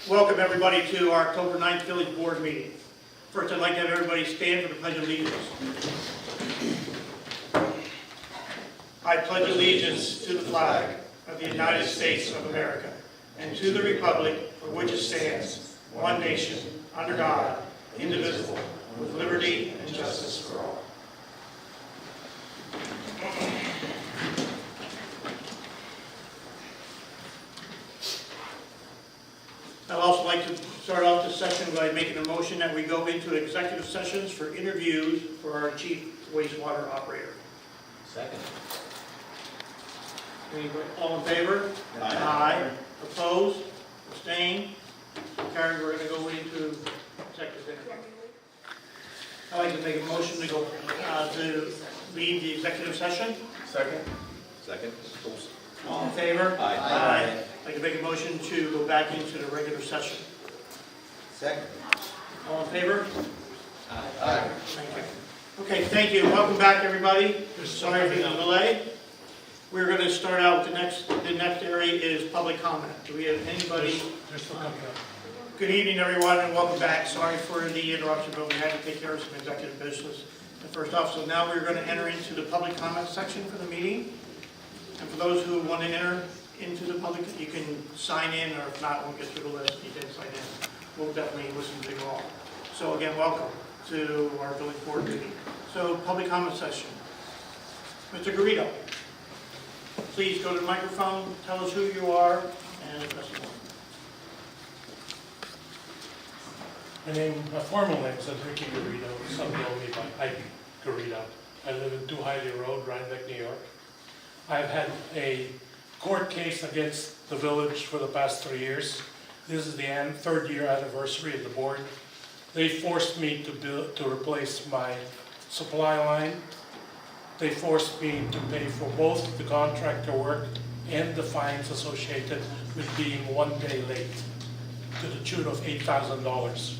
Welcome everybody to our October 9th Village Board meeting. First, I'd like to have everybody stand for the Pledge of Allegiance. I pledge allegiance to the flag of the United States of America and to the republic for which it stands, one nation, under God, indivisible, with liberty and justice for all. I'd also like to start off this session by making a motion that we go into executive sessions for interviews for our chief wastewater operator. Second. Anybody, all in favor? Aye. Opposed? Abstained? Carried. We're going to go into executive interview. I'd like to make a motion to go to leave the executive session. Second. Second. All in favor? Aye. Aye. I'd like to make a motion to go back into the regular session. Second. All in favor? Aye. Thank you. Okay, thank you. Welcome back, everybody. Sorry for the delay. We're going to start out with the next area is public comment. Do we have anybody? Good evening, everyone, and welcome back. Sorry for the interruption, but we had to take care of some executive business. First off, so now we're going to enter into the public comment section for the meeting. And for those who want to enter into the public, you can sign in, or if not, we'll get through the list. You can sign in. We'll definitely listen to you all. So again, welcome to our village board meeting. So public comment session. Mr. Garrido, please go to the microphone, tell us who you are, and address the board. My formal name is Enrique Garrido. Some know me by Ike Garrido. I live in 2 Highly Road, Rhinebeck, New York. I've had a court case against the village for the past 3 years. This is the 3rd year anniversary of the board. They forced me to replace my supply line. They forced me to pay for both the contractor work and the fines associated with being 1 day late, to the tune of $8,000.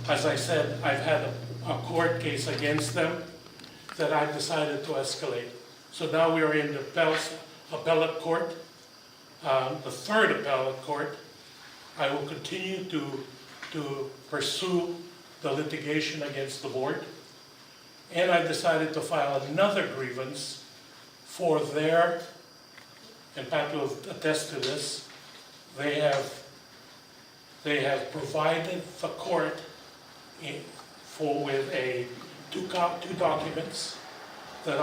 As I said, I've had a court case against them that I've decided to escalate. So now we are in the appellate court, the 3rd appellate court. I will continue to pursue the litigation against the board. And I decided to file another grievance for their, and Pat will attest to this, they have provided the court with two documents that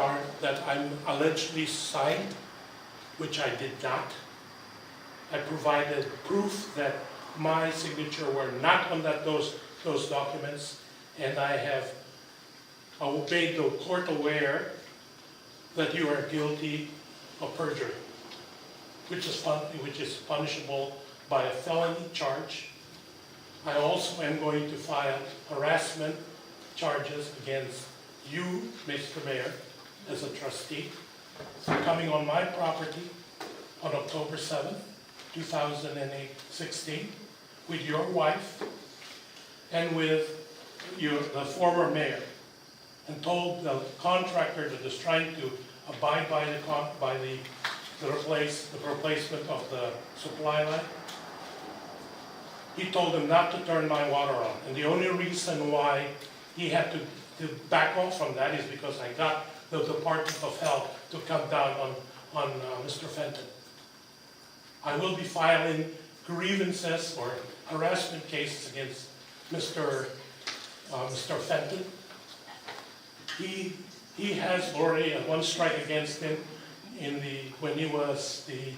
I'm allegedly signed, which I did not. I provided proof that my signature were not on those documents, and I have made the court aware that you are guilty of perjury, which is punishable by a felony charge. I also am going to file harassment charges against you, Mr. Mayor, as a trustee, for coming on my property on October 7th, 2016, with your wife and with the former mayor, and told the contractor that is trying to abide by the replacement of the supply line. He told him not to turn my water on, and the only reason why he had to back off from that is because I got the Department of Health to come down on Mr. Fenton. I will be filing grievances or harassment cases against Mr. Fenton. He has already one strike against him when he was the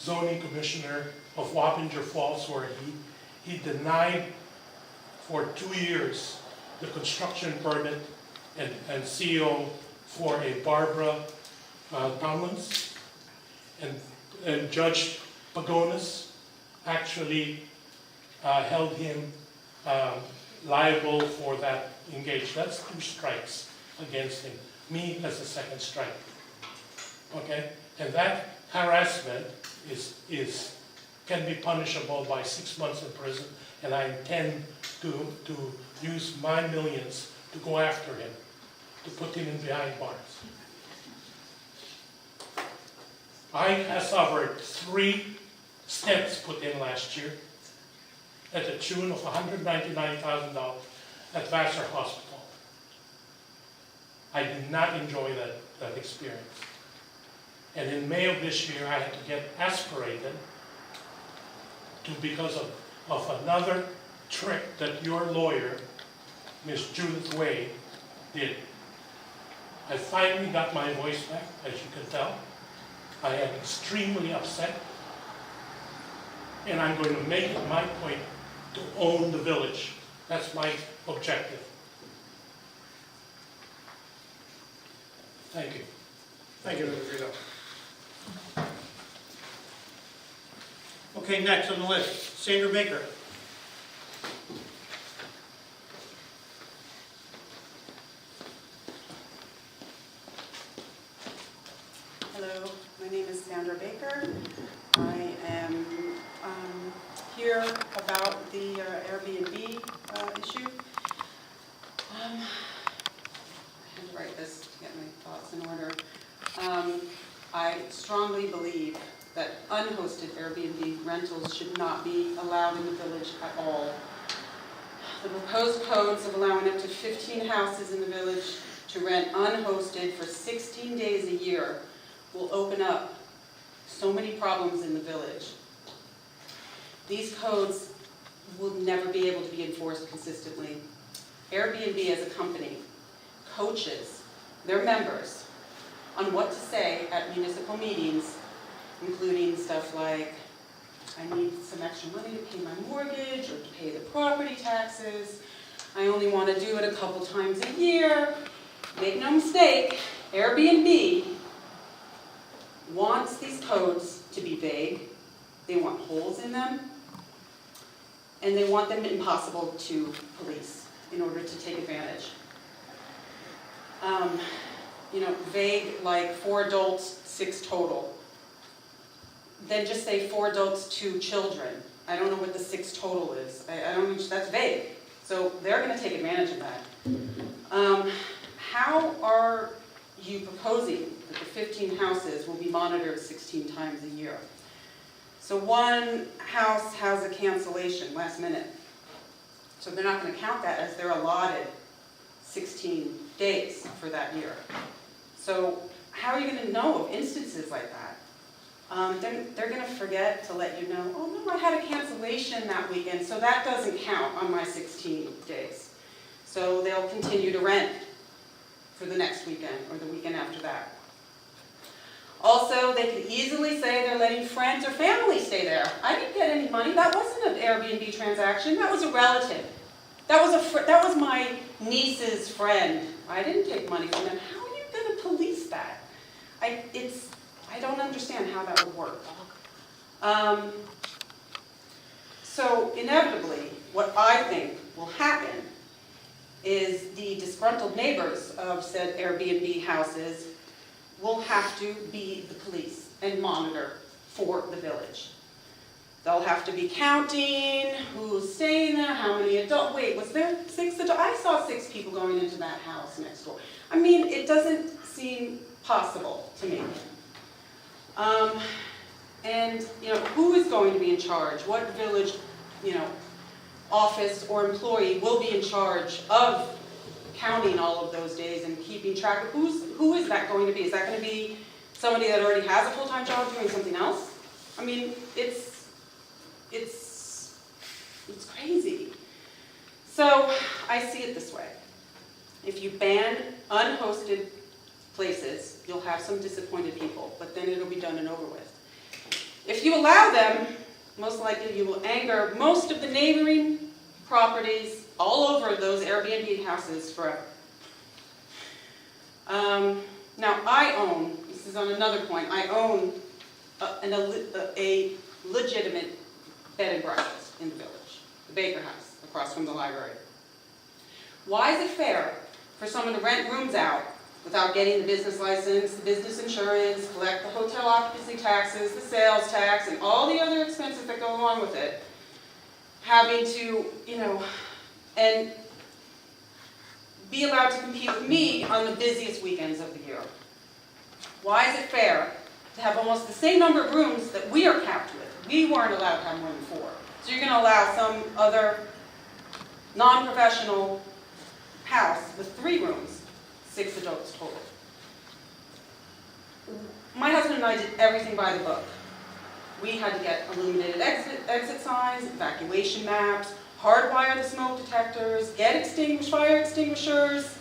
zoning commissioner of Wappinger Falls, where he denied for 2 years the construction permit and CO for a Barbara Tomlins, and Judge Pagonis actually held him liable for that engagement. That's 2 strikes against him. Me as a 2nd strike. Okay, and that harassment can be punishable by 6 months in prison, and I intend to use my millions to go after him, to put him in behind bars. I have suffered 3 steps put in last year. at the tune of $199,000 at Vassar Hospital. I did not enjoy that experience. And in May of this year, I had to get aspirated because of another trick that your lawyer, Miss Judith Wade, did. I finally got my voice back, as you can tell. I am extremely upset. And I'm going to make it my point to own the village. That's my objective. Thank you. Thank you, Mr. Rito. Okay, next on the list, Sandra Baker. Hello, my name is Sandra Baker. I am here about the Airbnb issue. I had to write this to get my thoughts in order. I strongly believe that unhosted Airbnb rentals should not be allowed in the village at all. The proposed codes of allowing up to 15 houses in the village to rent unhosted for 16 days a year will open up so many problems in the village. These codes will never be able to be enforced consistently. Airbnb as a company coaches their members on what to say at municipal meetings, including stuff like, I need some extra money to pay my mortgage or to pay the property taxes. I only want to do it a couple times a year. Make no mistake, Airbnb wants these codes to be vague. They want holes in them. And they want them impossible to police in order to take advantage. Vague like 4 adults, 6 total. Then just say 4 adults, 2 children. I don't know what the 6 total is. I don't know, that's vague. So they're going to take advantage of that. How are you proposing that the 15 houses will be monitored 16 times a year? So one house has a cancellation last minute. So they're not going to count that as their allotted 16 days for that year. So how are you going to know of instances like that? They're going to forget to let you know, oh no, I had a cancellation that weekend, so that doesn't count on my 16 days. So they'll continue to rent for the next weekend or the weekend after that. Also, they could easily say they're letting friends or family stay there. I didn't get any money. That wasn't an Airbnb transaction. That was a relative. That was my niece's friend. I didn't take money from them. How are you going to police that? I don't understand how that would work. So inevitably, what I think will happen is the disgruntled neighbors of said Airbnb houses will have to be the police and monitor for the village. They'll have to be counting who's staying there, how many adults. Wait, was there 6 adults? I saw 6 people going into that house next door. I mean, it doesn't seem possible to me. And, who is going to be in charge? What village, office or employee will be in charge of counting all of those days and keeping track of who is that going to be? Is that going to be somebody that already has a full-time job doing something else? I mean, it's crazy. So I see it this way. If you ban unhosted places, you'll have some disappointed people, but then it'll be done and over with. If you allow them, most likely you will anger most of the neighboring properties all over those Airbnb houses forever. Now I own, this is on another point, I own a legitimate bed and breakfast in the village, the Baker House, across from the library. Why is it fair for someone to rent rooms out without getting the business license, the business insurance, collect the hotel occupancy taxes, the sales tax, and all the other expenses that go along with it, having to, and be allowed to compete with me on the busiest weekends of the year? Why is it fair to have almost the same number of rooms that we are capped with? We weren't allowed to have more than 4. So you're gonna allow some other non-professional house with 3 rooms, 6 adults total. My husband and I did everything by the book. We had to get illuminated exit signs, evacuation maps, hardwire the smoke detectors, get fire extinguishers,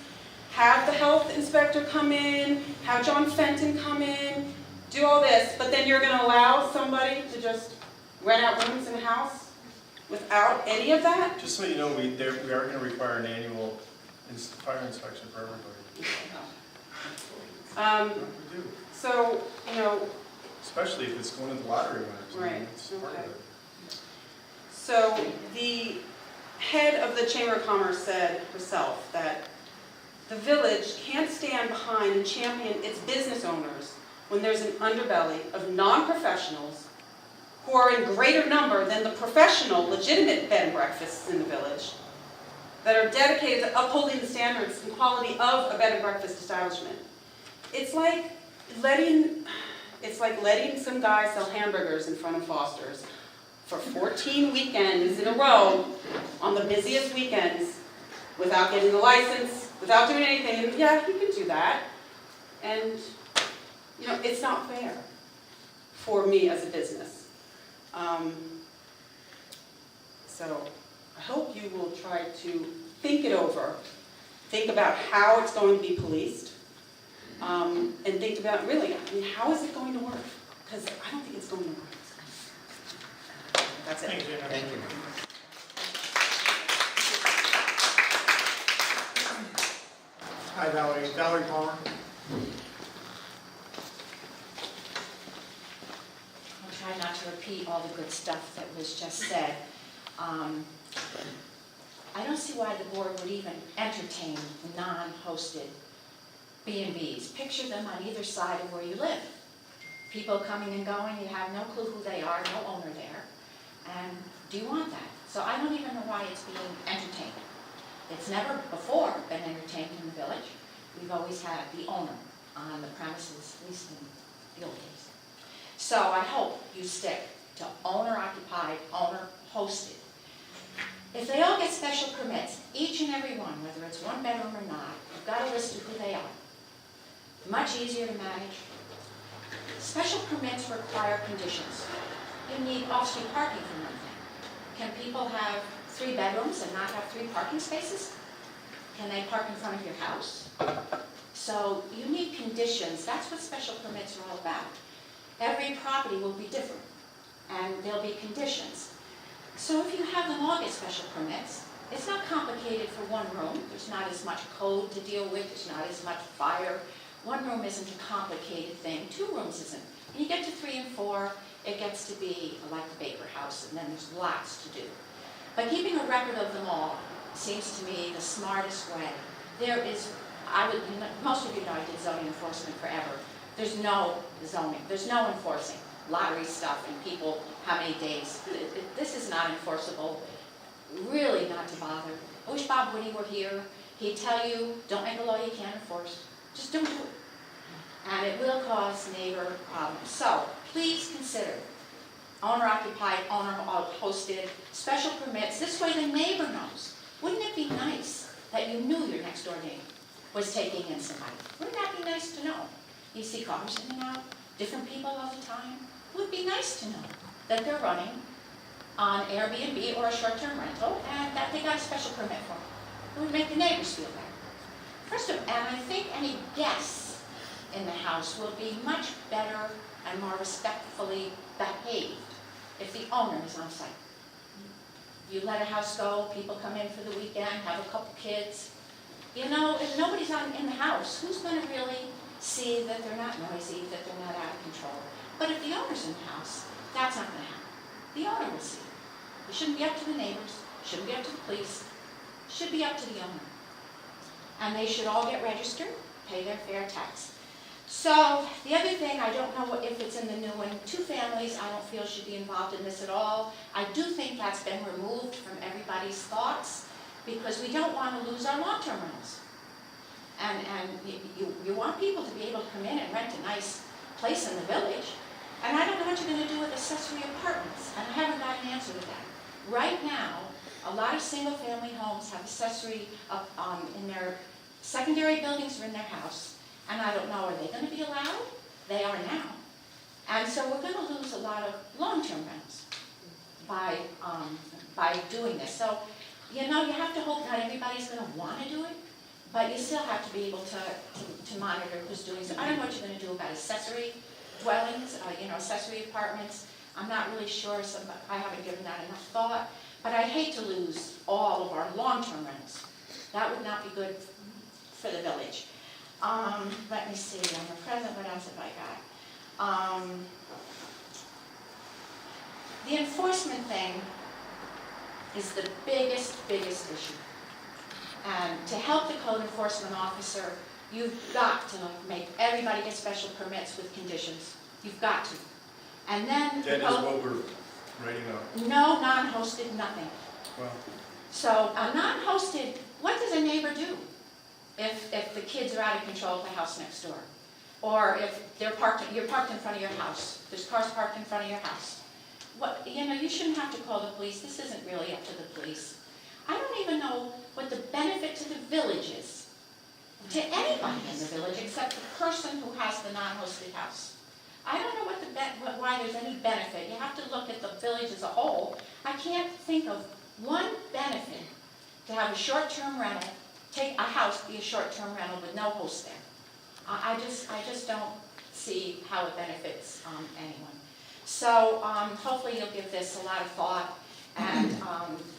have the health inspector come in, have John Fenton come in, do all this, but then you're gonna allow somebody to just rent out rooms in a house without any of that? Just so you know, we are going to require an annual fire inspection for everybody. We do. So, you know, Especially if it's going to the lottery winners. I mean, Right, it's part of okay. it. so the head of the Chamber of Commerce said herself that the village can't stand behind and champion its business owners when there's an underbelly of non-professionals who are in greater number than the professional, legitimate bed and breakfasts in the village that are dedicated to upholding the standards and quality of a bed and breakfast establishment. It's like letting some guy sell hamburgers in front of Foster's for 14 weekends in a row on the busiest weekends without getting the license, without doing anything. And yeah, he can do that. And, you know, it's not fair for me as a business. So I hope you will try to think it over. Think about how it's going to be policed. And think about, really, I mean, how is it going to work? Because I don't think it's going to work. That's it. Thank you. Thank you. Hi, Valerie. Valerie Palmer. I'll try not to repeat all the good stuff that was just said. I don't see why the board would even entertain non-hosted B&Bs. Picture them on either side of where you live. People coming and going, you have no clue who they are, no owner there. And do you want that? So I don't even know why it's being entertained. It's never before been entertained in the village. We've always had the owner on the premises, at least in the old days. So I hope you stick to owner-occupied, owner-hosted. If they all get special permits, each and every one, whether it's 1 bedroom or not, you've got a list of who they are. Much easier to manage. Special permits require conditions. You need off-street parking for one thing. Can people have 3 bedrooms and not have 3 parking spaces? Can they park in front of your house? So you need conditions. That's what special permits are all about. Every property will be different, and there'll be conditions. So if you have them all get special permits, it's not complicated for 1 room. There's not as much code to deal with. There's not as much fire. 1 room isn't a complicated thing. 2 rooms isn't. And you get to 3 and 4, it gets to be like the Baker House, and then there's lots to do. But keeping a record of them all seems to me the smartest way. There is, most of you know I did zoning enforcement forever. There's no zoning. There's no enforcing lottery stuff and people, how many days. This is not enforceable. Really not to bother. I wish Bob Woody were here. He'd tell you, don't make a law you can't enforce. Just don't do it. And it will cause neighbor problems. So please consider owner-occupied, owner-hosted, special permits. This way the neighbor knows. Wouldn't it be nice that you knew your next-door neighbor was taking in somebody? Wouldn't that be nice to know? You see cars in and out, different people all the time. It would be nice to know that they're running on Airbnb or a short-term rental and that they got a special permit for it. It would make the neighbors feel better. First of all, and I think any guests in the house will be much better and more respectfully behaved if the owner is on site. You let a house go, people come in for the weekend, have a couple kids. You know, if nobody's in the house, who's going to really see that they're not noisy, that they're not out of control? But if the owner's in the house, that's not going to happen. The owner will see. It shouldn't be up to the neighbors, shouldn't be up to the police, it should be up to the owner. And they should all get registered, pay their fair tax. So the other thing, I don't know if it's in the new one, 2 families I don't feel should be involved in this at all. I do think that's been removed from everybody's thoughts because we don't want to lose our long-term rentals. And you want people to be able to come in and rent a nice place in the village. And I don't know what you're going to do with accessory apartments, and I haven't got an answer to that. Right now, a lot of single-family homes have accessory in their secondary buildings or in their house, and I don't know, are they gonna be allowed? They are now. And so we're gonna lose a lot of long-term rentals by doing this. So, you know, you have to hope not everybody's gonna wanna do it, but you still have to be able to monitor who's doing so. I don't know what you're gonna do about accessory dwellings, accessory apartments. I'm not really sure, I haven't given that enough thought, but I'd hate to lose all of our long-term rentals. That would not be good for the village. Let me see, on the present, what else have I got? The enforcement thing is the biggest issue. And to help the code enforcement officer, you've got to make everybody get special permits with conditions. You've got to. And then That is what we're writing up. no non-hosted, nothing. Well, So a non-hosted, what does a neighbor do if the kids are out of control at the house next door? Or if you're parked in front of your house, there's cars parked in front of your house. You shouldn't have to call the police. This isn't really up to the police. I don't even know what the benefit to the village is, to anybody in the village except the person who has the non-hosted house. I don't know why there's any benefit. You have to look at the village as a whole. I can't think of one benefit to have a short-term rental, take a house, be a short-term rental with no host there. I just don't see how it benefits anyone. So hopefully you'll give this a lot of thought. And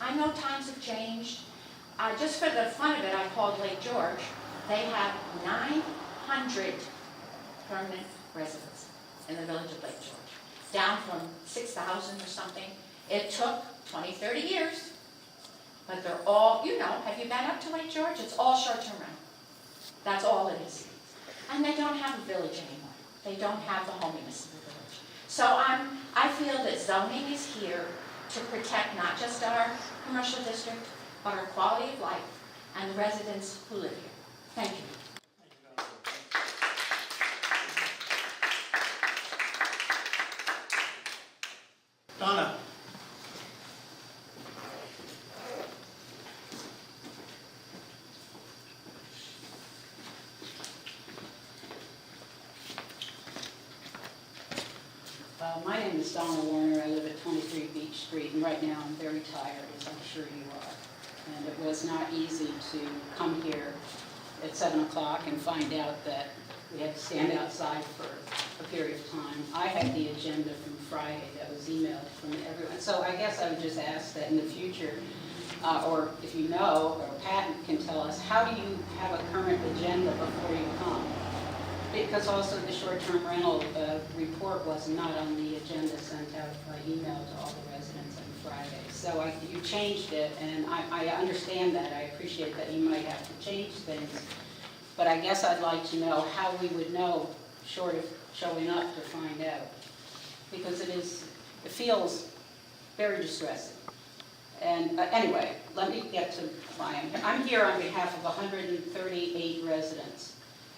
I know times have changed. Just for the fun of it, I called Lake George. They have 900 permanent residents in the village of Lake George, down from 6,000 or something. It took 20, 30 years, but they're all, have you been up to Lake George? It's all short-term rental. That's all it is. And they don't have a village anymore. They don't have the hominess of the village. So I feel that zoning is here to protect not just our commercial district, but our quality of life and the residents who live here. Thank you. Donna? My name is Donna Warner. I live at 23 Beach Street, and right now I'm very tired, as I'm sure you are. And it was not easy to come here at 7 o'clock and find out that we had to stand outside for a period of time. I had the agenda from Friday that was emailed from everyone. So I guess I would just ask that in the future, or if you know, or Pat can tell us, how do you have a current agenda before you come? Because also the short-term rental report was not on the agenda sent out by email to all the residents on Friday. So you changed it, and I understand that. I appreciate that you might have to change things. But I guess I'd like to know how we would know, short of showing up to find out. Because it feels very distressing. And anyway, let me get to why I'm here on behalf of 138 residents.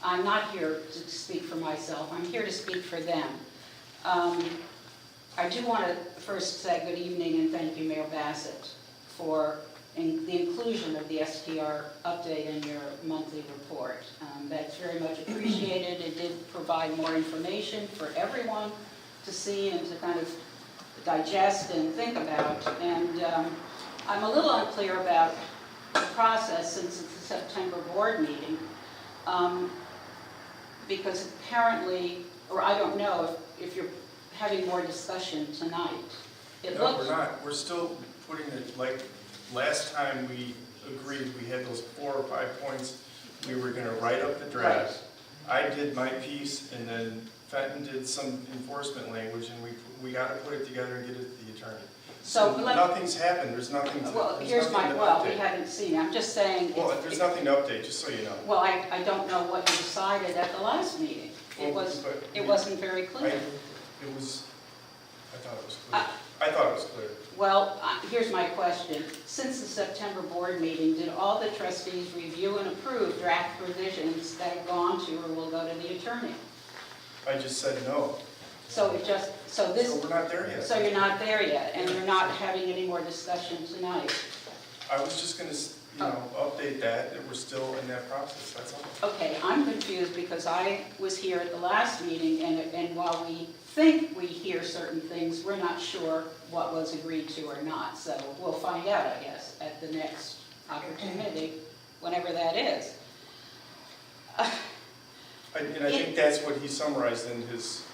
I'm not here to speak for myself. I'm here to speak for them. I do want to first say good evening and thank you, Mayor Bassett, for the inclusion of the STR update in your monthly report. That's very much appreciated. It did provide more information for everyone to see and to kind of digest and think about. And I'm a little unclear about the process since it's the September board meeting. Because apparently, or I don't know if you're having more discussion tonight. no, we're not. We're still putting it, like last time we agreed, we had those 4 or 5 points. We were going to write up the draft. Right. I did my piece, and then Fenton did some enforcement language, and we got to put it together and get it to the attorney. So nothing's happened. There's nothing to well, there's here's nothing my, to well, update. we haven't seen it. I'm just saying. Well, there's nothing to update, just so you know. Well, I don't know what you decided at the last meeting. It wasn't very clear. I thought it was clear. I thought it was clear. Well, here's my question. Since the September board meeting, did all the trustees review and approve draft provisions that have gone to or will go to the attorney? I just said no. So it just, so this, So we're not there yet. so you're not there yet, and you're not having any more discussion tonight. I was just gonna, update that we're still in that process, that's all. Okay, I'm confused because I was here at the last meeting, and while we think we hear certain things, we're not sure what was agreed to or not. So we'll find out, I guess, at the next opportunity, whenever that is. And I think that's what he summarized in his.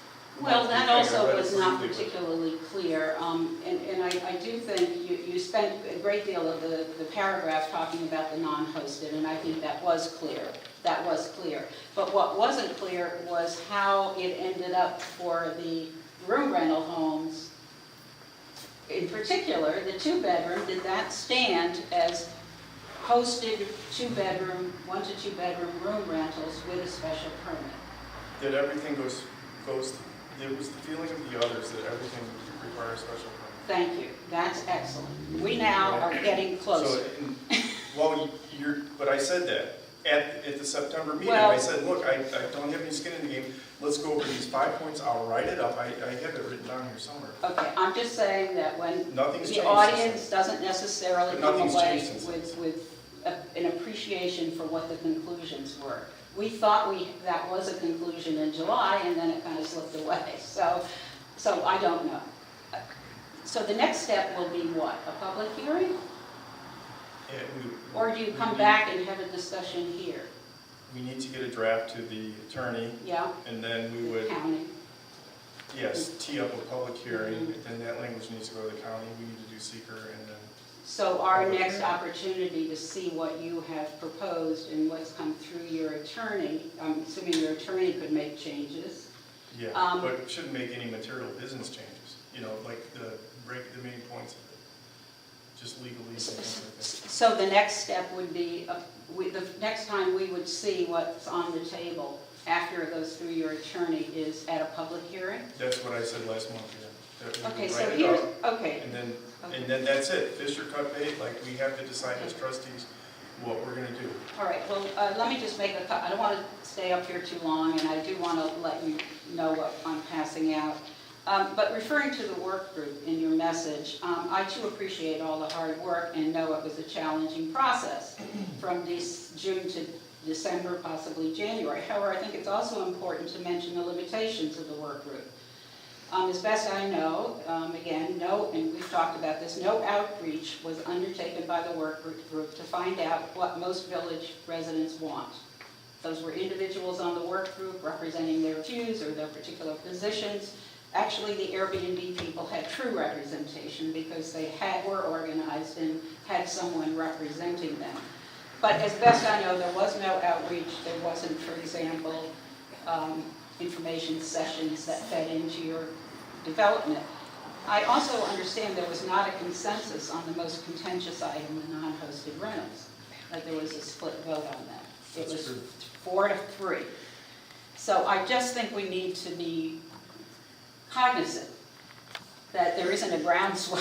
Well, that I also read it was not briefly, but- particularly clear, and I do think you spent a great deal of the paragraph talking about the non-hosted, and I think that was clear. That was clear. But what wasn't clear was how it ended up for the room rental homes. In particular, the two-bedroom, did that stand as hosted two-bedroom, 1 to 2 bedroom room rentals with a special permit? That everything goes, it was the feeling of the others that everything requires special permit. Thank you, that's excellent. We now are getting closer. Well, but I said that at the September meeting. Well- I said, look, I don't have any skin in the game. Let's go over these 5 points. I'll write it up. I have it written down here somewhere. Okay, I'm just saying that when Nothing's the changed. audience doesn't necessarily But come nothing's away changed since with an appreciation for what the conclusions were. We thought that was a conclusion in July, and then it kind of slipped away. So I don't know. So the next step will be what? A public hearing? Yeah, Or do you come back and have a discussion here? we need to get a draft to the attorney, Yeah? and then we The would, county? yes, tee up a public hearing. And then that language needs to go to the county. We need to do seeker, and then So our next opportunity to see what you have proposed and what's come through your attorney, I'm assuming your attorney could make changes. yeah, but it shouldn't make any material business changes. Like the main points of it, just legally and things like that. So the next step would be, the next time we would see what's on the table after it goes through your attorney is at a public hearing? That's what I said last month, yeah. That we would Okay, so write it here's, up, okay, and then that's it. Fish or cut bait, like we have to decide as trustees what we're gonna do. all right, well, let me just make I don't want to stay up here too long, and I do want to let you know what I'm passing out. But referring to the work group in your message, I too appreciate all the hard work and know it was a challenging process from this June to December, possibly January. However, I think it's also important to mention the limitations of the work group. As best I know, again, and we've talked about this, no outreach was undertaken by the work group to find out what most village residents want. Those were individuals on the work group representing their views or their particular positions. Actually, the Airbnb people had true representation because they were organized and had someone representing them. But as best I know, there was no outreach. There wasn't, for example, information sessions that fed into your development. I also understand there was not a consensus on the most contentious item, the non-hosted rentals. Like there was a split vote on that. It That's was true. 4 to 3. So I just think we need to be cognizant that there isn't a groundswell,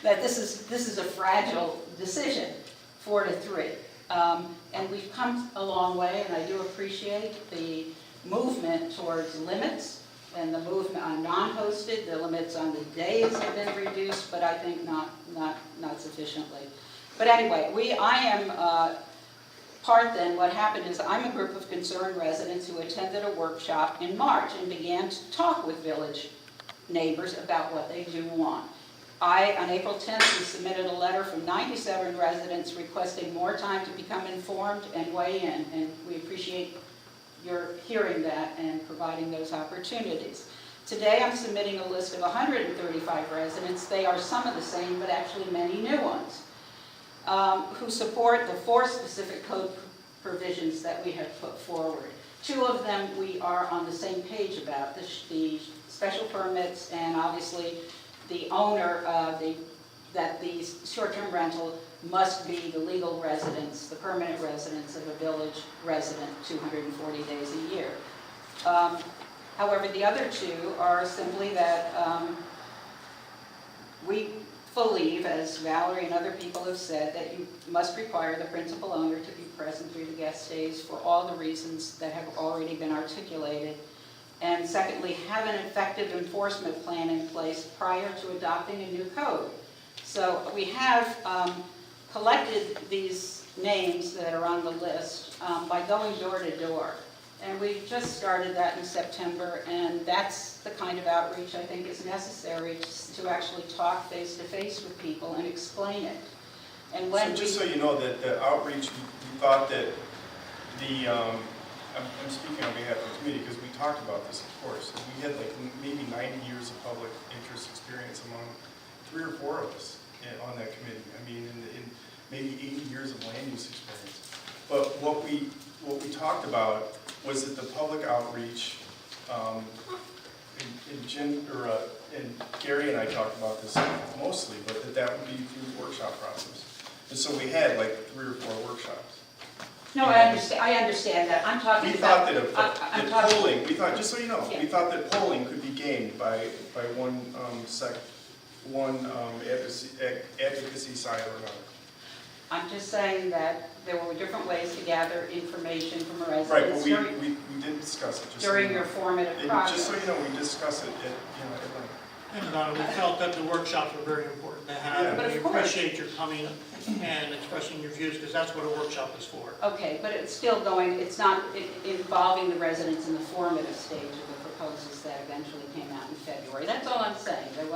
that this is a fragile decision, 4 to 3. And we've come a long way, and I do appreciate the movement towards limits and the movement on non-hosted. The limits on the days have been reduced, but I think not sufficiently. But anyway, I am what happened is I'm a group of concerned residents who attended a workshop in March and began to talk with village neighbors about what they do want. On April 10th, we submitted a letter from 97 residents requesting more time to become informed and weigh in, and we appreciate your hearing that and providing those opportunities. Today, I'm submitting a list of 135 residents. They are some of the same, but actually many new ones, who support the 4 specific code provisions that we have put forward. 2 of them we are on the same page about, the special permits and obviously the owner, that the short-term rental must be the legal residence, the permanent residence of a village resident 240 days a year. However, the other 2 are simply that we believe, as Valerie and other people have said, that you must require the principal owner to be present through the guest stays for all the reasons that have already been articulated. And secondly, have an effective enforcement plan in place prior to adopting a new code. So we have collected these names that are on the list by going door to door. And we just started that in September, and that's the kind of outreach I think is necessary to actually talk face to face with people and explain it. And when So just so you know, that the outreach, we thought that the, I'm speaking on behalf of the committee because we talked about this, of course. We had like maybe 90 years of public interest experience among 3 or 4 of us on that committee. I mean, in maybe 80 years of land use experience. But what we talked about was that the public outreach, and Gary and I talked about this mostly, but that would be through the workshop process. And so we had like 3 or 4 workshops. No, I understand that. I'm talking We about. thought that polling, we thought, just so you know, Yeah. we thought that polling could be gained by one advocacy side or another. I'm just saying that there were different ways to gather information from residents. Right, but we did discuss it, just so during you your know. formative And process. just so you know, we discussed it at length. And we felt that the workshops were very important to have. Yeah. And But of we course. appreciate your coming and expressing your views, because that's what a workshop is for. Okay, but it's still going, it's not involving the residents in the formative stage of the proposals that eventually came out in February. That's all I'm saying. I'm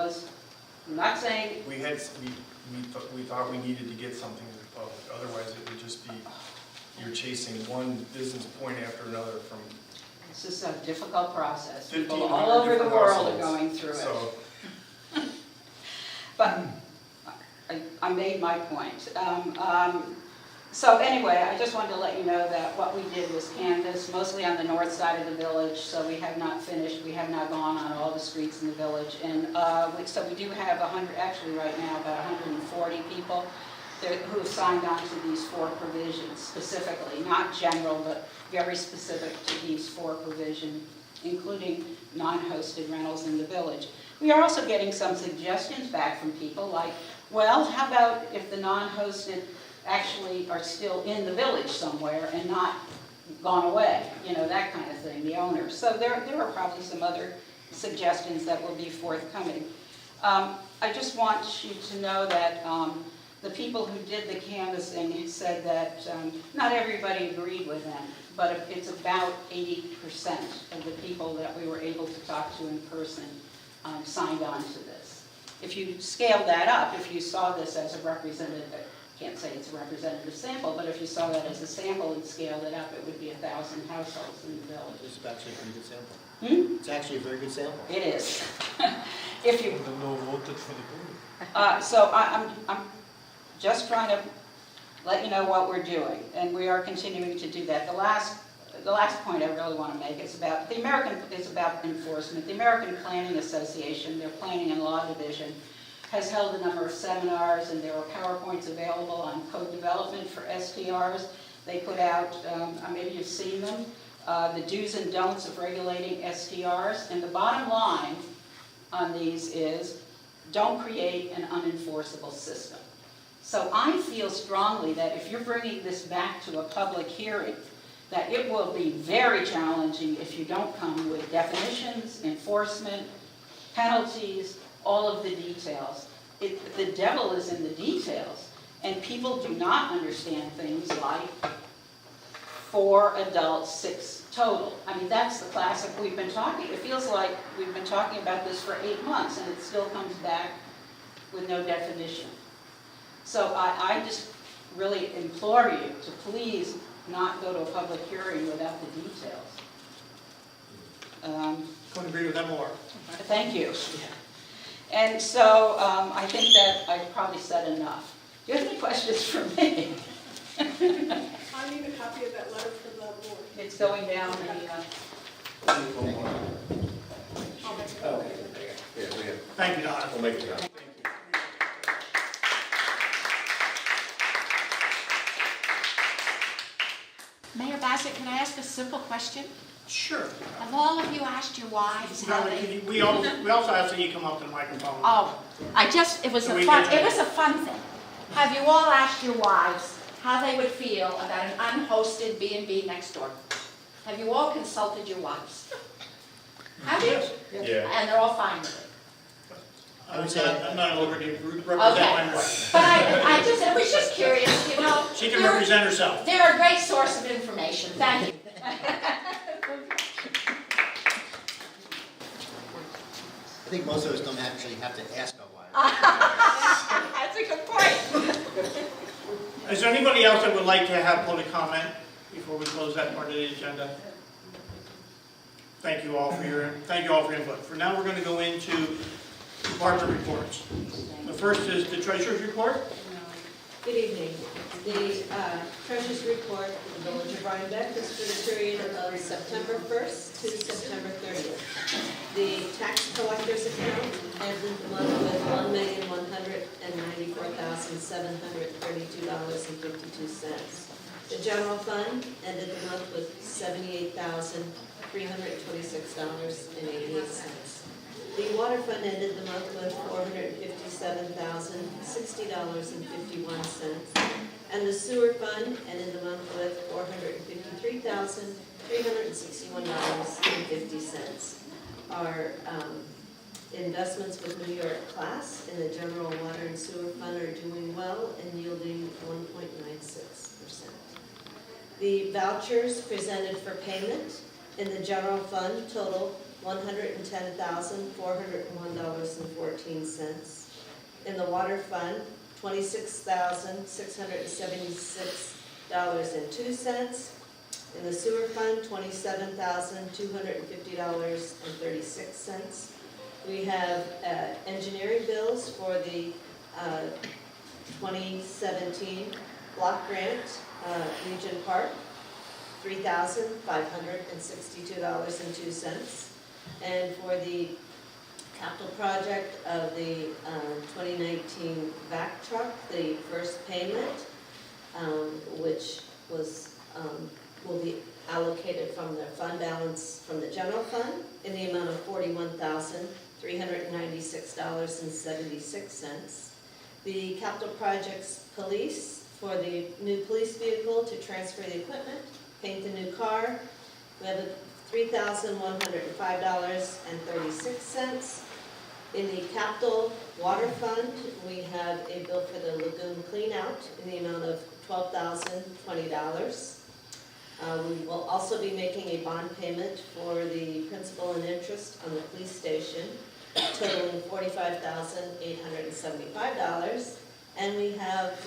not saying, We thought we needed to get something to the public, otherwise it would just be, you're chasing one business point after another from this is a difficult process. People 1,500 all over the different world are households. going through it. So, But I made my point. So anyway, I just wanted to let you know that what we did was canvass, mostly on the north side of the village, so we have not finished, we have not gone on all the streets in the village. And so we do have 100, actually right now, about 140 people who have signed on to these 4 provisions specifically, not general, but very specific to these 4 provisions, including non-hosted rentals in the village. We are also getting some suggestions back from people like, well, how about if the non-hosted actually are still in the village somewhere and not gone away, you know, that kind of thing, the owners. So there are probably some other suggestions that will be forthcoming. I just want you to know that the people who did the canvassing said that not everybody agreed with them, but it's about 80% of the people that we were able to talk to in person signed on to this. If you scale that up, if you saw this as a representative, I can't say it's a representative sample, but if you saw that as a sample and scaled it up, it would be 1,000 households in the village. It's actually a pretty good sample. Hmm? It's actually a very good sample. It is. If you, No voted for the board. so I'm just trying to let you know what we're doing, and we are continuing to do that. The last point I really want to make is about enforcement. The American Planning Association, their Planning and Law Division, has held a number of seminars, and there are PowerPoints available on code development for STRs. They put out, maybe you've seen them, the do's and don'ts of regulating STRs. And the bottom line on these is, don't create an unenforceable system. So I feel strongly that if you're bringing this back to a public hearing, that it will be very challenging if you don't come with definitions, enforcement, penalties, all of the details. The devil is in the details, and people do not understand things like 4 adults, 6 total. I mean, that's the classic. It feels like we've been talking about this for 8 months, and it still comes back with no definition. So I just really implore you to please not go to a public hearing without the details. Couldn't agree with that more. Thank you. And so I think that I've probably said enough. Do you have any questions for me? I need a copy of that letter for the board. It's going down the, I'll make a copy. Yeah, we have, Thank you, Donna. we'll make it up. Mayor Bassett, can I ask a simple question? Sure. Have all of you asked your wives how they... We also ask that you come up to the microphone. Oh, it was So a we fun, get it to- was a fun thing. Have you all asked your wives how they would feel about an unhosted B&B next door? Have you all consulted your wives? Have you? Yeah. And they're all fine with it. I'm not at liberty to represent my Okay. wife. But I was just curious, you know. She can represent herself. They're a great source of information, thank you. I think most of us don't actually have to ask our wives. That's a good point. Is there anybody else that would like to have public comment before we close that part of the agenda? Thank you all for your input. For now, we're going to go into department reports. The first is the treasurer's report. Good evening. The treasurer's report for the village of Rhinebeck is for the period of September 1st to September 30th. The tax collector's account ended the month with $1,194,732.52. The general fund ended the month with $78,326.88. The water fund ended the month with $457,060.51, and the sewer fund ended the month with $453,361.50. Our investments with New York Class in the general water and sewer fund are doing well and yielding 1.96%. The vouchers presented for payment in the general fund total $110,401.14. In the water fund, $26,676.02. In the sewer fund, $27,250.36. We have engineering bills for the 2017 block grant, Legion Park, $3,562.02. And for the capital project of the 2019 vac truck, the first payment, which was will be allocated from the fund balance from the general fund in the amount of $41,396.76. The capital projects police for the new police vehicle to transfer the equipment, paint the new car. We have $3,105.36. In the capital water fund, we have a bill for the lagoon clean out in the amount of $12,020. We will also be making a bond payment for the principal and interest on the police station, totaling $45,875. And we have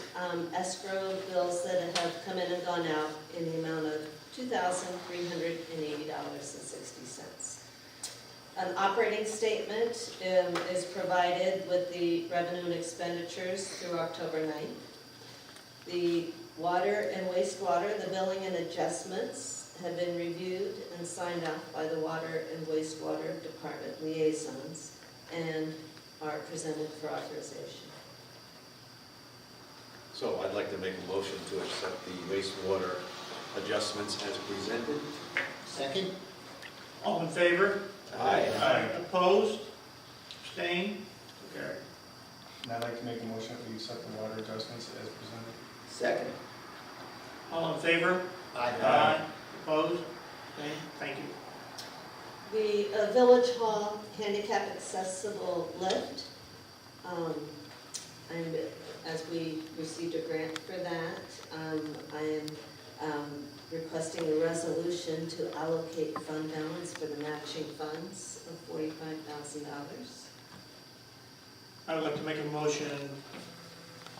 escrow bills that have come in and gone out in the amount of $2,380.60. An operating statement is provided with the revenue and expenditures through October 9th. The water and wastewater, the billing and adjustments have been reviewed and signed off by the water and wastewater department liaisons and are presented for authorization. So I'd like to make a motion to accept the wastewater adjustments as presented. Second? All in favor? Aye. Opposed? Abstained? Carried. And I'd like to make a motion that we accept the water adjustments as presented. Second. All in favor? Aye. Opposed? Abstained? Thank you. The Village Hall handicap accessible lift, as we received a grant for that, I am requesting a resolution to allocate fund balance for the matching funds of $45,000. I would like to make a motion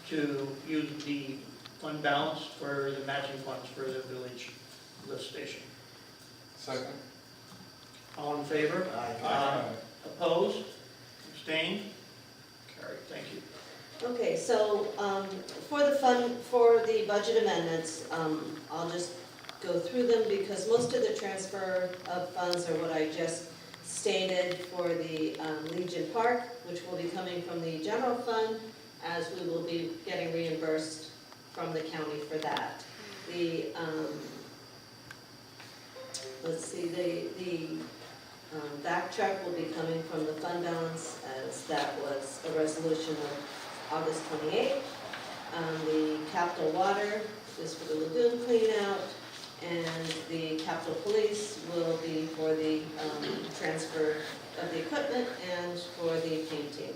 to use the fund balance for the matching funds for the village lift station. Second. All in favor? Aye. Opposed? Abstained? Carried. Thank you. Okay, so for the budget amendments, I'll just go through them because most of the transfer of funds are what I just stated for the Legion Park, which will be coming from the general fund, as we will be getting reimbursed from the county for that. The vac truck will be coming from the fund balance, as that was a resolution of August 28th. The capital water is for the lagoon clean out, and the Capitol Police will be for the transfer of the equipment and for the painting.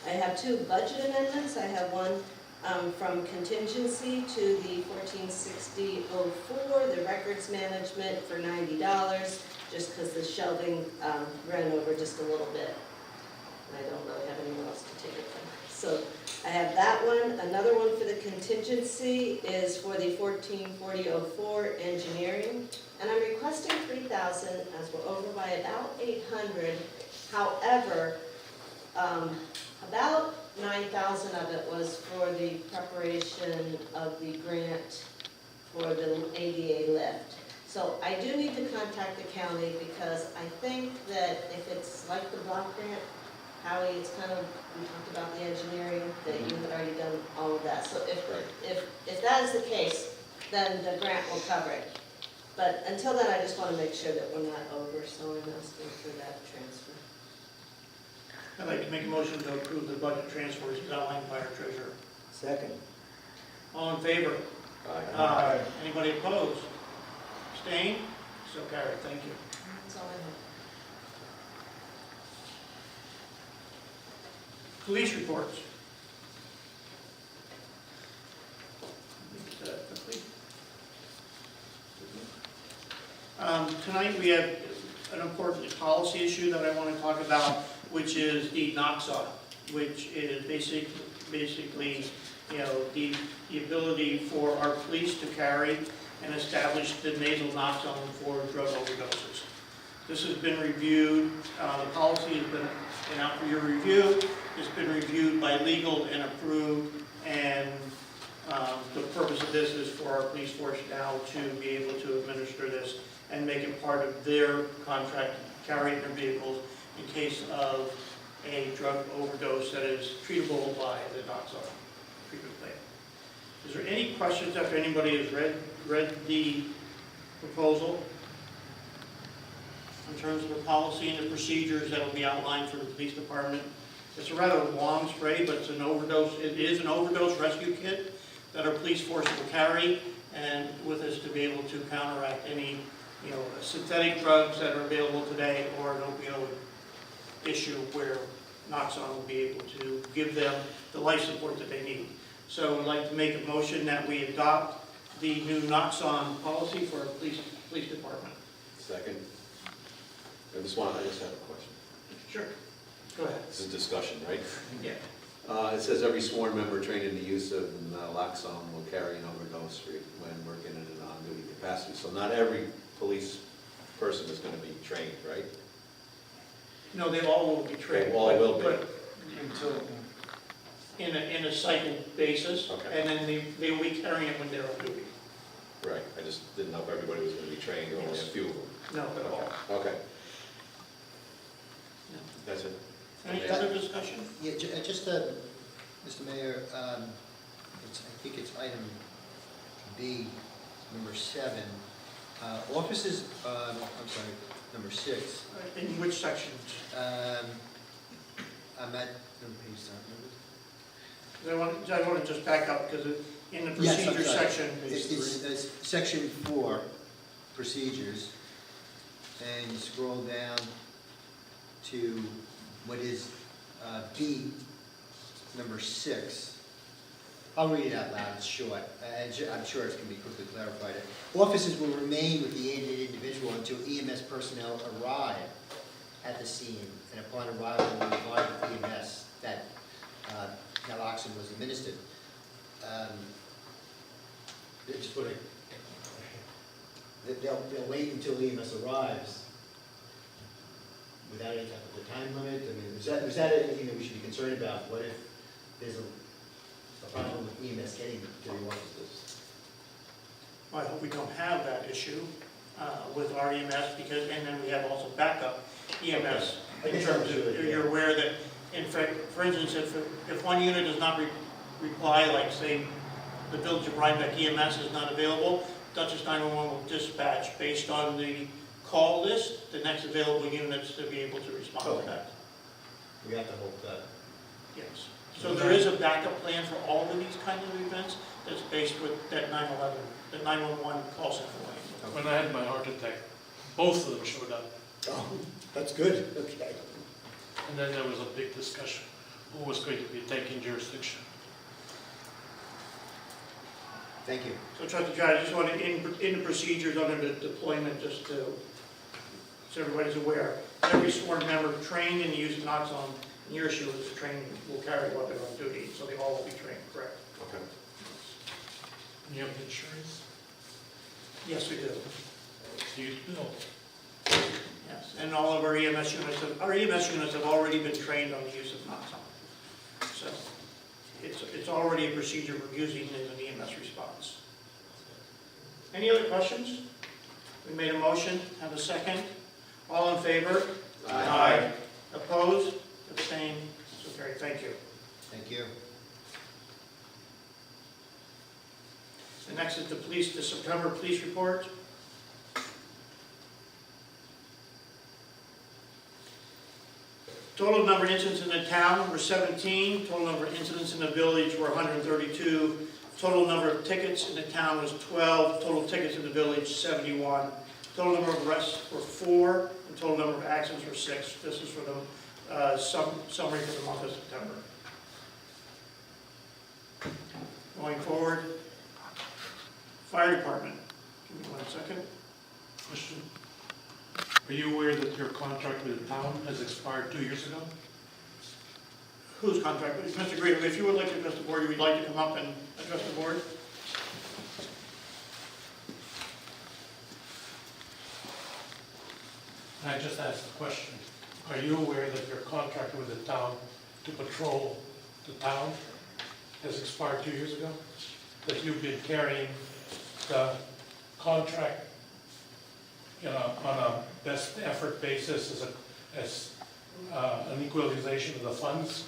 I have two budget amendments. I have one from contingency to the 146004, the records management for $90, just because the shelving ran over just a little bit. I don't really have anyone else to take it from. So I have that one. Another one for the contingency is for the 144004 engineering. And I'm requesting 3,000 as we're over by about 800. However, about 9,000 of it was for the preparation of the grant for the ADA lift. So I do need to contact the county because I think that if it's like the block grant, Howie, it's kind of, we talked about the engineering, that you had already done all of that. So if that is the case, then the grant will cover it. But until then, I just want to make sure that we're not over, so I'm asking for that transfer. I'd like to make a motion to approve the budget transfers as outlined by our treasurer. Second. All in favor? Aye. Anybody opposed? Abstained? So carried, thank you. That's all I have. Police reports. Tonight we have an important policy issue that I want to talk about, which is the Noxon, which is basically, you know, the ability for our police to carry and establish the nasal Noxon for drug overdoses. This has been reviewed, the policy has been out for your review. It's been reviewed by legal and approved, and the purpose of this is for our police force now to be able to administer this and make it part of their contract, carry it in their vehicles in case of a drug overdose that is treatable by the Noxon treatment plan. Is there any questions after anybody has read the proposal in terms of the policy and the procedures that will be outlined for the police department? It's a rather long spray, but it's an overdose. It is an overdose rescue kit that our police force will carry, and with us to be able to counteract any, you know, synthetic drugs that are available today or an opioid issue where Noxon will be able to give them the life support that they need. So I'd like to make a motion that we adopt the new Noxon policy for our police department. Second. I just have a question. Sure. Go ahead. This is discussion, right? Yeah. It says every sworn member trained in the use of naloxone will carry an overdose when working in an on-duty capacity. So not every police person is going to be trained, right? No, they all will be trained. They all will be. But in a cycle basis, Okay. and then they will be carrying it when they're on duty. Right. I just didn't know if everybody was going to be trained or only a Yes. few of them. No, at all. Okay. That's it. Any other discussion? Yeah, just, Mr. Mayor, I think it's item B, number 7. Offices, I'm sorry, number 6. In which section? I'm at, page 7. I want to just back up because in the Yes, I'm procedure sorry. section, It's section 4, procedures, and you scroll down to what is B, number 6. I'll read it out loud, it's short. I'm sure it's going to be quickly clarified. Officers will remain with the aided individual until EMS personnel arrive at the scene, and upon arrival will provide EMS that naloxone was administered. Just put it, they'll wait until EMS arrives without any type of a time limit. I mean, is that anything that we should be concerned about? What if there's a problem with EMS getting to the offices? I hope we don't have that issue with our EMS because, and then we have also backup EMS. Okay. In terms of, you're aware that, in fact, for instance, if one unit does not reply, like say the Village of Rhinebeck EMS is not available, Dutchess 911 will dispatch based on the call list, the next available units to be able to respond to that. We have to hope that. Yes. So there is a backup plan for all of these kinds of events that's based with that 911, the 911 call center line. When I had my heart attack, both of them showed up. Oh, that's good, okay. And then there was a big discussion, who was going to be taking jurisdiction. Thank you. So Trustee John, I just want to, in the procedures under the deployment, just to, so everybody's aware, every sworn member trained in the use of Knox-on, and your issue is training, will carry a weapon on duty, so they all will be trained, correct? Okay. And you have insurance, Yes, we do. use bill. Yes, and all of our EMS units have already been trained on the use of Knox-on. So it's already a procedure we're using in an EMS response. Any other questions? We made a motion, have a second. All in favor? Aye. Opposed? Abstained? So carried. Thank you. Thank you. The next is the September police report. Total number of incidents in the town were 17. Total number of incidents in the village were 132. Total number of tickets in the town was 12. Total tickets in the village, 71. Total number of arrests were 4. And total number of accidents were 6. This is for the summary for the month of September. Going forward, fire department. Give me 1 second. Question. Are you aware that your contract with the town has expired 2 years ago? Whose contract? Mr. Green, if you would like to address the board, you would like to come up and address the board? I just asked a question. Are you aware that your contract with the town to patrol the town has expired 2 years ago? That you've been carrying the contract on a best effort basis as an equalization of the funds?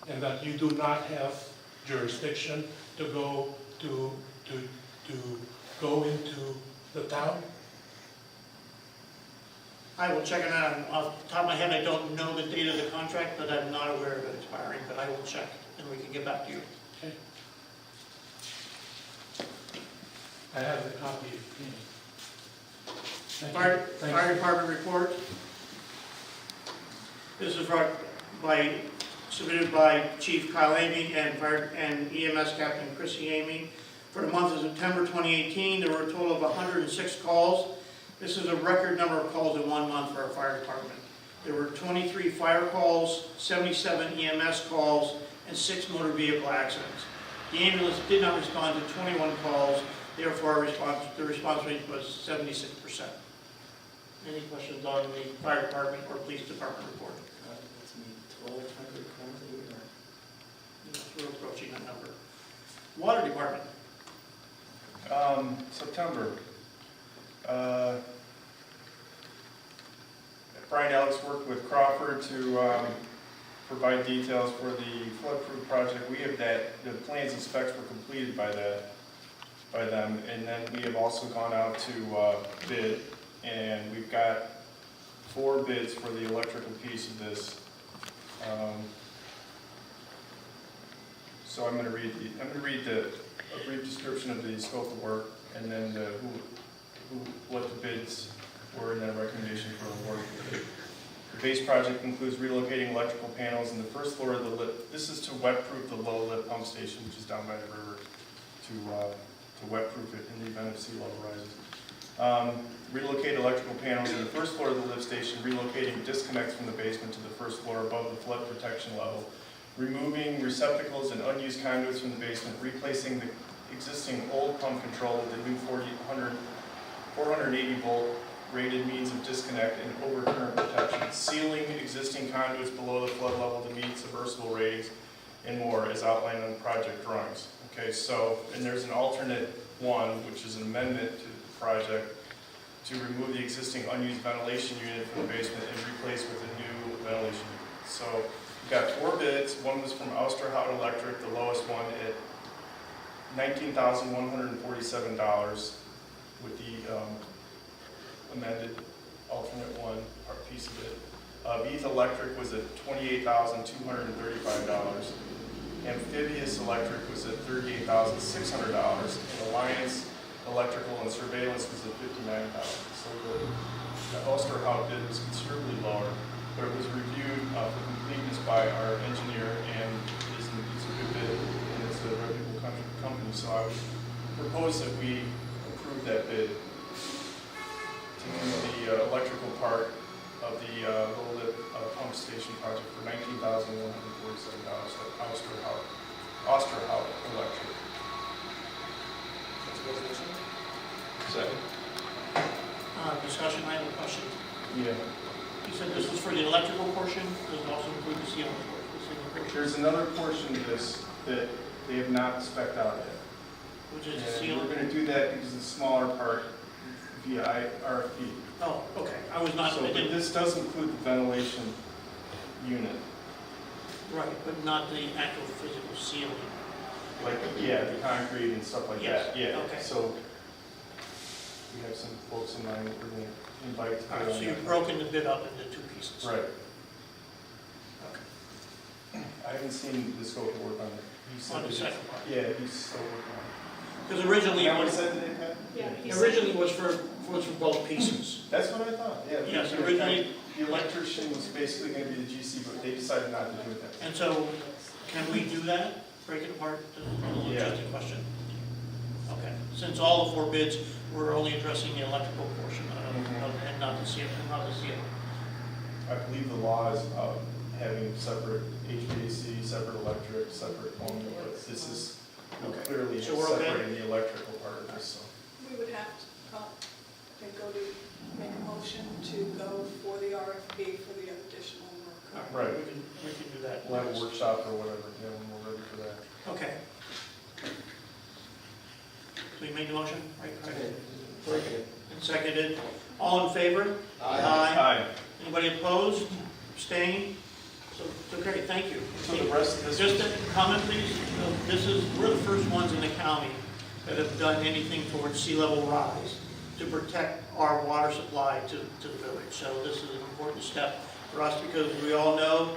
And that you do not have jurisdiction to go into the town? I will check it out. Off the top of my head, I don't know the date of the contract, but I'm not aware of it expiring, but I will check, and we can get back to you. Okay. I have the copy. Thank you. Fire department report. This is submitted by Chief Kyle Amy and EMS Captain Chrissy Amy. For the month of September 2018, there were a total of 106 calls. This is a record number of calls in 1 month for our fire department. There were 23 fire calls, 77 EMS calls, and 6 motor vehicle accidents. The ambulance did not respond to 21 calls, therefore the response rate was 76%. Any questions on the fire department or police department report? That's me, 1,200 calls a year. Yes, we're approaching that number. Water department. September. Brian Alex worked with Crawford to provide details for the flood-proof project. We have that, the plans and specs were completed by them, and then we have also gone out to bid, and we've got 4 bids for the electrical piece of this. So I'm going to read a brief description of the scope of work, and then what the bids were, and then a recommendation for award. The base project includes relocating electrical panels in the first floor of the lift. This is to wet-proof the low lift pump station, which is down by the river, to wet-proof it in the event of sea level rises. Relocate electrical panels in the first floor of the lift station, relocating disconnects from the basement to the first floor above the flood protection level, removing receptacles and unused conduits from the basement, replacing the existing old pump control with the new 480 volt rated means of disconnect and overcurrent protection, sealing existing conduits below the flood level to meet submersible ratings, and more as outlined on the project drawings. Okay, so, and there's an alternate one, which is an amendment to the project, to remove the existing unused ventilation unit from the basement and replace with a new ventilation unit. So we've got 4 bids. One was from Austerhout Electric, the lowest one at $19,147 with the amended alternate one piece of it. Beath Electric was at $28,235. Amphibious Electric was at $38,600. And Alliance electrical and surveillance was at $59,000. So the Osterhout bid was considerably lower, but it was reviewed for completeness by our engineer, and it's a good bid, and it's a reputable company. So I would propose that we approve that bid to do the electrical part of the Little Lip pump station project for $19,147 at Osterhout Electric. Second. Discussion, I have a question. Yeah. You said this was for the electrical portion, does it also include the ceiling portion? There's another portion of this that they have not spec'd out yet. Which is the And ceiling? we're gonna do that because it's a smaller part via RFP. Oh, okay, I was not, So, I but didn't, this does include the ventilation unit, right, but not the actual physical ceiling. like, yeah, the concrete and stuff like that, Yes, yeah. okay. So we have some folks in mind that we're gonna invite to All bid right, on so you've that. broken the bid up into two pieces. Right. Okay. I haven't seen the scope of work on it. He said On the that second it's- part. Yeah, he's still working on Because it. originally, Is that what it he said today, Pat? Yeah, he was- said- originally was for both pieces. That's what I thought, yeah. Yes, Yeah, originally- The electrician was basically gonna be the GC, but they decided not to do it that way. And so, can we do that? Break it apart? Yeah. Just a question. Okay, since all the four bids, we're only addressing the electrical portion and not the ceiling, I believe the law is having separate HVAC, separate electric, separate plumbing, but this is Okay. clearly So we're okay? separating the electrical part of this, so. We would have to, I think, make a motion to go for the RFP for the additional work. All Right. We can do that. We'll have a workshop or whatever, yeah, when we're ready for that. Okay. So you made the motion, right? Second. And seconded. All in favor? Aye. Anybody opposed? Abstained? So, okay, thank you. So the rest of this. Just a comment, please. We're the first ones in the county that have done anything towards sea level rise to protect our water supply to the village. So this is an important step for us because we all know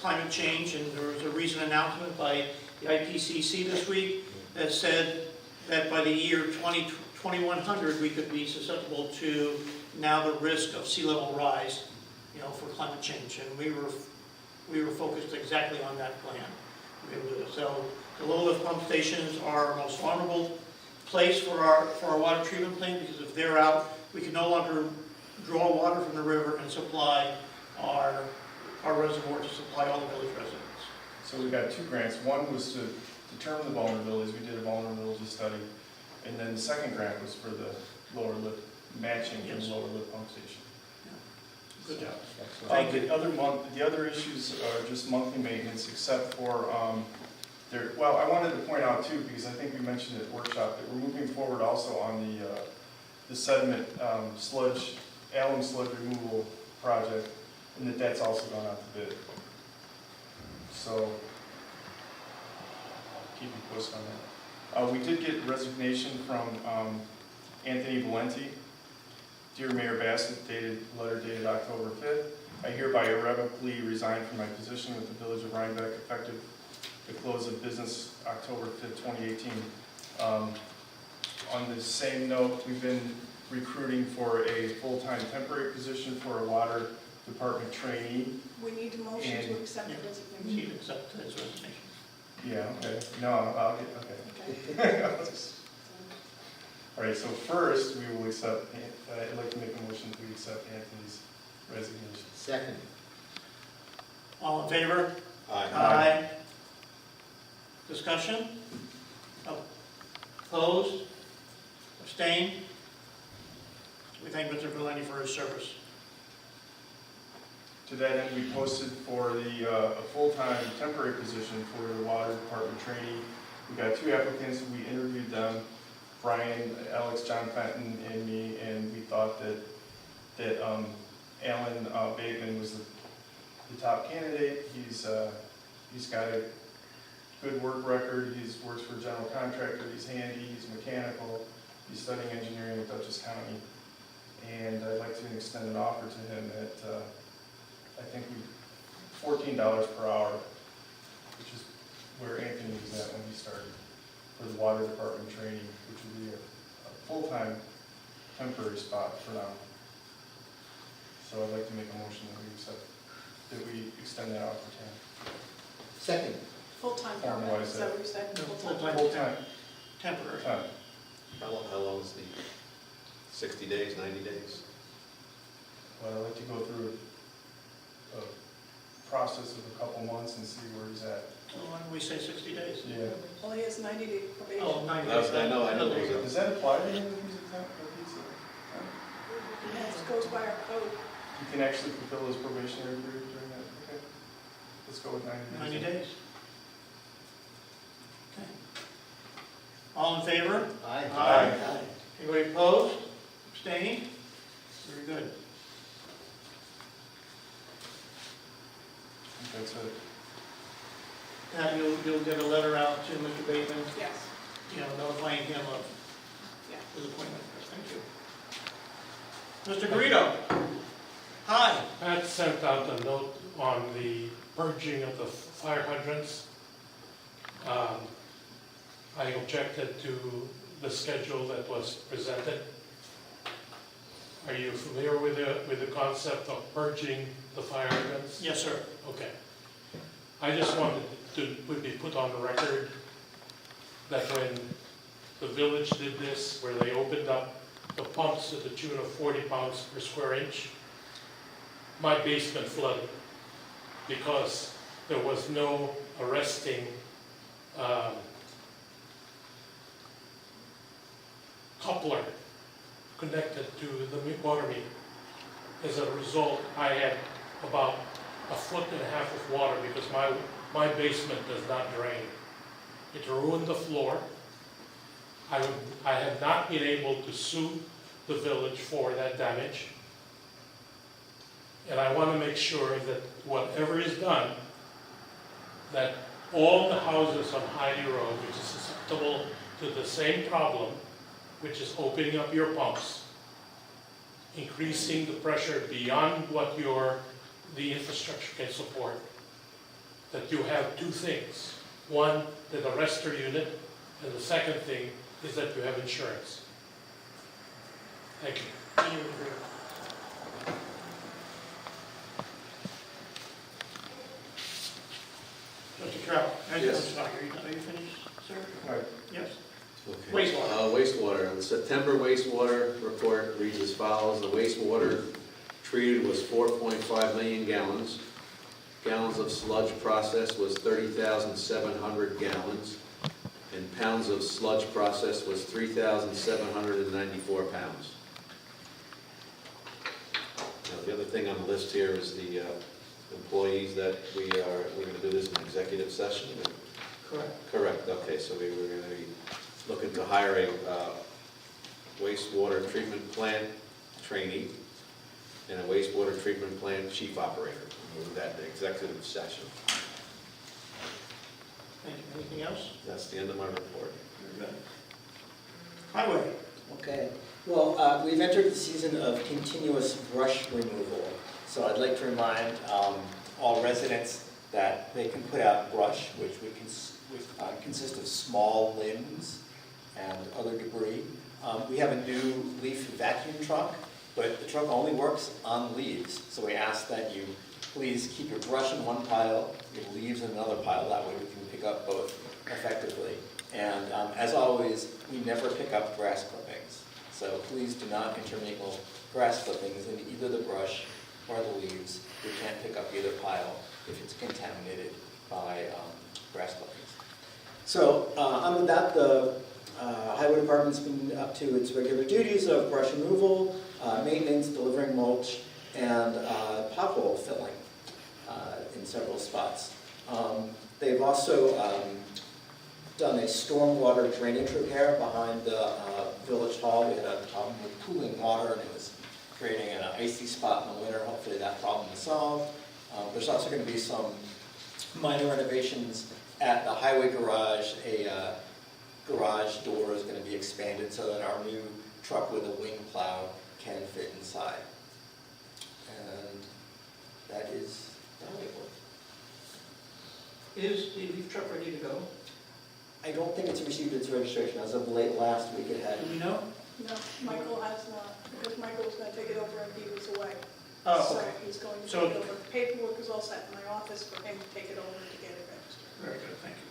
climate change, and there was a recent announcement by the IPCC this week that said that by the year 2100 we could be susceptible to now the risk of sea level rise, for climate change. And we were focused exactly on that plan. So the Little Lift pump stations are our most vulnerable place for our water treatment plant, because if they're out, we can no longer draw water from the river and supply our reservoir to supply all the village residents. So we got two grants. One was to determine the vulnerabilities. We did a vulnerability study. And then the second grant was for the lower lip matching from the Yes. lower lip pump station. Good job. Thank you. The other issues are just monthly maintenance, except for, I wanted to point out too, because I think we mentioned at workshop, that we're moving forward also on the sediment sludge, alum sludge removal project, and that's also gone out to bid. So, keep you posted on that. We did get resignation from Anthony Valenti. Dear Mayor Bassett, letter dated October 5th. I hereby irrevocably resign from my position with the Village of Rhinebeck effective the close of business October 5th, 2018. On the same note, we've been recruiting for a full-time temporary position for a water department trainee. We need a motion to accept the We resignation. need to accept his resignation. Yeah, okay. No, okay. Okay. All right, so first, we will accept, I'd like to make a motion that we accept Anthony's resignation. Second. All in favor? Aye. Discussion? Opposed? Abstained? We thank Mr. Valenti for his service. To that end, we posted for a full-time temporary position for the water department trainee. We got two applicants, we interviewed them, Brian, Alex, John Fenton, and me, and we thought that Alan Bateman was the top candidate. He's got a good work record. He's works for a general contractor. He's handy. He's mechanical. He's studying engineering in Dutchess County, and I'd like to extend an offer to him at I think $14 per hour, which is where Anthony was at when he started for the water department training, which would be full-time temporary spot for now. So I'd like to make a motion that we extend that out for 10. Second. Full-time Form permanent, is wise, that what you said? No, Full-time. full-time. Full-time, Temporary. How long is the, 60 days, 90 days? Well, I'd like to go through a process of a couple months and see where he's at. So why don't we say 60 days? Yeah. Well, he has 90-day probation. Oh, 90 That was- days. I know There you it go. was Does that apply to him if he's a temp, Yes, it goes by our code. he can actually fulfill his probationary period during that? Okay. Let's go with 90 days. 90 days. Okay. All in favor? Aye. Anybody opposed? Abstained? Very good. I think that's it. And you'll get a letter out to Mr. Bateman, Yes, notifying him of yeah. his appointment. Thank you. Mr. Garrido? Hi. Pat sent out a note on the purging of the fire hydrants. I objected to the schedule that was presented. Are you familiar with the concept of purging the fire hydrants? Yes, sir. Okay. I just wanted to be put on the record that when the village did this, where they opened up the pumps to the tune of 40 pounds per square inch, my basement flooded because there was no arresting coupler connected to the water meter. As a result, I had about 1.5 foot of water because my basement does not drain. It ruined the floor. I have not been able to sue the village for that damage. And I want to make sure that whatever is done, that all the houses on Heidi Road, which is susceptible to the same problem, which is opening up your pumps, increasing the pressure beyond what the infrastructure can support, that you have two things. One, the arrestor unit, and the second thing is that you have insurance. Thank you. Thank you, Mr. Garrido. Mr. Trout? Yes. I'm sorry, are you finished, sir? Right. Yes. Okay. Wastewater. Wastewater. The September wastewater report reads as follows. The wastewater treated was 4.5 million gallons. Gallons of sludge processed was 30,700 gallons. And pounds of sludge processed was 3,794 pounds. Now, the other thing on the list here is the employees that we're going to do this in executive session. Correct. Correct, okay, so we were going to be looking to hire a wastewater treatment plant trainee and a wastewater treatment plant chief operator. Move that to executive session. Thank you. Anything else? That's the end of my report. Very good. Highway. Okay, well, we've entered the season of continuous brush removal. So I'd like to remind all residents that they can put out brush, which would consist of small limbs and other debris. We have a new leaf vacuum truck, but the truck only works on leaves. So we ask that you please keep your brush in one pile, your leaves in another pile. That way we can pick up both effectively. And as always, we never pick up grass clippings. So please do not intermingle grass clippings in either the brush or the leaves. We can't pick up either pile if it's contaminated by grass clippings. So under that, the Highway Department's been up to its regular duties of brush removal, maintenance, delivering mulch, and pothole filling in several spots. They've also done a stormwater drainage repair behind the village hall. We had a problem with cooling water, and it was creating an icy spot in the winter. Hopefully that problem is solved. There's also going to be some minor renovations at the highway garage. A garage door is going to be expanded so that our new truck with a wing plow can fit inside. And that is the highway board. Is the leaf truck ready to go? I don't think it's received its registration. As of late last week, it had. Do we know? No, Michael has not, because Michael was gonna take it over and he was away. Oh, So okay. he's going to So- take it over. The paperwork is all set in my office for him to take it over to get it registered. Very good, thank you.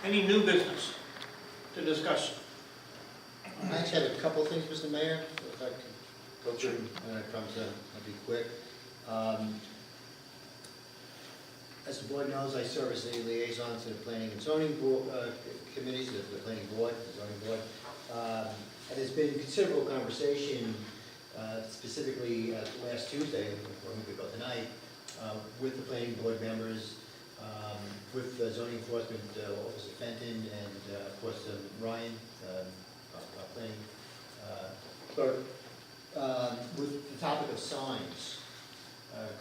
Any new business to discuss? I actually had a couple of things, Mr. Mayor, if I could go through them, and I promise I'll be quick. As the board knows, I serve as the liaison to the planning and zoning committees, the planning board, the zoning board. And there's been considerable conversation, specifically last Tuesday, or a week ago tonight, with the planning board members, with the zoning enforcement officer Fenton, and of course Ryan, our planning clerk, with the topic of signs,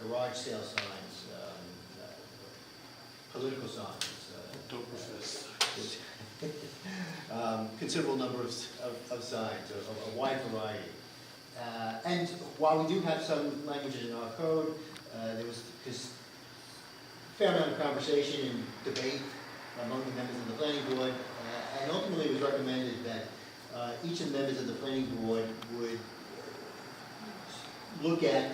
garage sale signs, political signs. Considerable number of signs, a wide variety. And while we do have some languages in our code, there was a fair amount of conversation and debate among the members of the planning board, and ultimately it was recommended that each of the members of the planning board would look at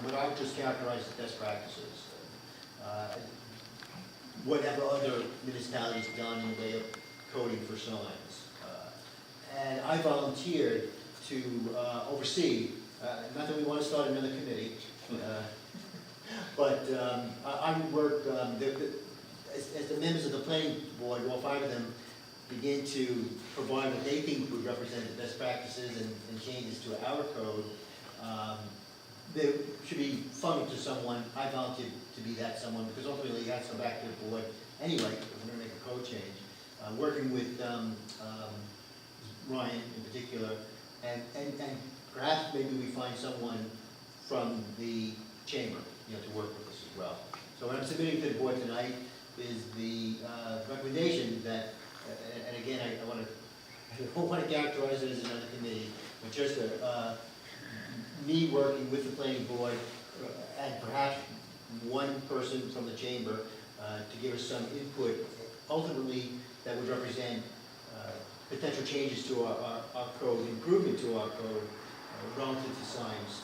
what I would just characterize as best practices. Whatever other municipalities done in the way of coding for signs. And I volunteered to oversee, not that we want to start another committee, but I would work, as the members of the planning board, all five of them, begin to provide what they think would represent the best practices and changes to our code. They should be funneled to someone. I volunteered to be that someone, because ultimately it has to come back to the board anyway, if we're going to make a code change. Working with Ryan in particular, and perhaps maybe we find someone from the chamber, to work with us as well. So what I'm submitting to the board tonight is the recommendation that, and again, I don't want to characterize it as another committee, but just me working with the planning board and perhaps one person from the chamber to give us some input, ultimately that would represent potential changes to our code, improvement to our code relative to signs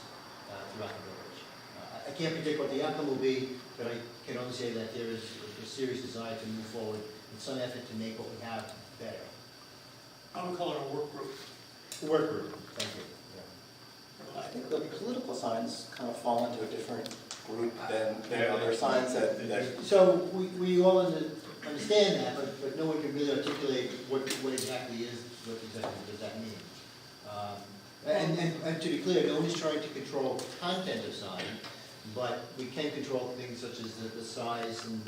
throughout the village. I can't predict what the outcome will be, but I can only say that there is a serious desire to move forward in some effort to make what we have better. I would call it a work group. Work group, thank you. I think the political signs kind of fall into a different group than other signs that. So we all understand that, but no one can really articulate what exactly does that mean. And to be clear, no one is trying to control content of sign, but we can control things such as the size and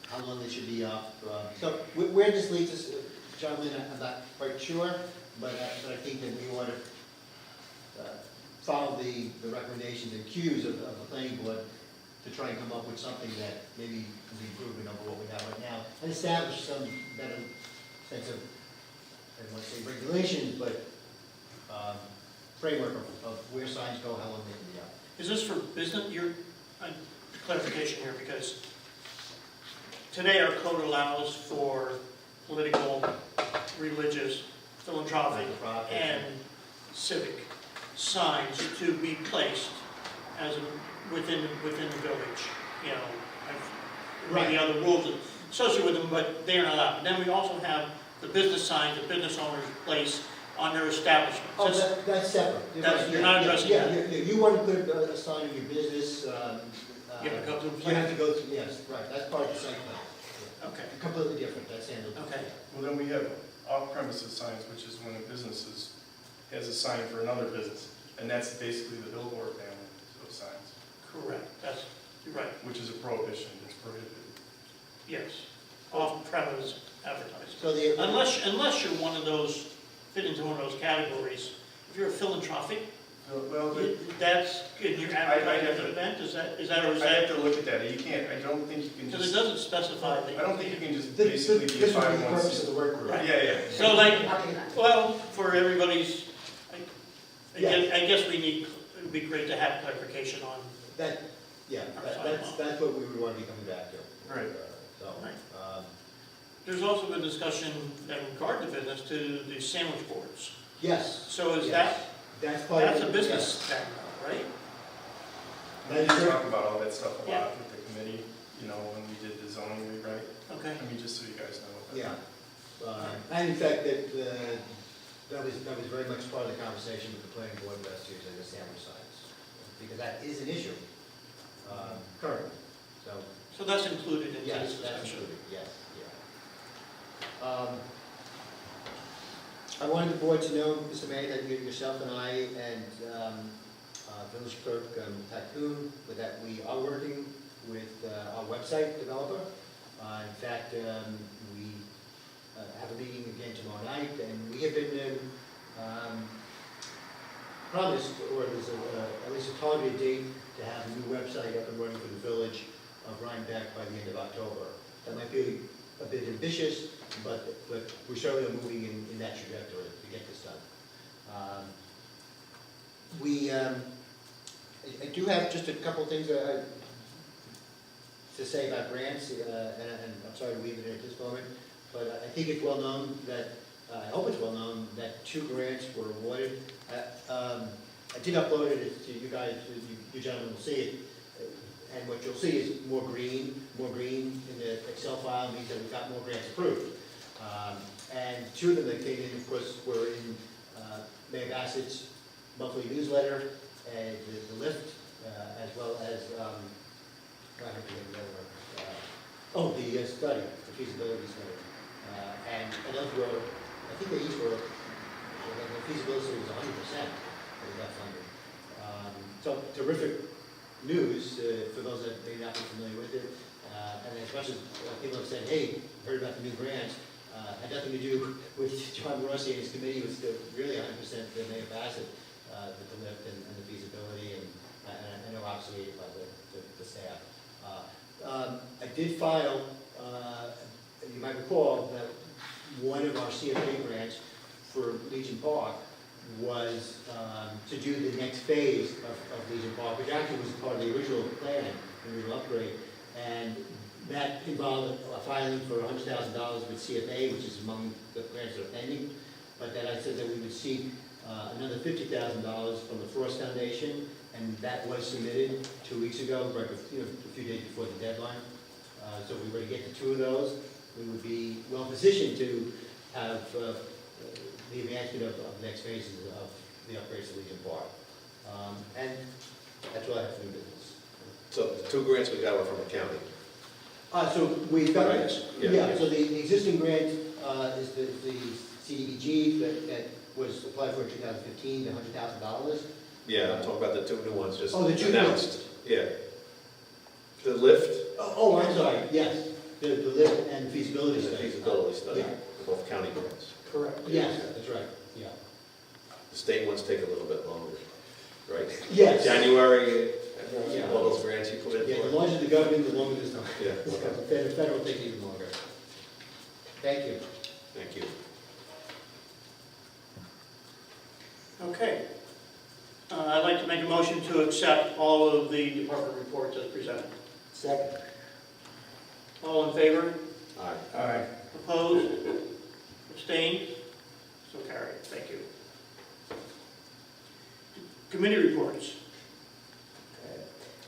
how long they should be up. So where this leads us, gentlemen, I'm not quite sure, but I think that we ought to follow the recommendations and cues of the planning board to try and come up with something that maybe can be improvement over what we have right now, and establish some better sense of, I don't want to say regulations, but framework of where signs go, how long they can be up. Is this for business? Clarification here, because today our code allows for political, religious, philanthropic, and civic signs to be placed as within the village. I've read the other rules associated with them, but they are not allowed. Then we also have the business signs that business owners place on their establishments. Oh, that's separate. You're not addressing that? Yeah, you want to put a sign in your business. You have to go through the You plan? have to go through, yes, right, that's part of the site plan. Okay. Completely different, that's handled. Okay. Well, then we have off-premises signs, which is when a business has a sign for another business, and that's basically the billboard family of signs. Correct. You're right. Which is a prohibition, it's prohibited. Yes. Off-premise advertising. So Unless you're one of those, fit into one of those categories. If you're a philanthropic, Well, that's in your advertising event. Is that or is I have that? to look at that, you can't, I don't think you can Because it just, doesn't specify that. I don't think you can just This basically be a would be the purpose 501c. of the work group. Right. Yeah. So well, for everybody's, I guess it would be great to have clarification on. That's what we would want to be coming back to. Right. So, Right. There's also been discussion in regard to business to the sandwich boards. Yes. So is yes. That's part of that's it, a business thing, right? We did talk about all that stuff a Yeah. lot with the committee, you know, when we did the zoning rewrite. Okay. I mean, just so you guys know. Yeah. And in fact, that was very much part of the conversation with the planning board last year, the sandwich signs, because that is an issue currently, so. So that's included in Yes, this that's discussion. included, yes, yeah. I wanted the board to know, Mr. Mayor, that yourself and I and Village Clerk Tycoon, that we are working with our website developer. In fact, we have a meeting again tomorrow night, and we have been promised, or there's at least a targeted date to have a new website up and running for the village of Rhinebeck by the end of October. That might be a bit ambitious, but we're certainly moving in that trajectory to get this done. I do have just a couple of things to say about grants, and I'm sorry to leave it at this moment, but I think it's well known that, I hope it's well known that 2 grants were awarded. I did upload it to you guys, you gentlemen will see it, and what you'll see is more green in the Excel file means that we've got more grants approved. And 2 of them that came in, of course, were in Mayor Bassett's monthly newsletter, and the lift, as well as, I don't forget the other one. The study, the feasibility study. And those were, I think they each were, the feasibility was 100% that we got funded. So terrific news for those that may not be familiar with it. And as much as people have said, hey, heard about the new grants, had nothing to do with John Rossi and his committee. It was really 100% Mayor Bassett with the lift and the feasibility, and I know obviously by the staff. I did file, you might recall that one of our CFA grants for Legion Park was to do the next phase of Legion Park, which actually was part of the original plan, the original upgrade. And that involved a filing for $100,000 with CFA, which is among the grants that are pending. But then I said that we would seek another $50,000 from the Frost Foundation, and that was submitted 2 weeks ago, right, a few days before the deadline. So if we were to get to 2 of those, we would be well positioned to have the advancement of the next phases of the upgrades to Legion Park. And that's all I have for new business. So the 2 grants we got were from the county. So we've got, Right. yeah, so the existing grant is the CDBG that was applied for in 2015, the $100,000. Yeah, I'm talking about the 2 new ones just Oh, the 2 new announced. Yeah. The lift I'm sorry, yes, the lift and feasibility and the study. feasibility study, Yeah. they're both county grants. Correct. Yes, that's right, yeah. The state ones take a little bit longer, right? Yes. January, Yeah. all those grants you put in Yeah, the for. larger the government, the longer this time. Yeah. The federal takes even longer. Thank you. Thank you. Okay. I'd like to make a motion to accept all of the department reports as presented. Second. All in favor? All right. All right. Opposed? Abstained? So carried. Thank you. Committee reports.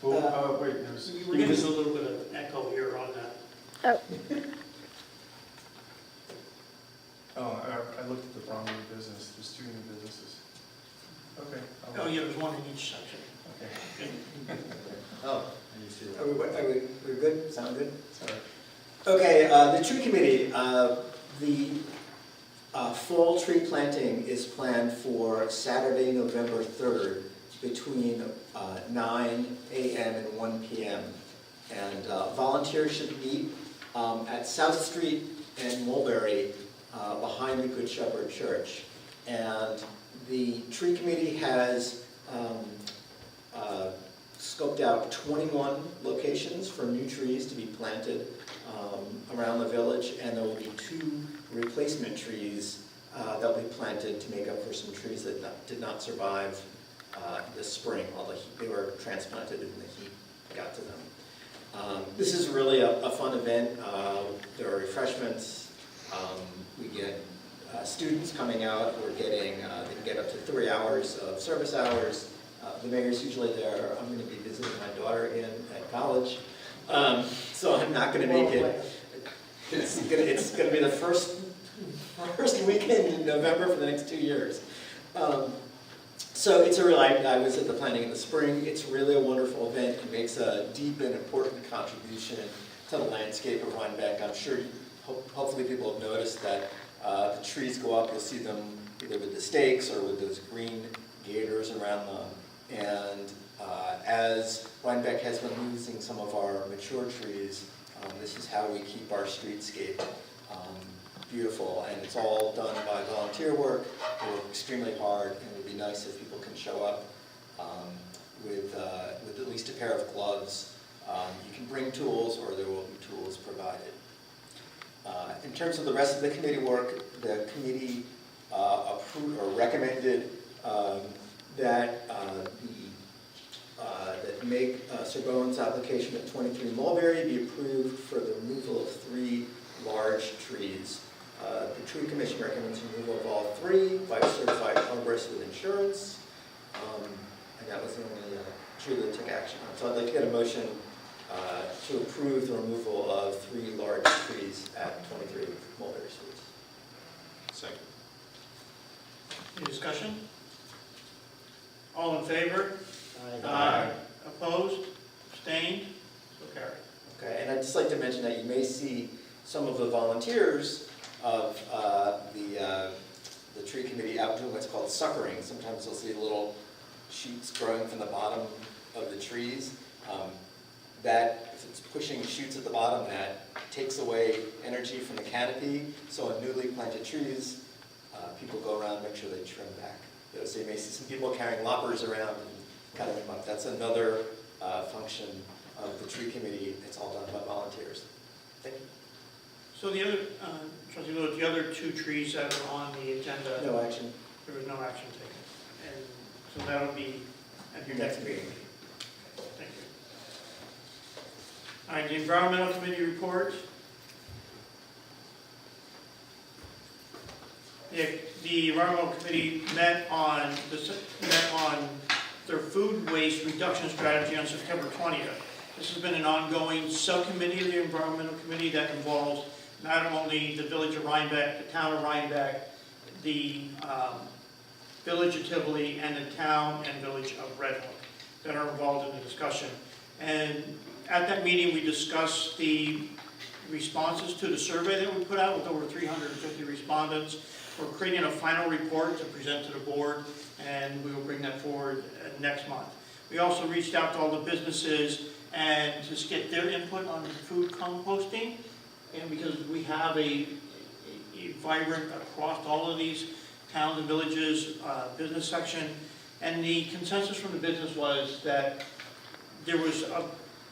Well, wait, there's. We're getting a little bit of echo here on that. Oh, I looked at the wrong new business. There's 2 new businesses. Okay. Oh, yeah, there's one in each section. Okay. Oh, I need to. We're good? Sound good? Sorry. Okay, the tree committee, the fall tree planting is planned for Saturday, November 3rd, between 9 a.m. and 1 p.m. And volunteers should meet at South Street and Mulberry behind the Good Shepherd Church. And the tree committee has scoped out 21 locations for new trees to be planted around the village, and there will be 2 replacement trees that will be planted to make up for some trees that did not survive this spring, although they were transplanted and the heat got to them. This is really a fun event. There are refreshments, We get students coming out, we're getting, they can get up to 3 hours of service hours. The mayor's usually there. I'm going to be visiting my daughter again at college, so I'm not going to make it. It's going to be the first weekend in November for the next 2 years. So it's a real, I was at the planning in the spring. It's really a wonderful event. It makes a deep and important contribution to the landscape of Rhinebeck. I'm sure, hopefully people have noticed that the trees go up. You'll see them either with the stakes or with those green gaiters around them. And as Rhinebeck has been losing some of our mature trees, this is how we keep our streetscape beautiful. And it's all done by volunteer work. They work extremely hard, and it would be nice if people can show up with at least a pair of gloves. You can bring tools, or there will be tools provided. In terms of the rest of the committee work, the committee approved or recommended that make Sir Bowen's application at 23 Mulberry be approved for the removal of 3 large trees. The Tree Commission recommends removal of all 3 by a certified arborist with insurance, and that was the only tree that took action on. So I'd like to get a motion to approve the removal of 3 large trees at 23 Mulberry Street. Second. Any discussion? All in favor? Aye. Opposed? Abstained? So carried. Okay, and I'd just like to mention that you may see some of the volunteers of the tree committee out doing what's called suckering. Sometimes you'll see little shoots growing from the bottom of the trees. That, if it's pushing shoots at the bottom, that takes away energy from the canopy. So on newly planted trees, people go around and make sure they trim back. So you may see some people carrying loppers around and cutting them up. That's another function of the tree committee. It's all done by volunteers. Thank you. So the other, Trustee Lewis, the other 2 trees that are on the agenda, No action. there was no action taken. And so that'll be at your next meeting. Thank you. All right, the Environmental Committee report. The Environmental Committee met on their food waste reduction strategy on September 20th. This has been an ongoing subcommittee of the Environmental Committee that involves not only the village of Rhinebeck, the town of Rhinebeck, the village of Tivoli, and the town and village of Red Hook that are involved in the discussion. And at that meeting, we discussed the responses to the survey that we put out with over 350 respondents. We're creating a final report to present to the board, and we will bring that forward next month. We also reached out to all the businesses and just get their input on food composting, and because we have a vibrant across all of these towns and villages business section, and the consensus from the business was that there was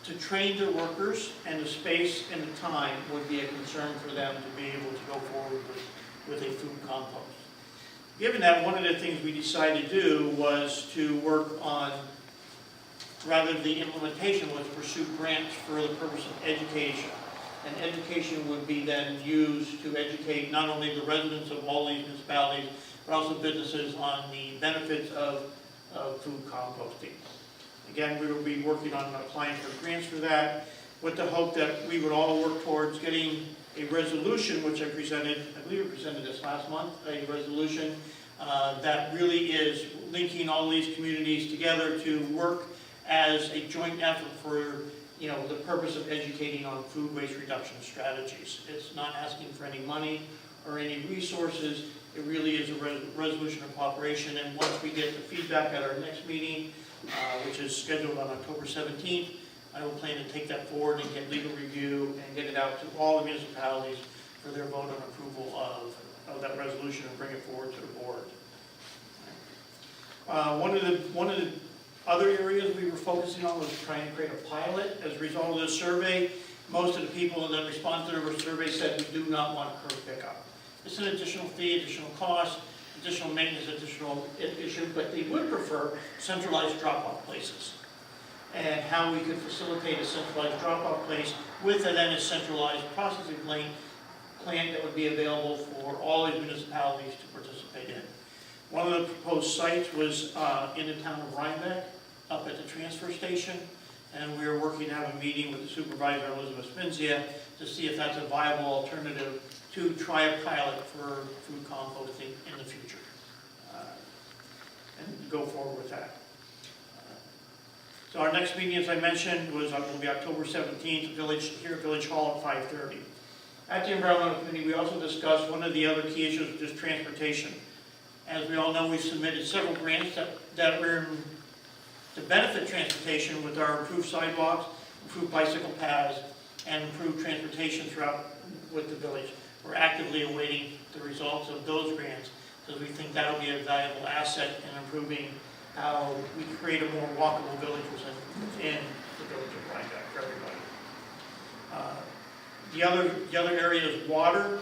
to train their workers, and the space and the time would be a concern for them to be able to go forward with a food compost. Given that, one of the things we decided to do was to work on, rather than the implementation, was to pursue grants for the purpose of education. And education would be then used to educate not only the residents of all these municipalities, but also businesses on the benefits of food composting. Again, we will be working on applying for grants for that, with the hope that we would all work towards getting a resolution, which I believe I presented this last month, a resolution that really is linking all these communities together to work as a joint effort for the purpose of educating on food waste reduction strategies. It's not asking for any money or any resources. It really is a resolution of cooperation, and once we get the feedback at our next meeting, which is scheduled on October 17th, I will plan to take that forward and get legal review and get it out to all the municipalities for their vote on approval of that resolution and bring it forward to the board. One of the other areas we were focusing on was trying to create a pilot. As a result of this survey, most of the people in the response to the survey said we do not want curb pickup. It's an additional fee, additional cost, additional maintenance, additional issue, but they would prefer centralized drop-off places. And how we could facilitate a centralized drop-off place with then a centralized processing plant that would be available for all these municipalities to participate in. One of the proposed sites was in the town of Rhinebeck, up at the transfer station, and we are working to have a meeting with the supervisor, Elizabeth Spinzia, to see if that's a viable alternative to try a pilot for food composting in the future, and go forward with that. So our next meeting, as I mentioned, will be October 17th, here at Village Hall at 5:30. At the Environmental Committee, we also discussed one of the other key issues, which is transportation. As we all know, we've submitted several grants that were to benefit transportation with our improved sidewalks, improved bicycle paths, and improved transportation throughout with the village. We're actively awaiting the results of those grants, because we think that'll be a valuable asset in improving how we create a more walkable village within the village of Rhinebeck for everybody. The other area is water.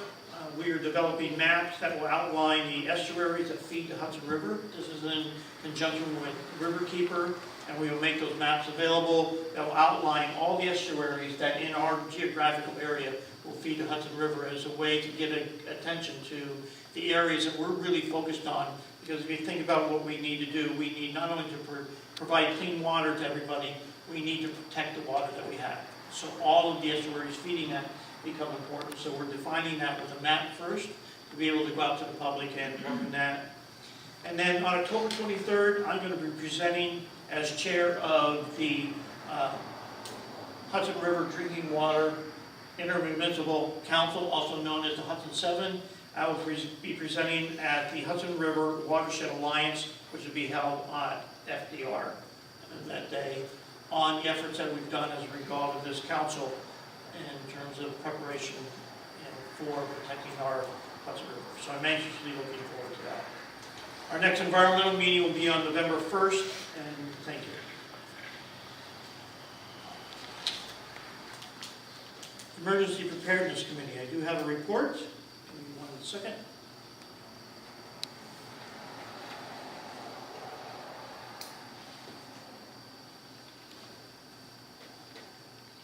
We are developing maps that will outline the estuaries that feed the Hudson River. This is in conjunction with Riverkeeper, and we will make those maps available that will outline all the estuaries that in our geographical area will feed the Hudson River as a way to get attention to the areas that we're really focused on. Because if you think about what we need to do, we need not only to provide clean water to everybody, we need to protect the water that we have. So all of the estuaries feeding that become important. So we're defining that with a map first to be able to go out to the public and work on that. And then on October 23rd, I'm going to be presenting as chair of the Hudson River Drinking Water Intermunicipal Council, also known as the Hudson 7. I will be presenting at the Hudson River Watershed Alliance, which will be held at FDR that day, on the efforts that we've done as a result of this council in terms of preparation for protecting our Hudson River. So I'm anxiously looking forward to that. Our next environmental meeting will be on November 1st, and thank you. Emergency Preparedness Committee. I do have a report. Give me 1 second.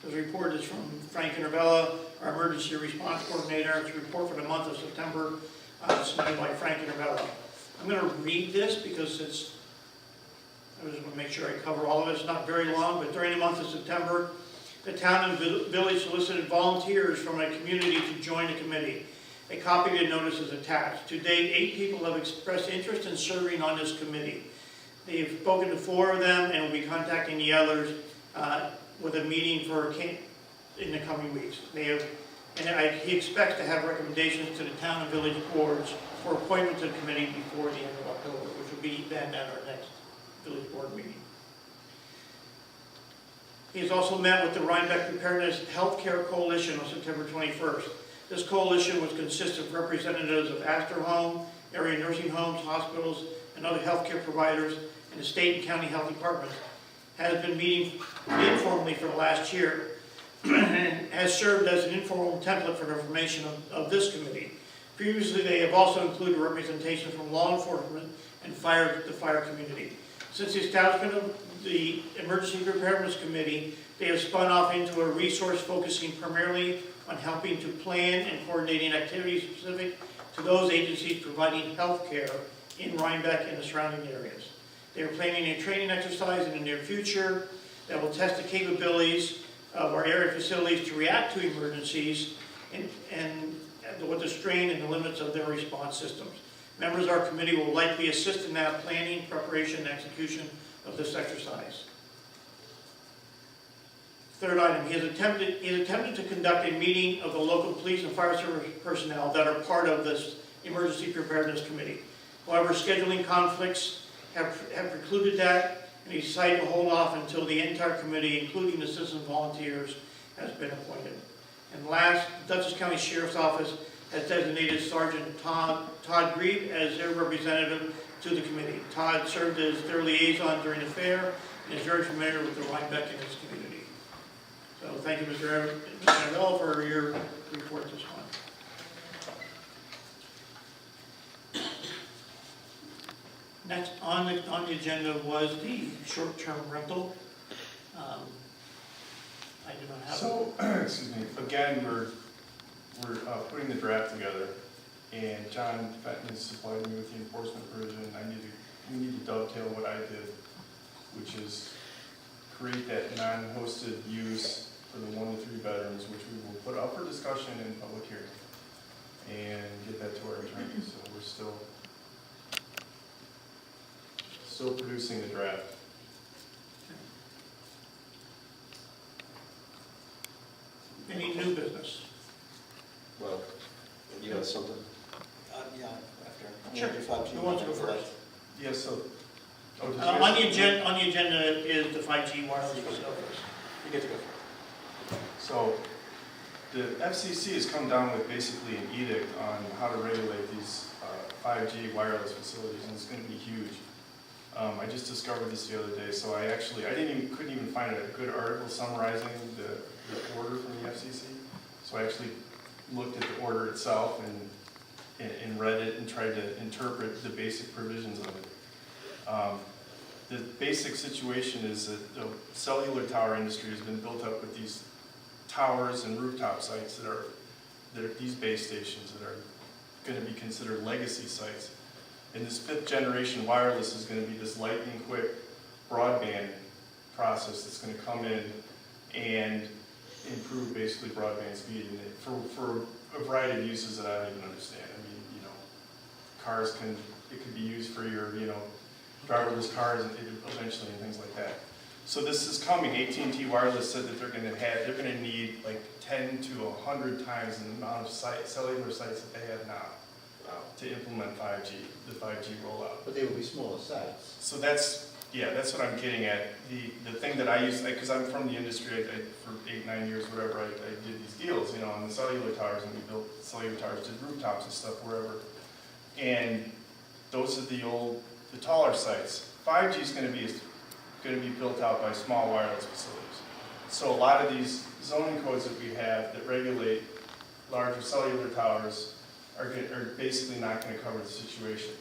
This report is from Frank Intervella, our Emergency Response Coordinator. It's a report for the month of September, submitted by Frank Intervella. I'm going to read this because I just want to make sure I cover all of it. It's not very long, but during the month of September, the town and village solicited volunteers from a community to join the committee. A copy of the notice is attached. To date, 8 people have expressed interest in serving on this committee. They've spoken to 4 of them and will be contacting the others with a meeting in the coming weeks. He expects to have recommendations to the town and village boards for appointment to the committee before the end of October, which will be then at our next village board meeting. He has also met with the Rhinebeck Preparedness Healthcare Coalition on September 21st. This coalition, which consists of representatives of Astor Home, area nursing homes, hospitals, and other healthcare providers, and the state and county health departments, has been meeting informally for the last year and has served as an informal template for the formation of this committee. Previously, they have also included representation from law enforcement and the fire community. Since the establishment of the Emergency Preparedness Committee, they have spun off into a resource focusing primarily on helping to plan and coordinating activities specific to those agencies providing health care in Rhinebeck and the surrounding areas. They are planning a training exercise in the near future that will test the capabilities of our area facilities to react to emergencies and with the strain and the limits of their response systems. Members of our committee will likely assist in that planning, preparation, and execution of this exercise. Third item, he has attempted to conduct a meeting of the local police and fire service personnel that are part of this Emergency Preparedness Committee. However, scheduling conflicts have precluded that, and he decided to hold off until the entire committee, including the citizen volunteers, has been appointed. And last, the Dutchess County Sheriff's Office has designated Sergeant Todd Grieve as their representative to the committee. Todd served as their liaison during the fair and is very familiar with the Rhinebeck and its community. So thank you, Mr. Annabelle, for your report this month. Next on the agenda was the short-term rental. I do not have. So, excuse me, again, we're we're putting the draft together, and John Fenton has supplied me with the enforcement provision. We need to dovetail what I did, which is create that non-hosted use for the 1 to 3 bedrooms, which we will put up for discussion in public hearing, and get that to our attorney. So we're still producing the draft. Any new business? Well, you have something? Yeah, after. Sure. Who wants to go first? Yeah, so. Oh, did you On guys- the agenda is the 5G wireless facilities. You get to go. So, the FCC has come down with basically an edict on how to regulate these 5G wireless facilities, and it's going to be huge. I just discovered this the other day, so couldn't even find a good article summarizing the order from the FCC. So I actually looked at the order itself and read it and tried to interpret the basic provisions of it. The basic situation is that the cellular tower industry has been built up with these towers and rooftop sites that are these base stations that are going to be considered legacy sites. And this 5th generation wireless is going to be this lightning quick broadband process that's going to come in and improve basically broadband speed, and for a variety of uses that I don't even understand. I mean, it could be used for your, driverless cars eventually and things like that. So this is coming. AT&T Wireless said that they're going to need like 10 to 100 times the amount of cellular sites that they have now to implement 5G, the 5G rollout. But they will be smaller sites. So that's what I'm getting at. The thing that I use, because I'm from the industry, for 8-9 years, whatever, I did these deals, on the cellular towers, and we built cellular towers to rooftops and stuff wherever. And those are the taller sites. 5G is going to be built out by small wireless facilities. So a lot of these zoning codes that we have that regulate larger cellular towers are basically not going to cover the situation.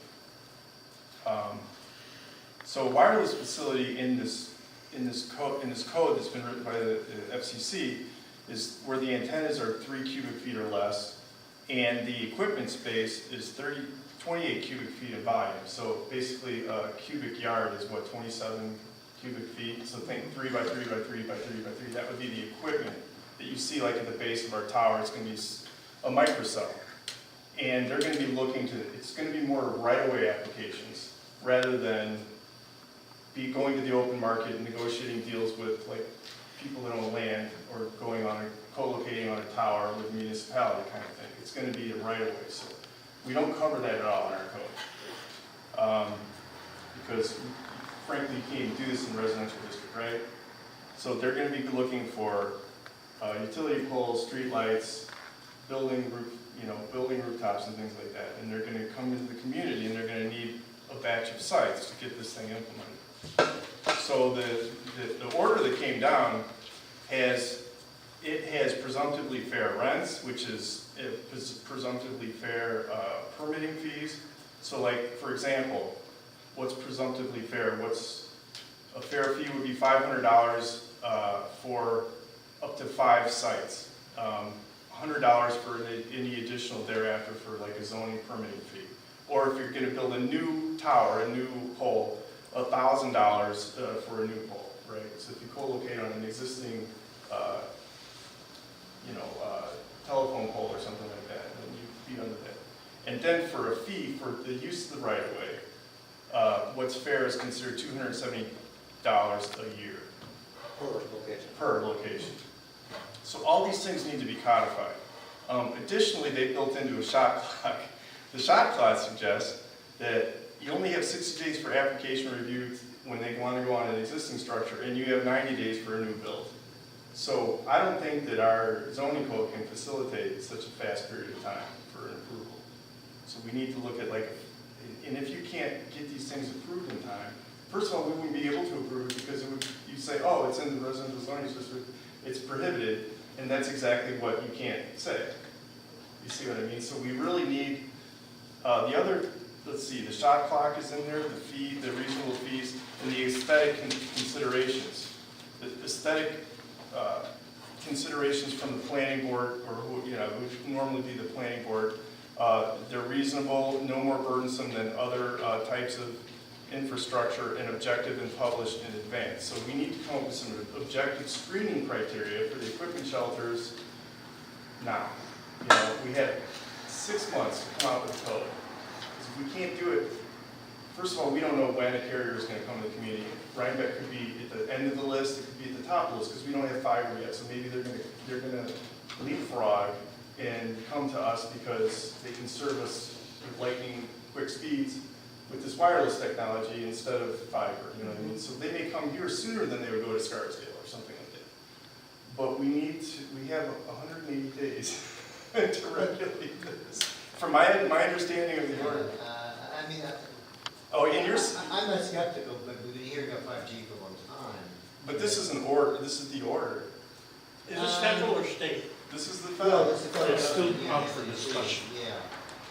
So a wireless facility in this code that's been written by the FCC is where the antennas are 3 cubic feet or less, and the equipment space is 28 cubic feet of volume. So basically a cubic yard is 27 cubic feet. So think 3 by 3 by 3 by 3 by 3. That would be the equipment that you see like at the base of our tower. It's going to be a microcell. And they're going to be it's going to be more right-of-way applications rather than be going to the open market and negotiating deals with like people that own land or co-locating on a tower with municipality kind of thing. It's going to be a right-of-way. So we don't cover that at all in our code. Because frankly, you can't even do this in a residential district, right? So they're going to be looking for utility poles, street lights, building rooftops and things like that. And they're going to come into the community and they're going to need a batch of sites to get this thing implemented. So the order that came down has presumptively fair rents, which is presumptively fair permitting fees. So like, for example, what's presumptively fair? What's a fair fee would be $500 for up to 5 sites. $100 for any additional thereafter for like a zoning permitting fee. Or if you're going to build a new tower, a new pole, $1,000 for a new pole, right? So if you co-locate on an existing, telephone pole or something like that, then you'd be under that. And then for a fee for the use of the right-of-way, what's fair is considered $270 a year. Per location. So all these things need to be codified. Additionally, they built into a shot clock. The shot clock suggests that you only have 60 days for application review when they want to go on an existing structure, and you have 90 days for a new build. So I don't think that our zoning code can facilitate such a fast period of time for an approval. So we need to look at and if you can't get these things approved in time, first of all, we wouldn't be able to approve it because you say, oh, it's in the residential zoning district, it's prohibited, and that's exactly what you can't say. You see what I mean? So we really need let's see, the shot clock is in there, the fee, the reasonable fees, and the aesthetic considerations. The aesthetic considerations from the planning board, or who, you know, would normally be the planning board. They're reasonable, no more burdensome than other types of infrastructure, and objective and published in advance. So we need to come up with some objective screening criteria for the equipment shelters now. You know, we had 6 months to come out with code. Because if we can't do it, first of all, we don't know when a carrier is going to come to the community. Rhinebeck could be at the end of the list, it could be at the top of the list, because we don't have fiber yet. So maybe they're going to leapfrog and come to us because they can serve us with lightning quick speeds with this wireless technology instead of fiber, you know what I mean? So they may come here sooner than they would go to Scarsdale or something like that. But we have 180 days to regulate this. From my understanding of the order. I mean, Oh, and yours, I'm not skeptical, but we've been hearing about 5G for a long time. but this is an order, this is the order. Is this federal or state? This is the Well, federal. it's the federal It's still government, yeah, up for it's- discussion. Yeah.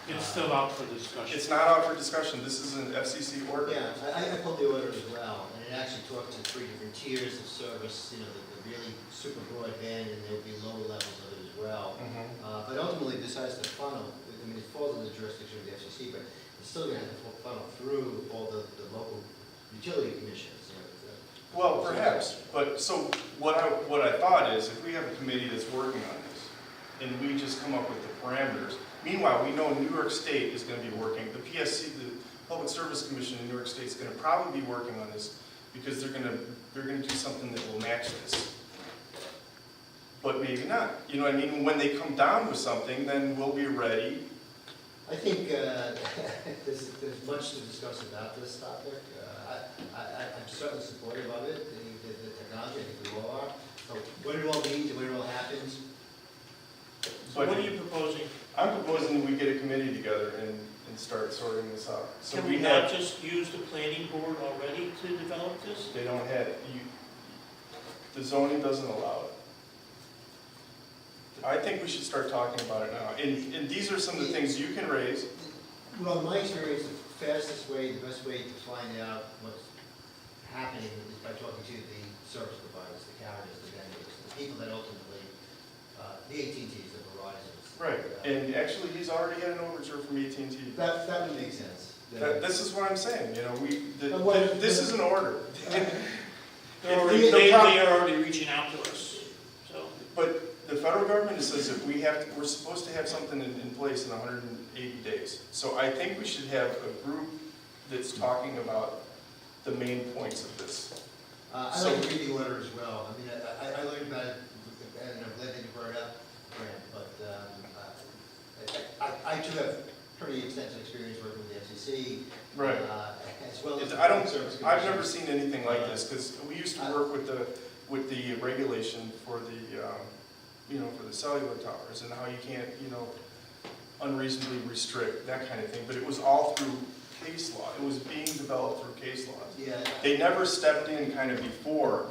It's still out for discussion. It's not out for discussion, this is an FCC order. Yeah, I pulled the order as well, and it actually talked to 3 different tiers of service, you know, the really super broadband, and there'll be lower levels of it as well. Mhm. But ultimately, besides the funnel, I mean, it falls in the jurisdiction of the FCC, but it's still gonna have to funnel through all the local utility commissions, you know. Well, perhaps, but so what I thought is, if we have a committee that's working on this, and we just come up with the parameters, meanwhile, we know New York State is gonna be working, the PSC, the Public Service Commission in New York State is gonna probably be working on this, because they're gonna do something that will match this. But maybe not, you know what I mean? When they come down with something, then we'll be ready. I think there's much to discuss about this topic. I'm certainly supportive of it, the technology, I think we all are. So what it all means and when it all happens, So what are you proposing? I'm proposing that we get a committee together and start sorting this out. So Can we not just use the planning board already to develop this? They don't have, the zoning doesn't allow it. I think we should start talking about it now. And these are some of the things you can raise. well, in my experience, the fastest way, the best way to find out what's happening is by talking to the service providers, the carriers, the vendors, the people that ultimately, the AT&Ts, the Verizons. Right. And actually, he's already had an overture from AT&T. That would make sense. This is what I'm saying, you know, What- this is an order. They're already, they are already reaching out to us, so. But the federal government says that we're supposed to have something in place in 180 days. So I think we should have a group that's talking about the main points of this. I like to read the order as well. I mean, I learned about it, and I'm glad that you brought it up, Grant, but I too have pretty extensive experience working with the FCC. Right. As well as. I've never seen anything like this, because we used to work with the regulation for the, for the cellular towers, and how you can't, unreasonably restrict, that kind of thing, but it was all through case law. It was being developed through case law. Yeah. They never stepped in before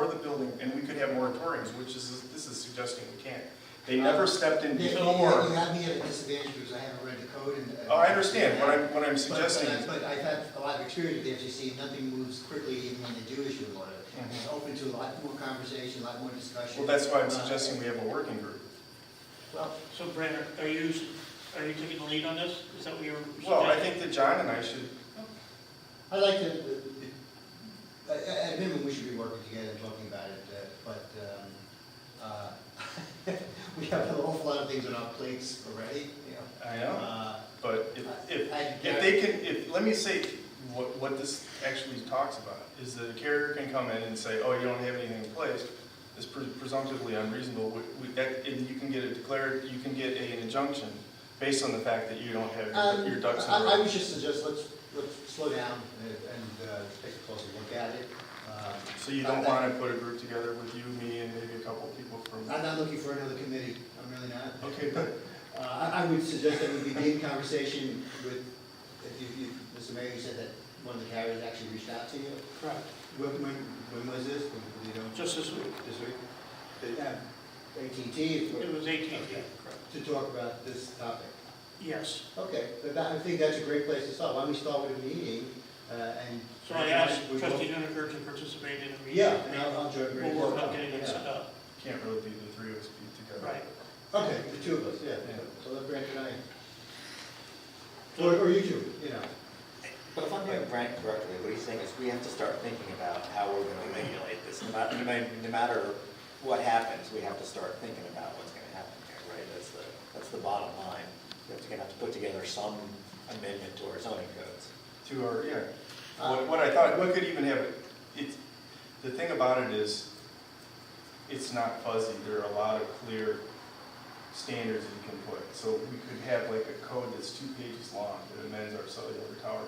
the building, and we could have moratoriums, this is suggesting we can't. They never stepped in before. You have me at a disadvantage because I haven't read the code and. Oh, I understand, what I'm suggesting is. But I've had a lot of experience with the FCC, nothing moves quickly even when they do issue an order. It's open to a lot more conversation, a lot more discussion. Well, that's why I'm suggesting we have a working group. Well, So Brandon, are you taking the lead on this? Is that what you're suggesting? Well, I think that John and I should, I like to, at minimum, we should be working together and talking about it, but we have an awful lot of things on our plates already, I know, but if I- they can, let me say, what this actually talks about, is that a carrier can come in and say, oh, you don't have anything in place, it's presumptively unreasonable, and you can get it declared, you can get an injunction based on the fact that you don't have your ducks in a I row. would just suggest, let's slow down and take a closer look at it. So you don't want to put a group together with you, me, and maybe a couple of people from... I'm not looking for another committee, I'm really not. Okay, but I would suggest that we begin conversation with, Mr. Mayor, you said that one of the carriers actually reached out to you. Correct. When was this? Just this week. This week? AT&T? It was 18, Okay. correct. To talk about this topic. Yes. Okay, but I think that's a great place to start. Why don't we start with a meeting and... So I asked Trustee Huniker to participate in a meeting. Yeah, and I'll join. We'll work on getting it set up. can't really be the three of us be together. Right. Okay, the two of us, yeah, Yeah. so let Brent and I. Or you two, you know. But if I'm hearing Brent correctly, what he's saying is we have to start thinking about how we're going to regulate this. No matter what happens, we have to start thinking about what's going to happen here, right? That's the bottom line. We're going to have to put together some amendment to our zoning codes. To our, yeah. What I thought, we could even have, the thing about it is, it's not fuzzy. There are a lot of clear standards you can put. So we could have like a code that's 2 pages long that amends our cellular tower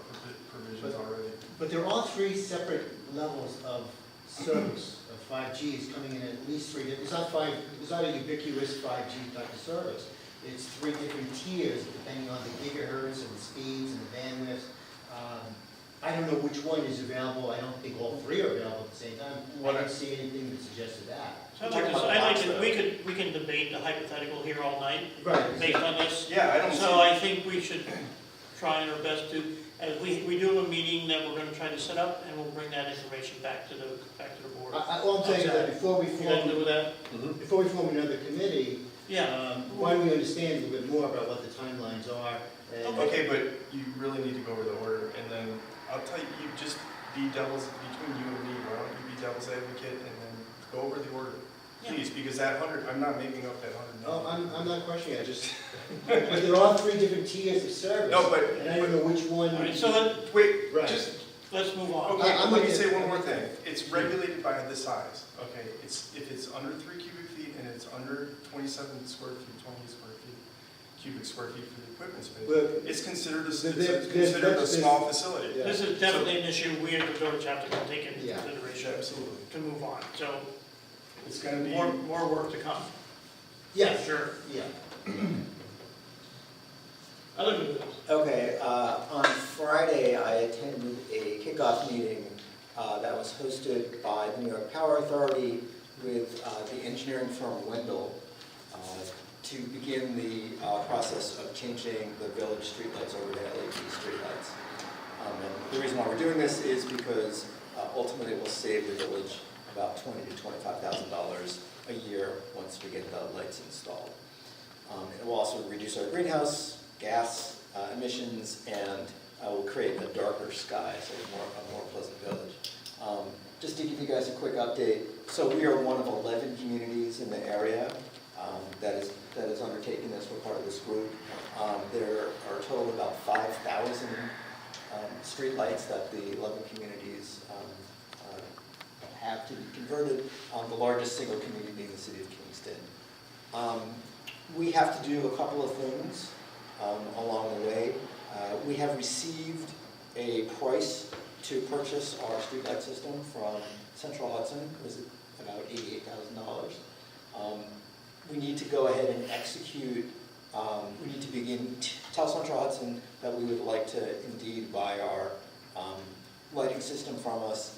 provisions already. But there are all three separate levels of service of 5G is coming in at least three. It's not a ubiquitous 5G type of service. It's three different tiers depending on the gigahertz and the speeds and the bandwidth. I don't know which one is available. I don't think all three are available at the same time. I don't see anything that suggested that. So I like to, we can debate the hypothetical here all night, Right. based on this. Yeah, I don't see. So I think we should try our best to, as we do have a meeting that we're gonna try to set up, and we'll bring that information back to the board. All I'm saying is that before we You guys form, good with that? before we form another committee, Yeah. why don't we understand a little bit more about what the timelines are? And Okay, but you really need to go over the order, and then I'll tell you, you just be devil's, between you and me, why don't you be devil's advocate, and then go over the order, please, because that 100, I'm not making up that 100 Oh, million. I'm not questioning, I just, but there are three different tiers of service. No, but, And I don't know which one. All right, so wait, Right. just, let's move on. okay, I'm let me with say you. one more thing. It's regulated by the size, okay? If it's under 3 cubic feet and it's under 27 square feet, 20 square feet, cubic square feet for the equipment space, Well, it's considered there's- a small facility. Yeah. This is definitely an issue we as the village have to take into Yeah. consideration Absolutely. to move on. So It's gonna be, more work to come. Yes, Sure. yeah. Other business. Okay, on Friday, I attended a kickoff meeting that was hosted by the New York Power Authority with the engineering firm Wendell to begin the process of changing the village streetlights over to LED streetlights. And the reason why we're doing this is because ultimately it will save the village about $20,000 to $25,000 a year once we get the lights installed. It will also reduce our greenhouse gas emissions and will create a darker sky, so a more pleasant village. Just to give you guys a quick update, so we are one of 11 communities in the area that is undertaking this. We're part of this group. There are a total of about 5,000 streetlights that the 11 communities have to be converted. The largest single community being the city of Kingston. We have to do a couple of things along the way. We have received a price to purchase our streetlight system from Central Hudson. It was about $88,000. We need to go ahead and execute, we need to begin, tell Central Hudson that we would like to indeed buy our lighting system from us.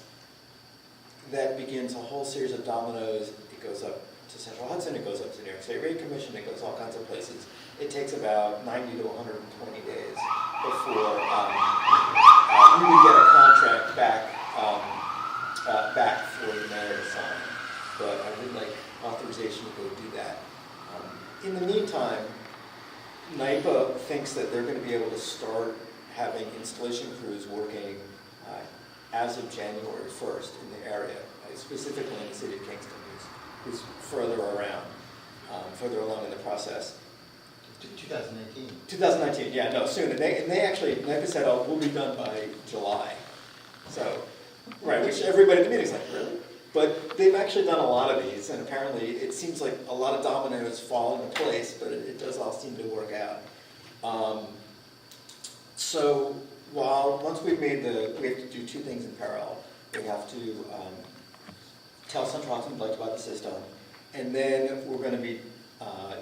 That begins a whole series of dominoes. It goes up to Central Hudson, it goes up to the New York State Rate Commission, it goes all kinds of places. It takes about 90 to 120 days before we would get a contract back for the mayor to sign. But I would like authorization to go do that. In the meantime, NYPA thinks that they're going to be able to start having installation crews working as of January 1st in the area, specifically in the city of Kingston, who's further around, further along in the process. 2019. 2019, yeah, no, soon. And they actually, NYPA said, oh, we'll be done by July. So, right, which everybody at the meeting's like, really? But they've actually done a lot of these, and apparently it seems like a lot of dominoes fall into place, but it does all seem to work out. So, once we've made we have to do two things in parallel. We have to tell Central Hudson we'd like to buy the system, and then we're going to be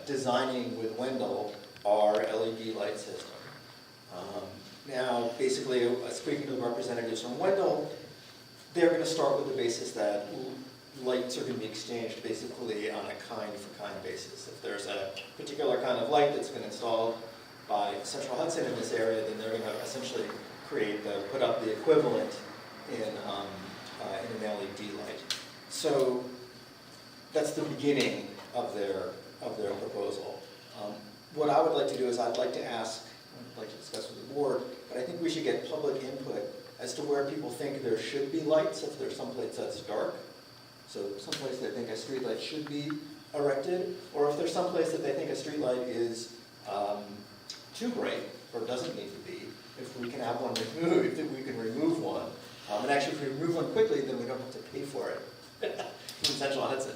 designing with Wendell our LED light system. Now, basically, speaking to the representatives from Wendell, they're going to start with the basis that lights are going to be exchanged basically on a kind-for-kind basis. If there's a particular kind of light that's been installed by Central Hudson in this area, then they're going to essentially put up the equivalent in an LED light. So that's the beginning of their proposal. What I would like to do is I'd like to discuss with the board, but I think we should get public input as to where people think there should be lights, if there's someplace that's dark. So someplace they think a streetlight should be erected, or if there's someplace that they think a streetlight is too bright or doesn't need to be, if we can have one removed, if we can remove one. And actually, if we remove one quickly, then we don't have to pay for it from Central Hudson.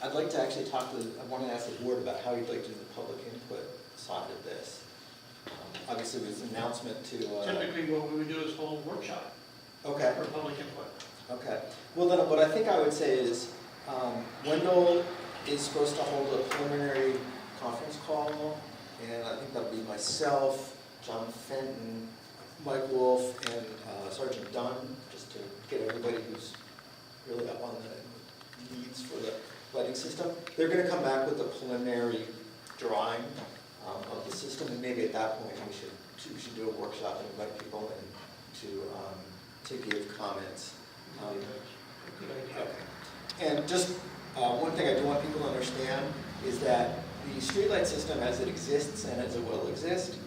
I'd like to actually I want to ask the board about how you'd like to do the public input side of this. Obviously, there's an announcement to... Typically, what we would do is hold a workshop Okay. for public input. Okay. Well, then what I think I would say is Wendell is supposed to hold a preliminary conference call, and I think that'll be myself, John Fenton, Mike Wolf, and Sergeant Dunn, just to get everybody who's really up on the needs for the lighting system. They're going to come back with a preliminary drawing of the system, and maybe at that point we should do a workshop and invite people in to give comments. Good idea. And just one thing I do want people to understand is that the streetlight system as it exists and as it will exist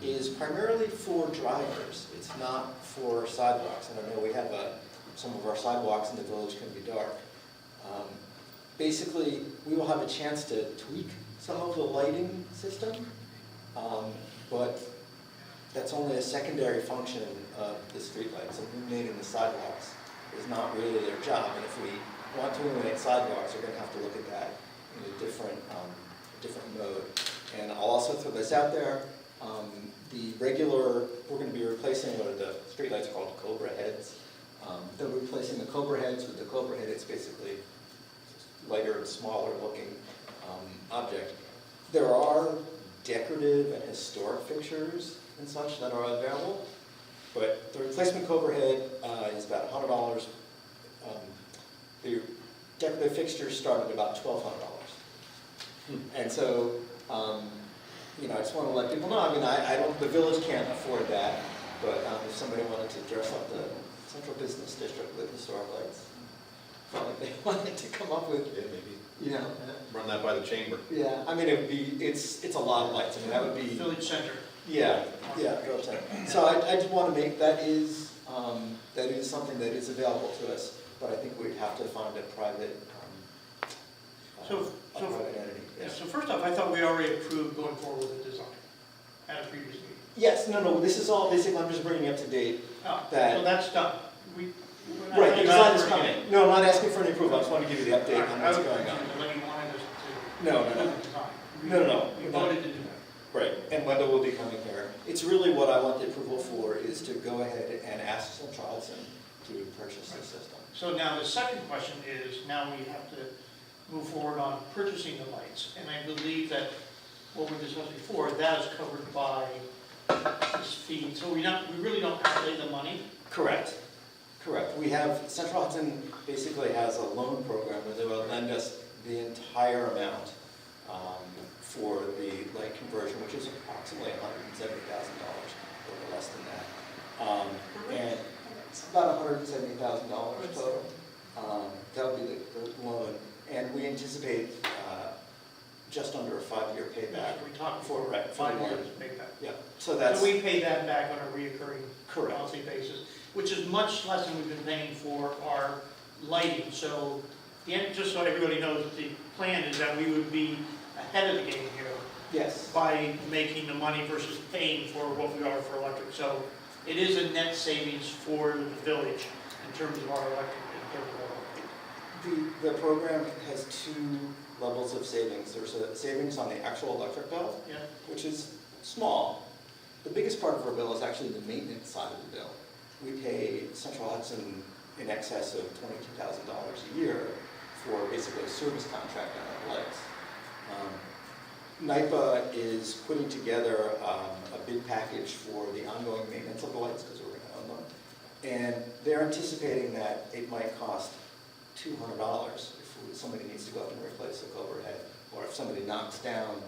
is primarily for drivers. It's not for sidewalks. And I know we have some of our sidewalks in the village can be dark. Basically, we will have a chance to tweak some of the lighting system, but that's only a secondary function of the streetlights. Illuminating the sidewalks is not really their job. And if we want to illuminate sidewalks, we're going to have to look at that in a different mode. And I'll also throw this out there. We're going to be replacing what are the streetlights called Cobra heads. They're replacing the Cobra heads with the Cobra head. It's basically lighter and smaller looking object. There are decorative and historic fixtures and such that are available, but the replacement Cobra head is about $100. The decorative fixtures start at about $1,200. And so, I just want to let people know, the village can't afford that, but if somebody wanted to dress up the central business district with historic lights, they wanted to come up with, maybe run that by the chamber. Yeah, it's a lot of lights. That would be Village center. Yeah, village center. So I just want to make that is something that is available to us, but I think we'd have to find a private private entity. Yeah, so first off, I thought we already approved going forward with the design at a previous meeting. Yes, no, this is all basically, I'm just bringing you up to date. Oh, That- so that's done. Right, the design is coming. No, I'm not asking for any approval, I just want to give you the update on I what's was going on. confused when you wanted us to No. approve the design. No. We voted to do that. Right, and Wendell will be coming here. It's really what I want the approval for is to go ahead and ask Central Hudson to purchase the system. So now the second question is, now we have to move forward on purchasing the lights. And I believe that what we discussed before, that is covered by this fee. So we really don't outlay the money. Correct. We have, Central Hudson basically has a loan program where they will lend us the entire amount for the light conversion, which is approximately $170,000, a little less than that. And it's about $170,000 total. That would be the loan. And we anticipate just under a 5-year payback. We talked For, for right, 5 for the years payback. Yeah, so that's, So we pay that back on a reoccurring correct. monthly basis, which is much less than we've been paying for our lighting. So, just so everybody knows, the plan is that we would be ahead of the game here Yes. by making the money versus paying for what we are for electric. So it is a net savings for the village in terms of our electric, in terms of our electric. The program has 2 levels of savings. There's a savings on the actual electric bill, Yeah. which is small. The biggest part of our bill is actually the maintenance side of the bill. We pay Central Hudson in excess of $22,000 a year for basically a service contract on our lights. NIPA is putting together a bid package for the ongoing maintenance of the lights because we're going to own them. And they're anticipating that it might cost $200 if somebody needs to go up and replace a Cobra head, or if somebody knocks down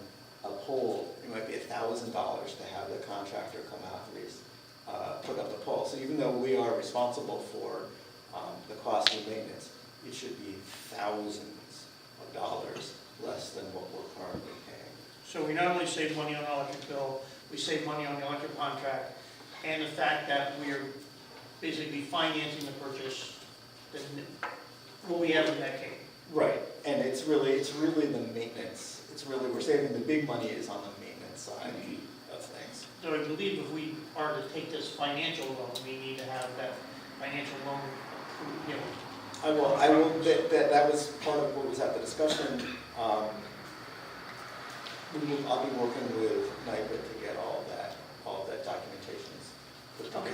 a pole, it might be $1,000 to have the contractor come out and put up the pole. So even though we are responsible for the cost of maintenance, it should be thousands of dollars less than what we're currently paying. So we not only save money on the electric bill, we save money on the electric contract, and the fact that we're basically financing the purchase, then what we have in that case. Right, and it's really the maintenance. It's really, we're saving, the big money is on the maintenance side of things. So I believe if we are to take this financial loan, we need to have that financial loan, you know. That was part of what was at the discussion. I'll be working with Rhinebeck to get all of that documentation put together.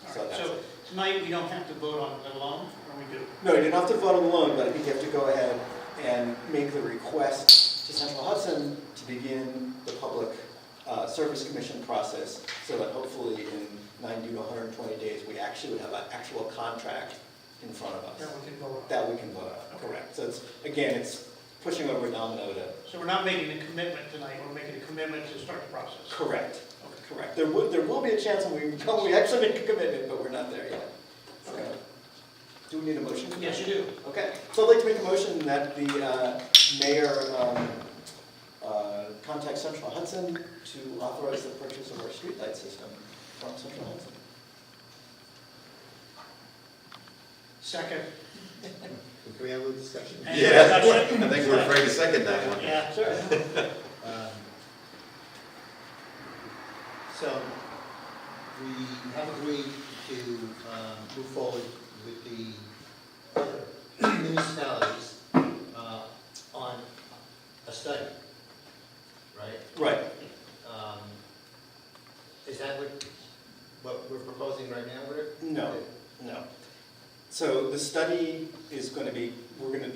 All So right. that's So it. tonight, we don't have to vote on the loan, or we do? No, you don't have to vote on the loan, but I think you have to go ahead and make the request to Central Hudson to begin the Public Service Commission process, so that hopefully in 90 to 120 days, we actually would have an actual contract in front of us. That we can vote on. That we can vote on, Okay. correct. So it's, again, it's pushing over a domino to. So we're not making a commitment tonight, we're making a commitment to start the process. Correct, Okay. correct. There will be a chance when we actually make a commitment, but we're not there yet. So, Okay. do we need a motion? Yes, you do. Okay, so I'd like to make a motion that the mayor contact Central Hudson to authorize the purchase of our streetlight system from Central Hudson. Second. Can we have a little discussion? Any Yeah, discussion? I think we're afraid to second that one. Yeah, sure. So, we have agreed to move forward with the municipalities on a study, right? Right. Is that what we're proposing right now, Rick? No, no. So the study is going to be,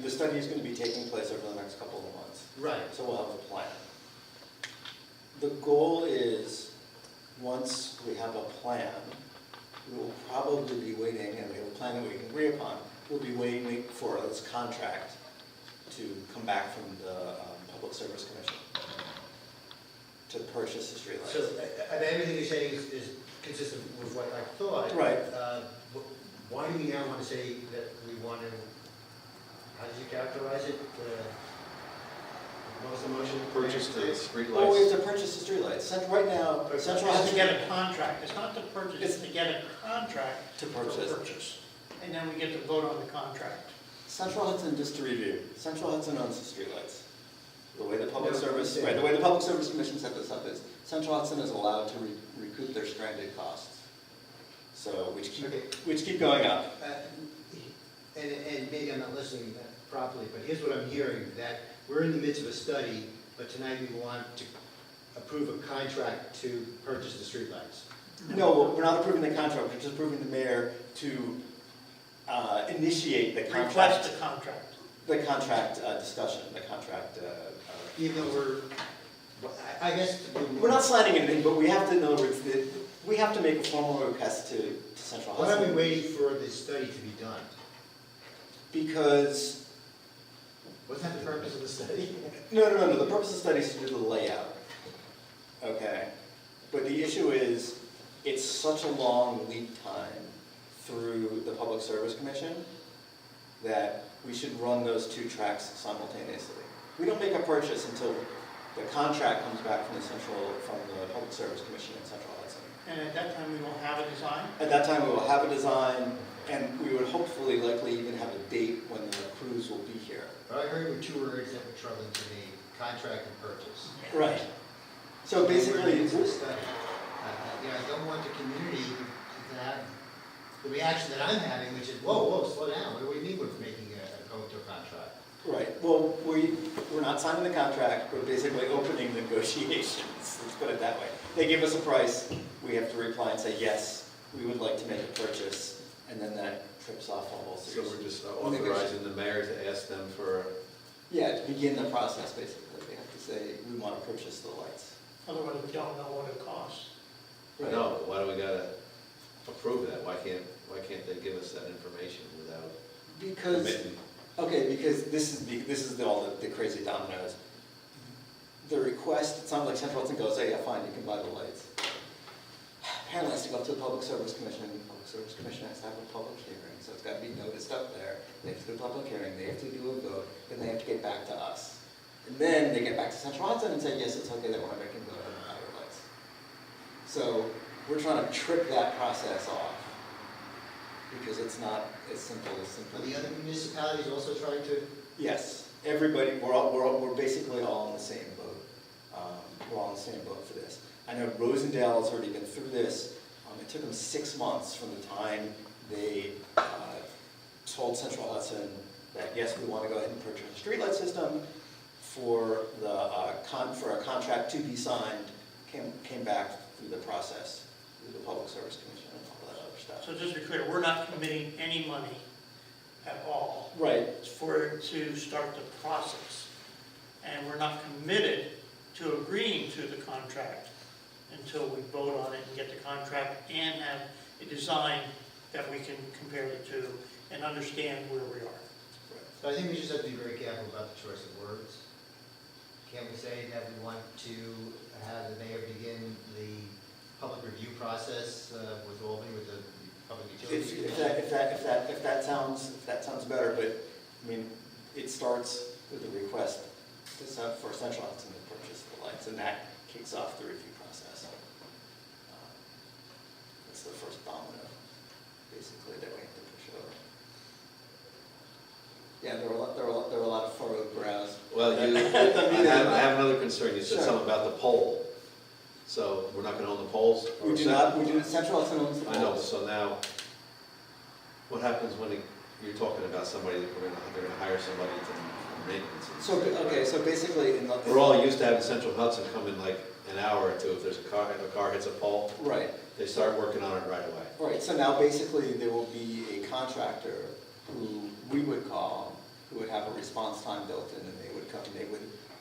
the study is going to be taking place over the next couple of months. Right. So we'll have a plan. The goal is, once we have a plan, we will probably be waiting, and we have a plan that we can agree upon, we'll be waiting for this contract to come back from the Public Service Commission to purchase the streetlights. So, everything you're saying is consistent with what I thought. Right. Why do we now want to say that we want to, how did you characterize it? What was the motion? Purchase the Well, we have streetlights. to purchase the streetlights. Right now, Central It's Hudson. to get a contract, it's not to purchase, it's to get a contract To for purchase. purchase. And then we get to vote on the contract. Central Hudson, just to review, Central Hudson owns the streetlights. The way the Public No, Service, yeah. right, the way the Public Service Commission set this up is, Central Hudson is allowed to recoup their stranded costs. So, Okay. which keep going up. And maybe I'm not listening properly, but here's what I'm hearing, that we're in the midst of a study, but tonight we want to approve a contract to purchase the streetlights. No, we're not approving the contract, we're just approving the mayor to initiate the Request contract, the contract. discussion, the contract. Even though I guess. We're not sliding anything, but we have to, in other words, we have to make a formal request to Central Why Hudson. are we waiting for the study to be done? Because, What's that the purpose of the study? no, the purpose of the study is to do the layout. Okay? But the issue is, it's such a long lead time through the Public Service Commission that we should run those two tracks simultaneously. We don't make a purchase until the contract comes back from the Public Service Commission in Central Hudson. And at that time, we will have a design. At that time, we will have a design, and we would hopefully likely even have a date when the crews will be here. What I heard were two words that were troubling to me, contract and purchase. Right. So basically, We're in the midst of a study. I don't want the community to have the reaction that I'm having, which is, whoa, slow down. What do you mean we're making going to a contract? right, well, we're not signing the contract, we're basically opening negotiations, let's put it that way. They give us a price, we have to reply and say, yes, we would like to make a purchase, and then that trips off a whole So series. we're just authorizing the mayor to ask them for, Yeah, to begin the process, basically, we have to say, we want to purchase the lights. Otherwise, we don't know what it costs. I know, but why do we gotta approve that? Why can't they give us that information without Because, committing? okay, because this is all the crazy dominoes. The request, it sounds like Central Hudson goes, hey, yeah, fine, you can buy the lights. Apparently, it has to go up to the Public Service Commission, and the Public Service Commission has to have a public hearing, so it's got to be noticed stuff there, they have to do a public hearing, they have to do a vote, then they have to get back to us. And then they get back to Central Hudson and say, yes, it's okay that Rhinebeck can build on highway lights. So we're trying to trip that process off, because it's not as simple as Are simply. the other municipalities also trying to? Yes, everybody, we're basically all in the same boat. We're all in the same boat for this. I know Rosendale has already been through this. It took them 6 months from the time they told Central Hudson that, yes, we want to go ahead and purchase a streetlight system, for a contract to be signed, came back through the process, through the Public Service Commission and all that other stuff. So just to be clear, we're not committing any money at all Right. to start the process. And we're not committed to agreeing to the contract until we vote on it and get the contract and have a design that we can compare it to and understand where we are. So I think we just have to be very careful about the choice of words. Can't we say that we want to have the mayor begin the public review process with Albany, with the public utilities? If that sounds better, but, I mean, it starts with a request for Central Hudson to purchase the lights, and that kicks off the review process. That's the first domino, basically, that we have to push over. Yeah, there were a lot of furrowed brows. Well, I have another concern. You said Sure. something about the pole. So we're not going to own the poles? We do not, Central Hudson owns the poles. I know, so now, what happens when you're talking about somebody, that they're going to hire somebody to maintenance? So, okay, so basically, We're all used to having Central Hudson come in like an hour or two if there's if a car hits a pole. right. They start working on it right away. Right, so now basically there will be a contractor who we would call, who would have a response time built in, and they would come,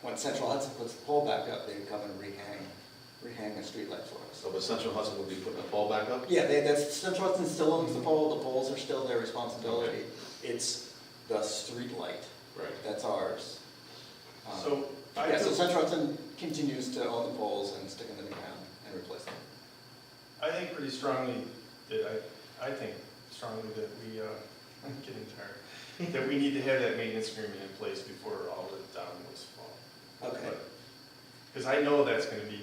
when Central Hudson puts the pole back up, they would come and rehang a street light for us. So, but Central Hudson will be putting the pole back up? Yeah, Central Hudson still owns the pole, the poles are still their responsibility. It's the street light, Right. that's ours. So I Yeah, so feel, Central Hudson continues to own the poles and stick them in the ground and replace them. I think pretty strongly that I think strongly that we, I'm getting tired, that we need to have that maintenance agreement in place before all the dominoes fall. Okay. Because I know that's gonna be,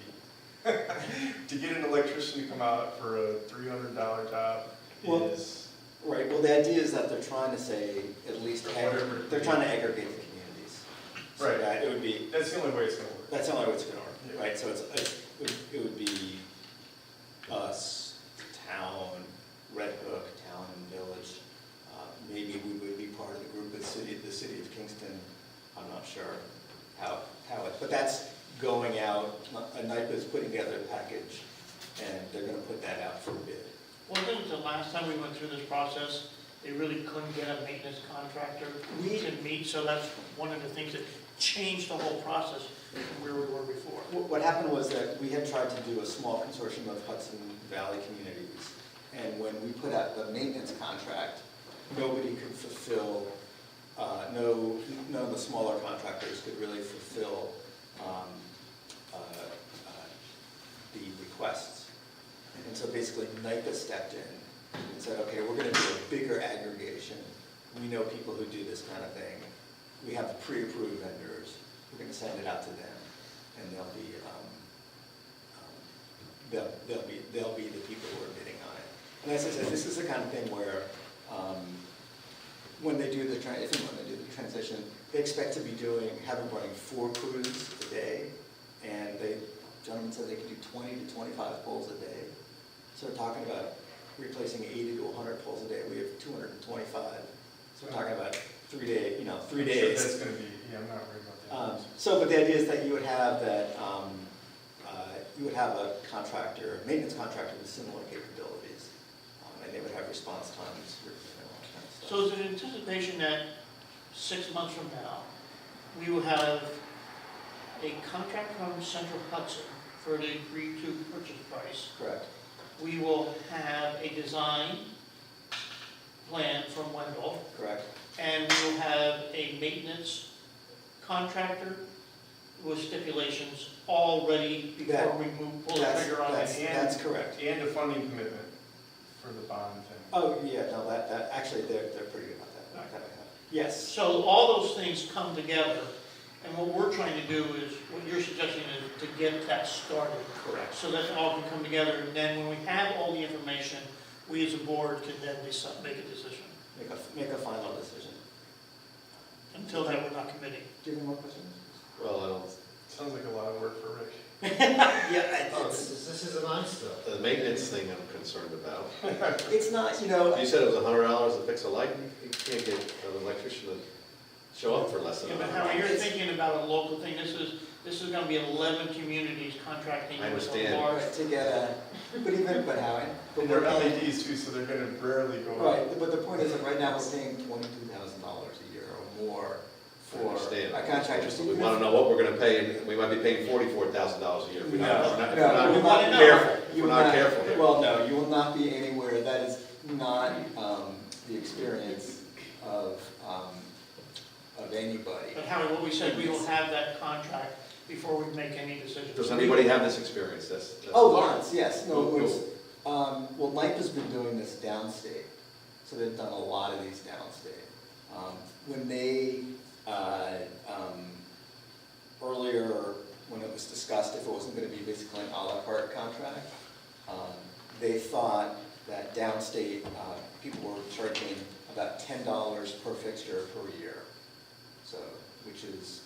to get an electrician to come out for a $300 job Well, is, Right, well, the idea is that they're trying to say, at least, Whatever. they're trying to aggregate the communities. So Right. that it would be, that's the only way it's gonna work. that's the only way it's gonna work, Yeah. right? So it would be us, town, Red Hook, town and village. Maybe we would be part of the group of the city of Kingston. I'm not sure how but that's going out, NIPA's putting together a package, and they're gonna put that out for bid. Wasn't the last time we went through this process, they really couldn't get a maintenance contractor to meet, so that's one of the things that changed the whole process from where we were before. What happened was that we had tried to do a small consortium of Hudson Valley communities, and when we put out the maintenance contract, nobody could fulfill, none of the smaller contractors could really fulfill the requests. And so basically NIPA stepped in and said, okay, we're gonna do a bigger aggregation. We know people who do this kind of thing. We have the pre-approved vendors. We're gonna send it out to them, and they'll be the people who are bidding on it. And as I said, this is the kind of thing where when they do the transition, they expect to be having running 4 crews a day, and the gentleman said they could do 20 to 25 poles a day. So we're talking about replacing 80 to 100 poles a day. We have 225. So we're talking about 3 days. I'm sure days. that's gonna be, yeah, I'm not worried about that. But the idea is that you would have a contractor, a maintenance contractor with similar capabilities, and they would have response times for, all that kind of stuff. So is it anticipation that 6 months from now, we will have a contract from Central Hudson for the agreed to purchase price? Correct. We will have a design plan from Wendell, Correct. and we will have a maintenance contractor with stipulations all ready before we pull the trigger on it. That's correct. And a funding commitment for the bond thing. Oh, yeah, no, that actually, they're pretty good about Yes. So all those things come together, and what we're trying to do is, what you're suggesting is to get that started. Correct. So that it all can come together, and then when we have all the information, we as a board can then make a decision. Make a final decision. Until then, we're not committing. Do you have more questions? Well, I don't, Sounds like a lot of work for Rick. Yeah, Oh, this is a monster. the maintenance thing I'm concerned about. it's not, you know, You said it was $100 to fix a light, you can't get an electrician to show up for less than Yeah, $100. but Howie, you're thinking about a local thing, this is gonna be 11 communities contracting I with a understand. large. to get a, but Howie, but And we're they're paying, LEDs too, so they're gonna rarely go out. right, but the point is that right now we're paying $22,000 a year or more I for understand. a contractor. So We even want if- to know what we're going to pay, and we might be paying $44,000 a year. If we're not- No, if we're not- no, if you we're will not not- careful. you We're will not careful here. Well, no, you will not be anywhere, that is not the experience of anybody. But Howie, what we said, we will have that contract before we make any decisions. Does anybody have this experience? That's Oh, lots, yes, no, Who- it was, well, NIPA's been doing this downstate, so they've done a lot of these downstate. When they, earlier, when it was discussed if it wasn't gonna be basically an à la carte contract, they thought that downstate, people were charging about $10 per fixture per year. So, which is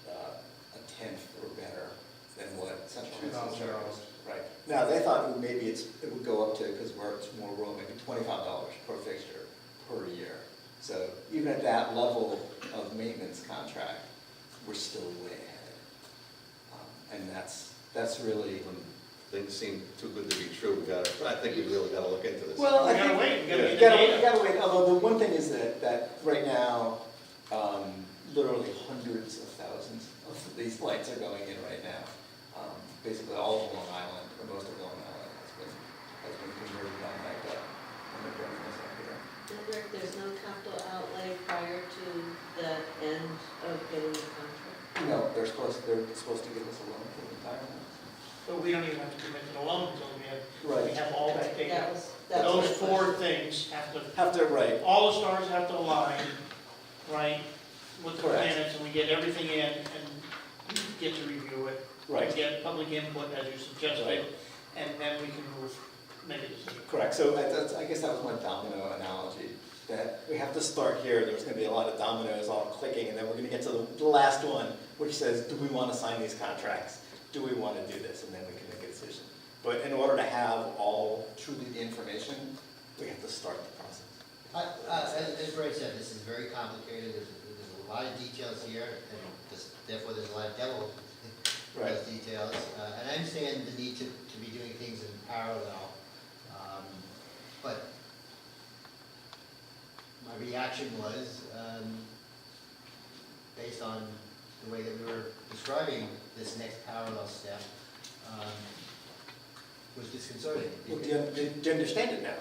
a tenth or better than what Central Hudson charges. Right. Now, they thought maybe it would go up to, because where it's more rural, maybe $25 per fixture per year. So even at that level of maintenance contract, we're still way ahead. And that's really. When things seem too good to be true, I think we really got to look into this. Well, We I gotta think- wait, we gotta get You the gotta, data. you gotta wait, although the one thing is that right now, literally hundreds of thousands of these lights are going in right now. Basically all of Long Island, or most of Long Island has been converted on like that. I'm gonna bring this up here. And Rick, there's no capital outlay prior to the end of getting the contract? No, they're supposed to give us a loan for the entire house. But we don't even have to commit to the loan until we Right. have all that data. That Those was my four question. things have to, Have to, right, all the stars have to align, right, with the Correct. planets, and we get everything in, and we get to review it. right. Get public input, as you suggested, Right. and then we can make a decision. Correct, so I guess that was my domino analogy, that we have to start here, there's gonna be a lot of dominoes all clicking, and then we're gonna get to the last one, which says, do we wanna sign these contracts? Do we wanna do this? And then we can make a decision. But in order to have all truly the information, we have to start the process. As Brad said, this is very complicated, there's a lot of details here, and therefore there's a lot of devil in Right. those details. And I understand the need to be doing things in parallel, but my reaction was, based on the way that we were describing this next parallel step, was disconcerting. Well, do you understand it now?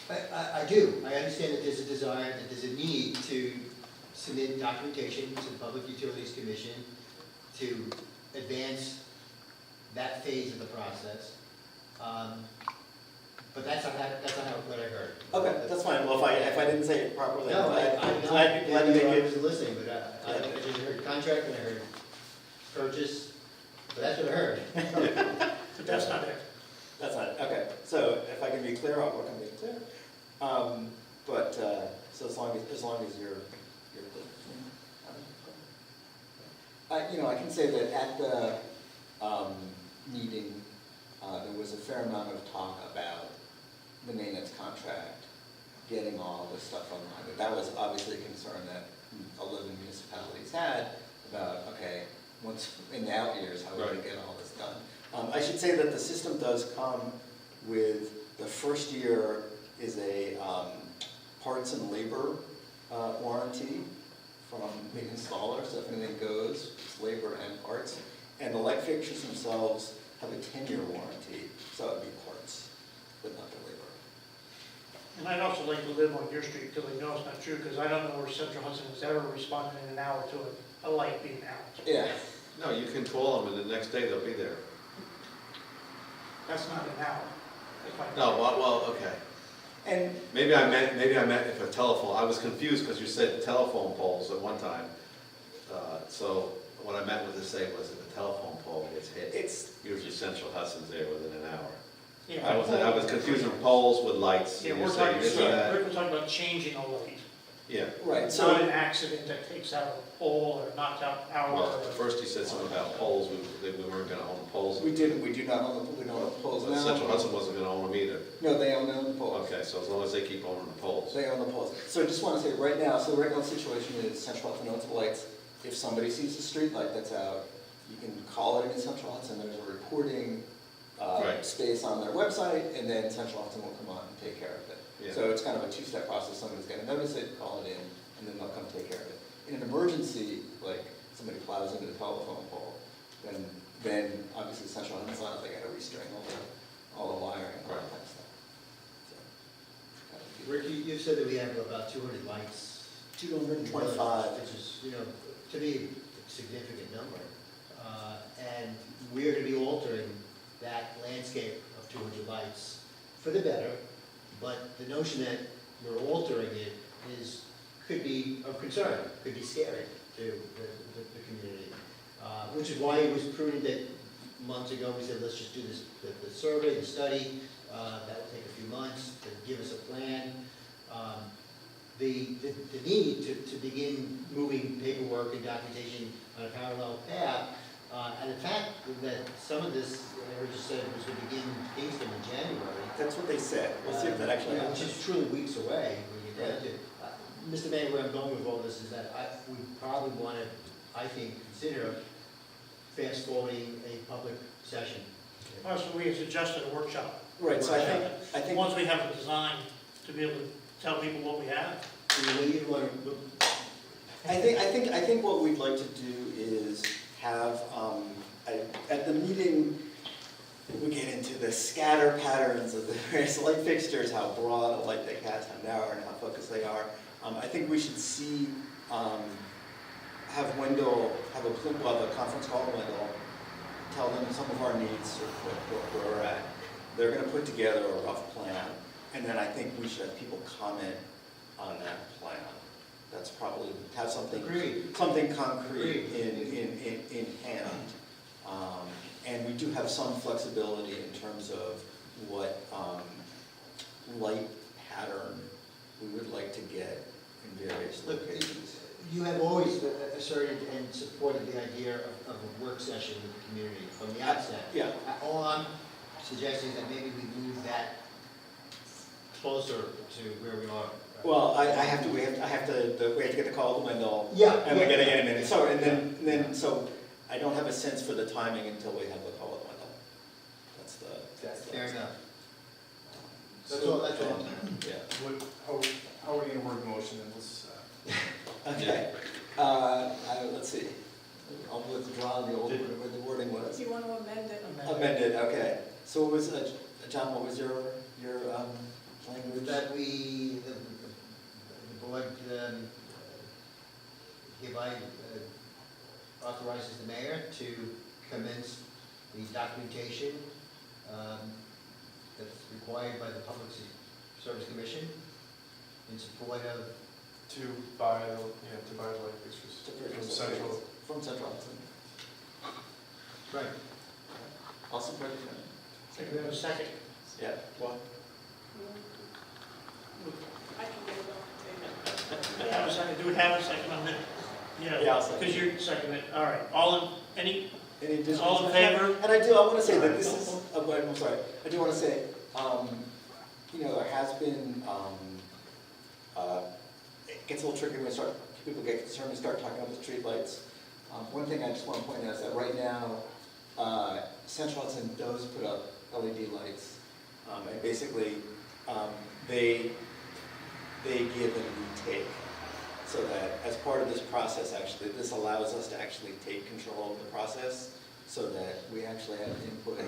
I do. I understand that there's a desire, that there's a need to submit documentation to the Public Utilities Commission to advance that phase of the process. But that's not what I heard. Okay, that's fine, well, if I didn't say it properly, No, I'm glad to make I it. wasn't listening, but I just heard contract and I heard purchase, but that's what I heard. But that's not it. That's not, okay, so if I can be clear, I'll work on being clear. So as long as you're clear. I can say that at the meeting, there was a fair amount of talk about the maintenance contract, getting all this stuff online. But that was obviously a concern that 11 municipalities had about, okay, once in the out years, how are we going to get all this done? I should say that the system does come with, the first year is a parts and labor warranty from the installer, so if anything goes, it's labor and parts. And the light fixtures themselves have a 10-year warranty, so it would be parts, but not the labor. And I'd also like to live on your street until they know it's not true, because I don't know where Central Hudson has ever responded in an hour to a light being out. Yeah. No, you can call them, and the next day they'll be there. That's not an hour. That's my- No, well, okay. And Maybe I meant if a telephone, I was confused because you said telephone poles at one time. So what I meant with to say was if a telephone pole gets hit, it's, usually Central Hudson's there within an hour. Yeah. I was confusing poles with lights. Yeah, You we're said- talking, you said that. we're talking about changing a light. Yeah, right, It's not so, an accident that takes out a pole or knocks out power. well, at first you said something about poles, that we weren't gonna own poles. we do not own the poles But now. Central Hudson wasn't gonna own them either. No, they own the poles. Okay, so as long as they keep owning the poles. They own the poles. So I just want to say, right now, so the regular situation is Central Hudson owns the lights. If somebody sees a street light that's out, you can call it in Central Hudson, there's a reporting Right. space on their website, and then Central Hudson will come on and take care of it. Yeah. So it's kind of a two-step process, somebody's gonna notice it, call it in, and then they'll come take care of it. In an emergency, like somebody plows into the telephone pole, then obviously Central Hudson's on, they gotta restring all the wiring and all that kind of stuff. So, Rick, you said that we have about 200 lights. 225. Which is, to me, a significant number. And we're going to be altering that landscape of 200 lights for the better, but the notion that we're altering it could be of concern, could be scary to the community. Which is why it was prudent that months ago we said, let's just do this, the survey, the study, that'll take a few months to give us a plan. The need to begin moving paperwork and documentation on a parallel path, and the fact that some of this, I just said, was going to begin in Kingston in January. That's what they said. We'll see if that actually happens. Which is truly weeks away when you get down to. Mr. Mayor, where I'm going with all this is that we probably want to, I think, consider fast forwarding a public session. Oh, so we have suggested a workshop. Right, so I think. Once we have a design, to be able to tell people what we have. I think what we'd like to do is have, at the meeting, we get into the scatter patterns of the various light fixtures, how broad a light they cast, how narrow and how focused they are. I think we should see, have a conference call with Wendell, tell them some of our needs, where we're at. They're gonna put together a rough plan, and then I think we should have people comment on that plan. That's probably, have something concrete in hand. And we do have some flexibility in terms of what light pattern we would like to get in various Look, locations. you have always asserted and supported the idea of a work session with the community from the outset. Yeah. All I'm suggesting is that maybe we move that closer to where we are. Well, we have to get the call to Wendell. Yeah. And we gotta get him in. So, and then, so I don't have a sense for the timing until we have the call with Wendell. That's the. Fair enough. That's So- all, that's all. Yeah. How are we gonna work the motion in this? Okay. Let's see. I'll withdraw the old, where the wording was. Do you want to amend it? Amended, okay. So what was, John, what was your language? That the board hereby authorizes the mayor to commence the documentation that's required by the Public Service Commission in support of. To buy the light fixtures from Central. From Central Hudson. Right. I'll support it. Think we have a second. Yeah. What? I can get it off the table. Have a second, do we have a second on that? Yeah, I'll second. Because you're seconding, all right, all in additional all in discussion? favor? And I want to say that this is, I'm sorry, I do want to say, there has been, it gets a little tricky when people get concerned and start talking about the streetlights. One thing I just want to point out is that right now, Central Hudson does put up LED lights. And basically, they give and we take. So that as part of this process, actually, this allows us to actually take control of the process so that we actually have input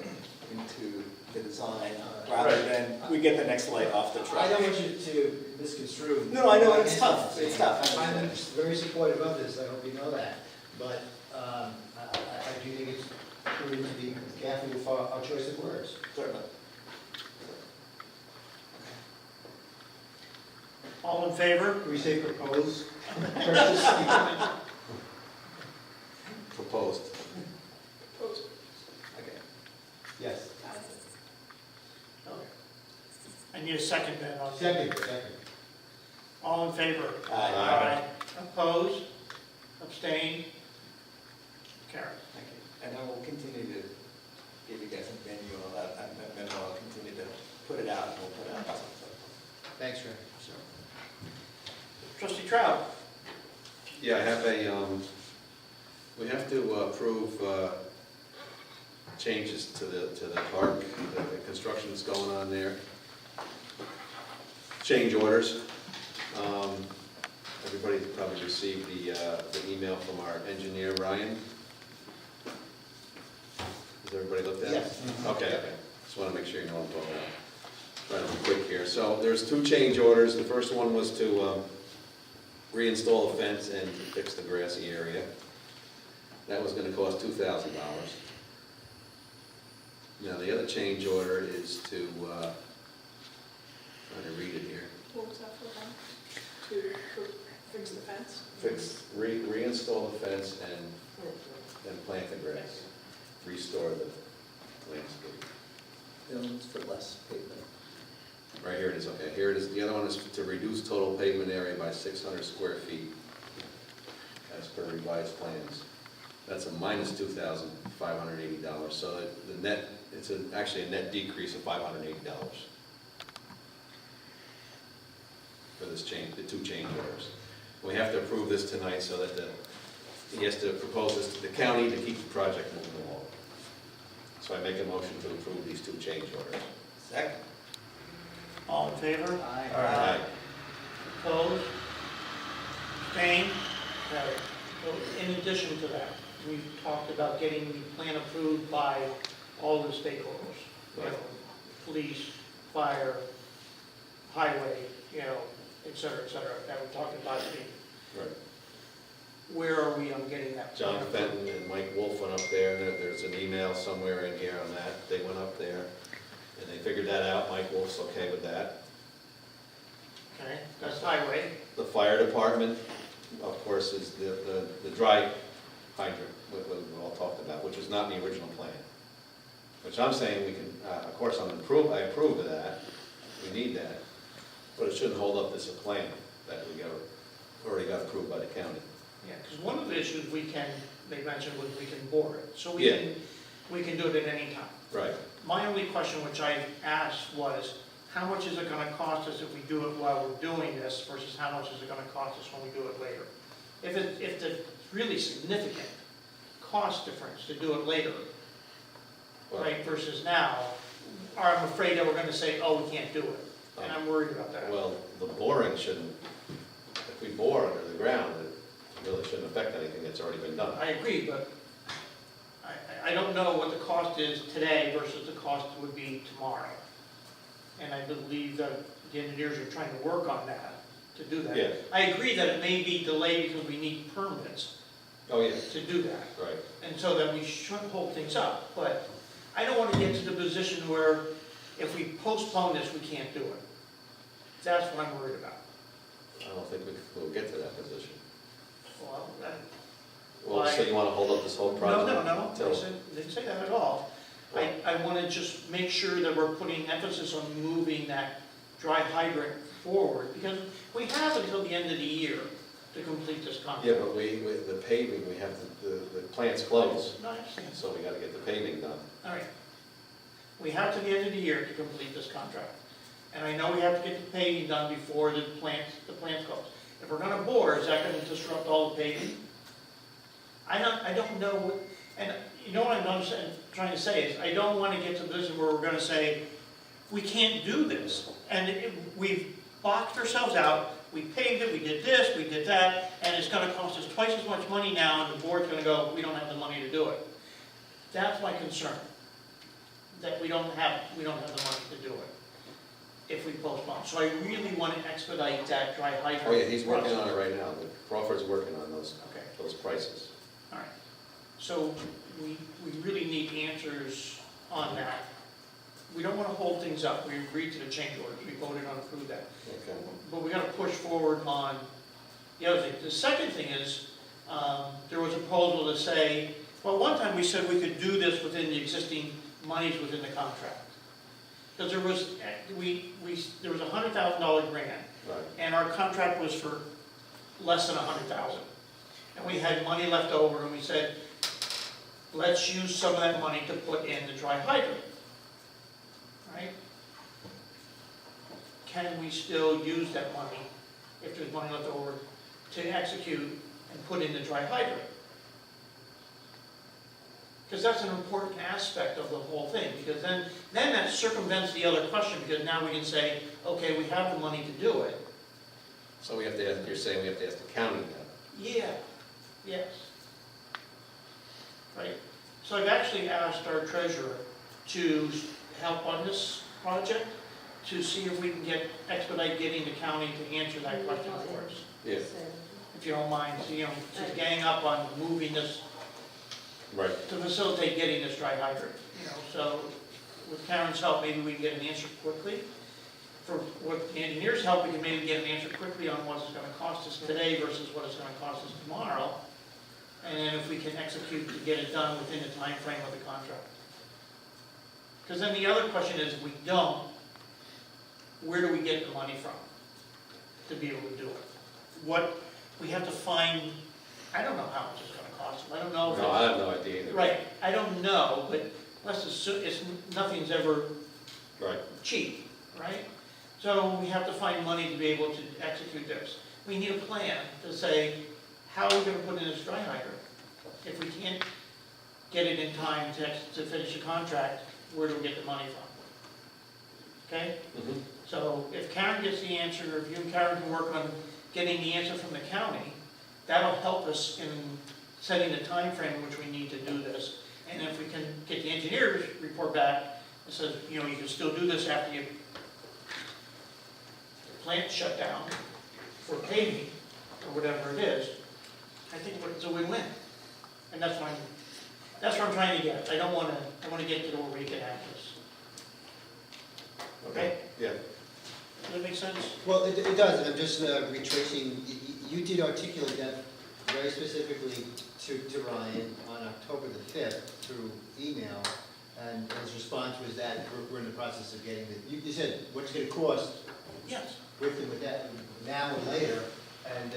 into the design rather than we get the next light off the truck. I don't want you to misconstrue. No, I know, it's tough, it's tough. I'm very supportive of this, I hope you know that. But I do think it's prudent to be careful with our choice of words. Certainly. All in favor? Can we say propose? Proposed. Okay. Yes. Okay. I need a second then on. Second. All in favor? Aye. Opposed? Abstained? Carried. Thank you. And I will continue to give you guys a menu on that, and then I'll continue to put it out, and we'll put it out. Thanks, Ray. Trustee Trout? Yeah, I have we have to approve changes to the park, the construction that's going on there. Change orders. Everybody probably received the email from our engineer, Ryan. Has everybody looked at it? Yes. Okay. Just want to make sure you know what I'm talking about. Try to be quick here. So there's 2 change orders. The first one was to reinstall a fence and fix the grassy area. That was going to cost $2,000. Now the other change order is to, trying to read it here, What was that for them? To fix the fence? reinstall the fence and plant the grass, restore the landscape. Films for less pavement. Right, here it is, okay, here it is. The other one is to reduce total pavement area by 600 square feet as per revised plans. That's a minus $2,580, so the net, it's actually a net decrease of $580 for this change, the 2 change orders. We have to approve this tonight so that he has to propose this to the county to keep the project moving along. So I make a motion to approve these 2 change orders. Second. All in favor? Aye. Opposed? Abstained? Carried. So in addition to that, we've talked about getting the plan approved by all the stakeholders. You know, police, fire, highway, you know, et cetera, that we talked about. Right. Where are we on getting that? John plan Fenton approved? and Mike Wolf went up there, and there's an email somewhere in here on that. They went up there, and they figured that out. Mike Wolf's okay with that. Okay, that's highway. The fire department, of course, is the dry hydrant, what we all talked about, which is not in the original plan. Which I'm saying we can, of course, I approve of that, we need that, but it shouldn't hold up this plan that already got approved by the county. Yeah, because one of the issues they mentioned was we can bore it, so Yeah. we can do it at any time. Right. My only question, which I asked, was how much is it gonna cost us if we do it while we're doing this versus how much is it gonna cost us when we do it later? If it's really significant cost difference to do it later, right, versus now, I'm afraid that we're gonna say, oh, we can't do it, and I'm worried about that. Well, the boring shouldn't, if we bore under the ground, it really shouldn't affect anything that's already been done. I agree, but I don't know what the cost is today versus the cost would be tomorrow. And I believe that the engineers are trying to work on that, to do that. Yeah. I agree that it may be delayed because we need permits Oh, yeah, to do that, right. and so that we should hold things up. But I don't want to get to the position where if we postpone this, we can't do it. That's what I'm worried about. I don't think we'll get to that position. Well, Well, so you want to hold up this whole project? no, until- I didn't say that at all. I want to just make sure that we're putting emphasis on moving that dry hydrant forward, because we have until the end of the year to complete this contract. Yeah, but with the paving, we have the plant's closed, No, I understand. so we got to get the paving done. All right. We have to the end of the year to complete this contract. And I know we have to get the paving done before the plant's closed. If we're gonna bore, is that gonna disrupt all the paving? I don't know what, and you know what I'm trying to say is, I don't wanna get to the position where we're gonna say, we can't do this. And we've boxed ourselves out, we paved it, we did this, we did that, and it's gonna cost us twice as much money now, and the board's gonna go, we don't have the money to do it. That's my concern, that we don't have the money to do it if we postpone. So I really want to expedite that dry hydrant. Oh, yeah, he's working process. on it right now. Crawford's working on those Okay, prices. all right. So we really need answers on that. We don't want to hold things up. We agreed to the change orders. We voted on approve that. Okay. but we gotta push forward on the other thing. The second thing is, there was a proposal to say, well, one time we said we could do this within the existing monies within the contract. Because there was, there was a $100,000 grant, Right. and our contract was for less than $100,000. And we had money left over, and we said, let's use some of that money to put in the dry hydrant. Right? Can we still use that money, if there's money left over, to execute and put in the dry hydrant? Because that's an important aspect of the whole thing, because then that circumvents the other question, because now we can say, okay, we have the money to do it. So we have to ask, you're saying we have to ask the county now? Yeah, yes. Right, so I've actually asked our treasurer to help on this project, to see if we can expedite getting the county to answer that question for us. Yeah. If you don't mind, to gang up on moving this, Right. to facilitate getting this dry hydrant, so with Karen's help, maybe we can get an answer quickly. With the engineer's help, we can maybe get an answer quickly on what it's gonna cost us today versus what it's gonna cost us tomorrow. And then if we can execute to get it done within the time frame of the contract. Because then the other question is, if we don't, where do we get the money from to be able to do it? We have to find, I don't know how much it's gonna cost. I don't know if No, I have no idea either. right, I don't know, but let's assume, nothing's ever Right. cheap, right? So we have to find money to be able to execute this. We need a plan to say, how are we gonna put in this dry hydrant? If we can't get it in time to finish the contract, where do we get the money from? Okay? Mhm. So if Karen gets the answer, if you and Karen can work on getting the answer from the county, that'll help us in setting the time frame in which we need to do this. And if we can get the engineer's report back, that says, you can still do this after the plant shut down for paving, or whatever it is, I think it's a win-win. And that's what I'm trying to get. I want to get to where we can have this. Okay? Yeah. Does that make sense? Well, it does, I'm just retracing, you did articulate that very specifically to Ryan on October the 5th through email, and his response was that we're in the process of getting you said, what's it gonna cost Yes. with and with that, now and later, and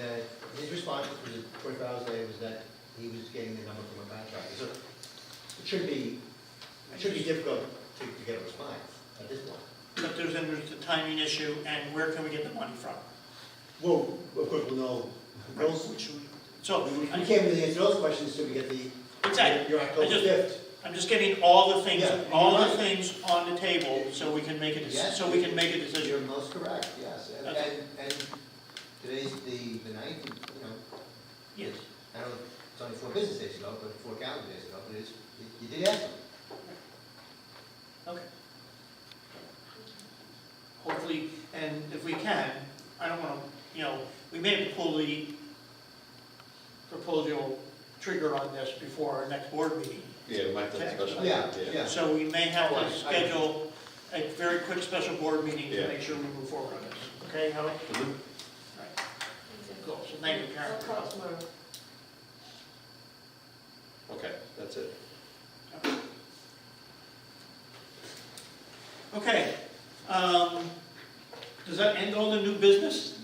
his response was, 24 hours later, was that he was getting the number from a contractor. So it should be difficult to get a response at this point. But there's the timing issue, and where can we get the money from? Well, of course, we'll know those. So, We can't really answer those questions until we get exactly. your October I just- 5th. I'm just getting all the things, Yeah, all you're the right. things on the table, so we can make a decision. Yes. So we can make a You're decision. most correct, yes. And today's the 9th, Yes. I know it's only 4 business days ago, but 4 calendar days ago, but you did ask them. Okay. Hopefully, and if we can, I don't want to, we may have to pull the proposal trigger on this before our next board meeting. Yeah, we might have to discuss. Yeah. So we may have Oh, to I- schedule a very quick special board meeting to Yeah. make sure we move forward on this. Okay, Howard? Mhm. Right. Cool, so thank you, Karen. I'll call tomorrow. Okay, that's it. Okay, does that end all the new business?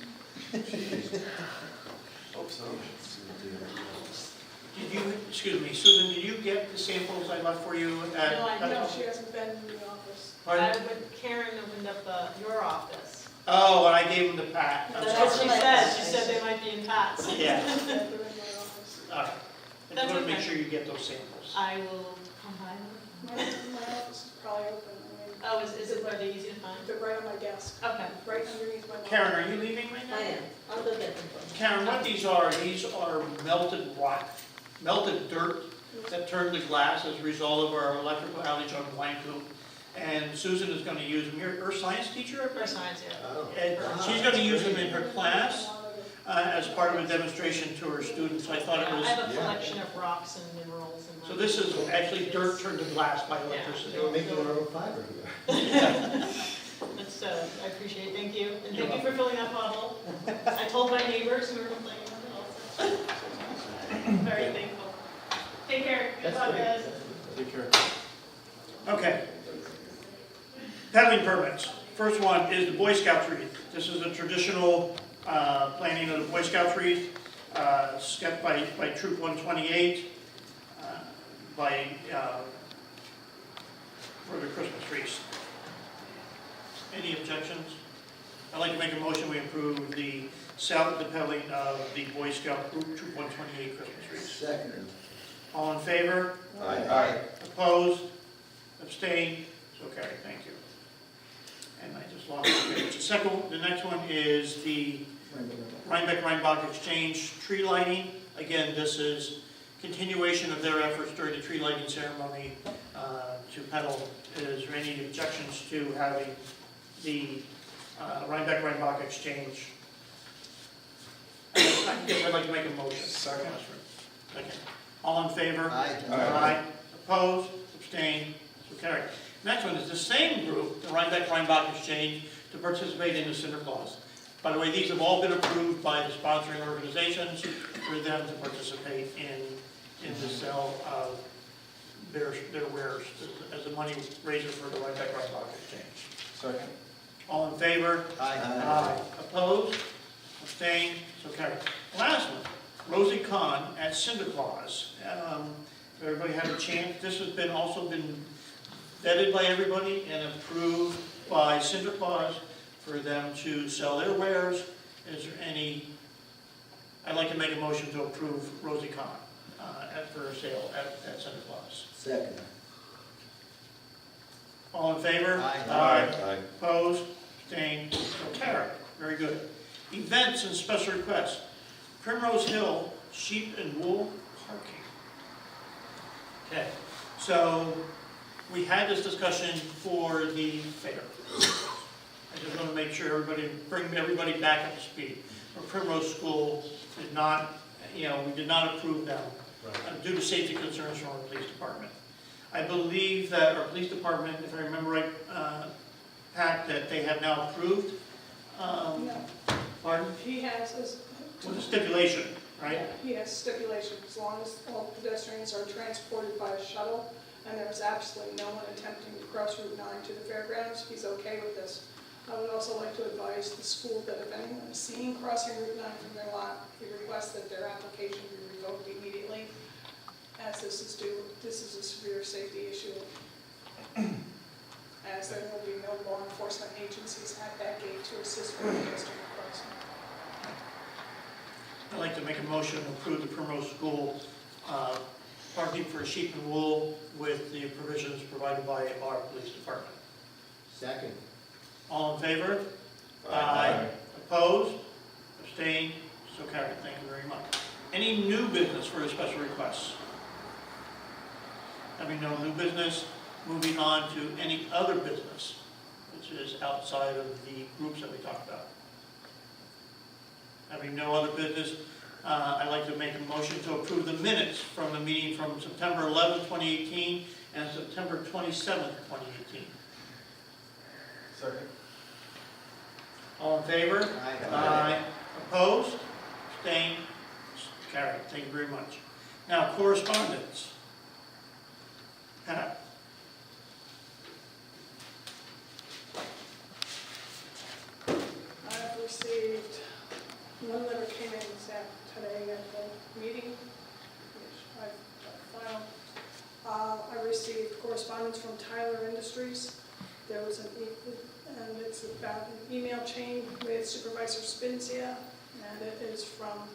Hope so. Did you, excuse me, Susan, did you get the samples I left for you at? No, I know, she hasn't been in the office. Pardon? Karen opened up your office. Oh, and I gave them to Pat. I'm That's what sorry. she said, she said they might be in Pat's. Yeah, Yeah, they're in my office. all right. I just want to make sure you get those samples. I will come by them. My office is probably open, Oh, is it, are they easy to find? they're right on my desk, Okay. right underneath my. Karen, are you leaving right now? I am, I'll go get them. Karen, what these are melted rock, melted dirt that turned to glass as a result of our electrical outage on Wine Coop. And Susan is going to use them. You're her science teacher? For science, yeah. Oh. And she's going to use them in her class as part of a demonstration to her students. I thought it I was, have a collection of rocks and minerals and. so this is actually dirt turned to glass by electricity. They were making their own fiber here. That's, I appreciate it, thank you. And thank you for filling that bottle. I told my neighbors who were complaining about it also. Very thankful. Take care, good luck, guys. Take care. Okay. Peddling permits. First one is the Boy Scouts wreath. This is a traditional planting of the Boy Scouts wreath, sketched by Troop 128 for the Christmas trees. Any objections? I'd like to make a motion we approve the peddling of the Boy Scout Group Troop 128 Christmas trees. Second. All in favor? Aye. Opposed? Abstained? So carried, thank you. And I just lost the page. The next one is the Rhinebeck Exchange tree lighting. Again, this is continuation of their efforts during the tree lighting ceremony to peddle. Is there any objections to having the Rhinebeck Exchange? I'd like to make a motion. Second. Okay. All in favor? Aye. Opposed? Abstained? So carried. Next one is the same group, the Rhinebeck Exchange, to participate in the Cinder Claus. By the way, these have all been approved by the sponsoring organizations for them to participate in the sale of their wares as a money raiser for the Rhinebeck Exchange. Second. All in favor? Aye. Opposed? Abstained? So carried. Last one, Rosie Kahn at Cinder Claus. Everybody had a chance. This has also been vetted by everybody and approved by Cinder Claus for them to sell their wares. Is there any? I'd like to make a motion to approve Rosie Kahn for a sale at Cinder Claus. Second. All in favor? Aye. Opposed? Abstained? So carried. Very good. Events and special requests. Primrose Hill Sheep and Wool Parking. Okay, so we had this discussion for the fair. I just want to make sure bring everybody back up to speed. Our Primrose School did not, we did not approve them due to safety concerns from our police department. I believe that our police department, if I remember right, Pat, that they have now approved. No. Pardon? He has, With a stipulation, right? he has stipulations, as long as all pedestrians are transported by a shuttle, and there's absolutely no one attempting to cross Route 9 to the fairgrounds, he's okay with this. I would also like to advise the school that if anyone is seen crossing Route 9 from their lot, he requests that their application be revoked immediately, as this is a severe safety issue, as there will be no law enforcement agencies at that gate to assist with pedestrian crossing. I'd like to make a motion to approve the Primrose School parking for sheep and wool with the provisions provided by our police department. Second. All in favor? Aye. Opposed? Abstained? So carried. Thank you very much. Any new business for a special request? Having no new business, moving on to any other business, which is outside of the groups that we talked about. Having no other business, I'd like to make a motion to approve the minutes from the meeting from September 11, 2018 and September 27, 2018. Second. All in favor? Aye. Opposed? Abstained? Carried. Thank you very much. Now, correspondence. Pat. I've received, one letter came in today at the meeting, which I filed. I received correspondence from Tyler Industries. There was and it's about an email chain with Supervisor Spinzia, and it is from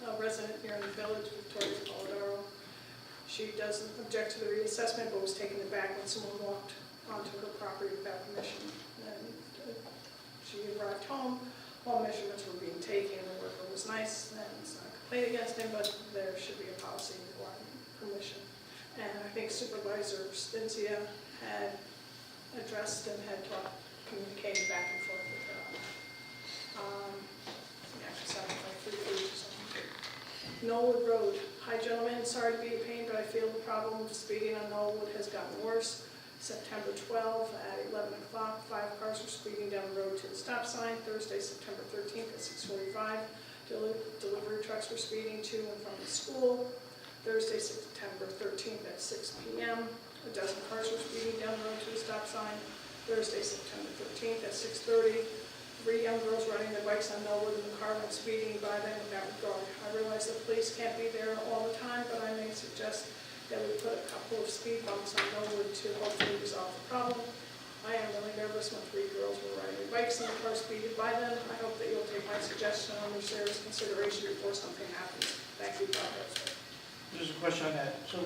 a resident here in the village, Victoria Polidoro. She doesn't object to the reassessment, but was taken aback when someone walked onto her property without permission. And she arrived home while measurements were being taken. The worker was nice, and it's not a complaint against him, but there should be a policy requiring permission. And I think Supervisor Spinzia had addressed and had communicated back and forth with her. Sounds like 3 pages or something. Knollwood Road. Hi gentlemen, sorry to be a pain, but I feel the problem of speeding on Knollwood has gotten worse. September 12 at 11 o'clock, 5 cars were speeding down the road to the stop sign. Thursday, September 13th at 6:45, delivery trucks were speeding to and from the school. Thursday, September 13th at 6 p.m., a dozen cars were speeding down the road to the stop sign. Thursday, September 13th at 6:30, 3 young girls riding their bikes on Millwood and the car went speeding by them without regard. I realize the police can't be there all the time, but I may suggest that we put a couple of speed bumps on Millwood to hopefully resolve the problem. I am really nervous when 3 girls were riding their bikes and the car speeded by them. I hope that you'll take my suggestion under serious consideration before something happens. Thank you, Bob. There's a question on that. So,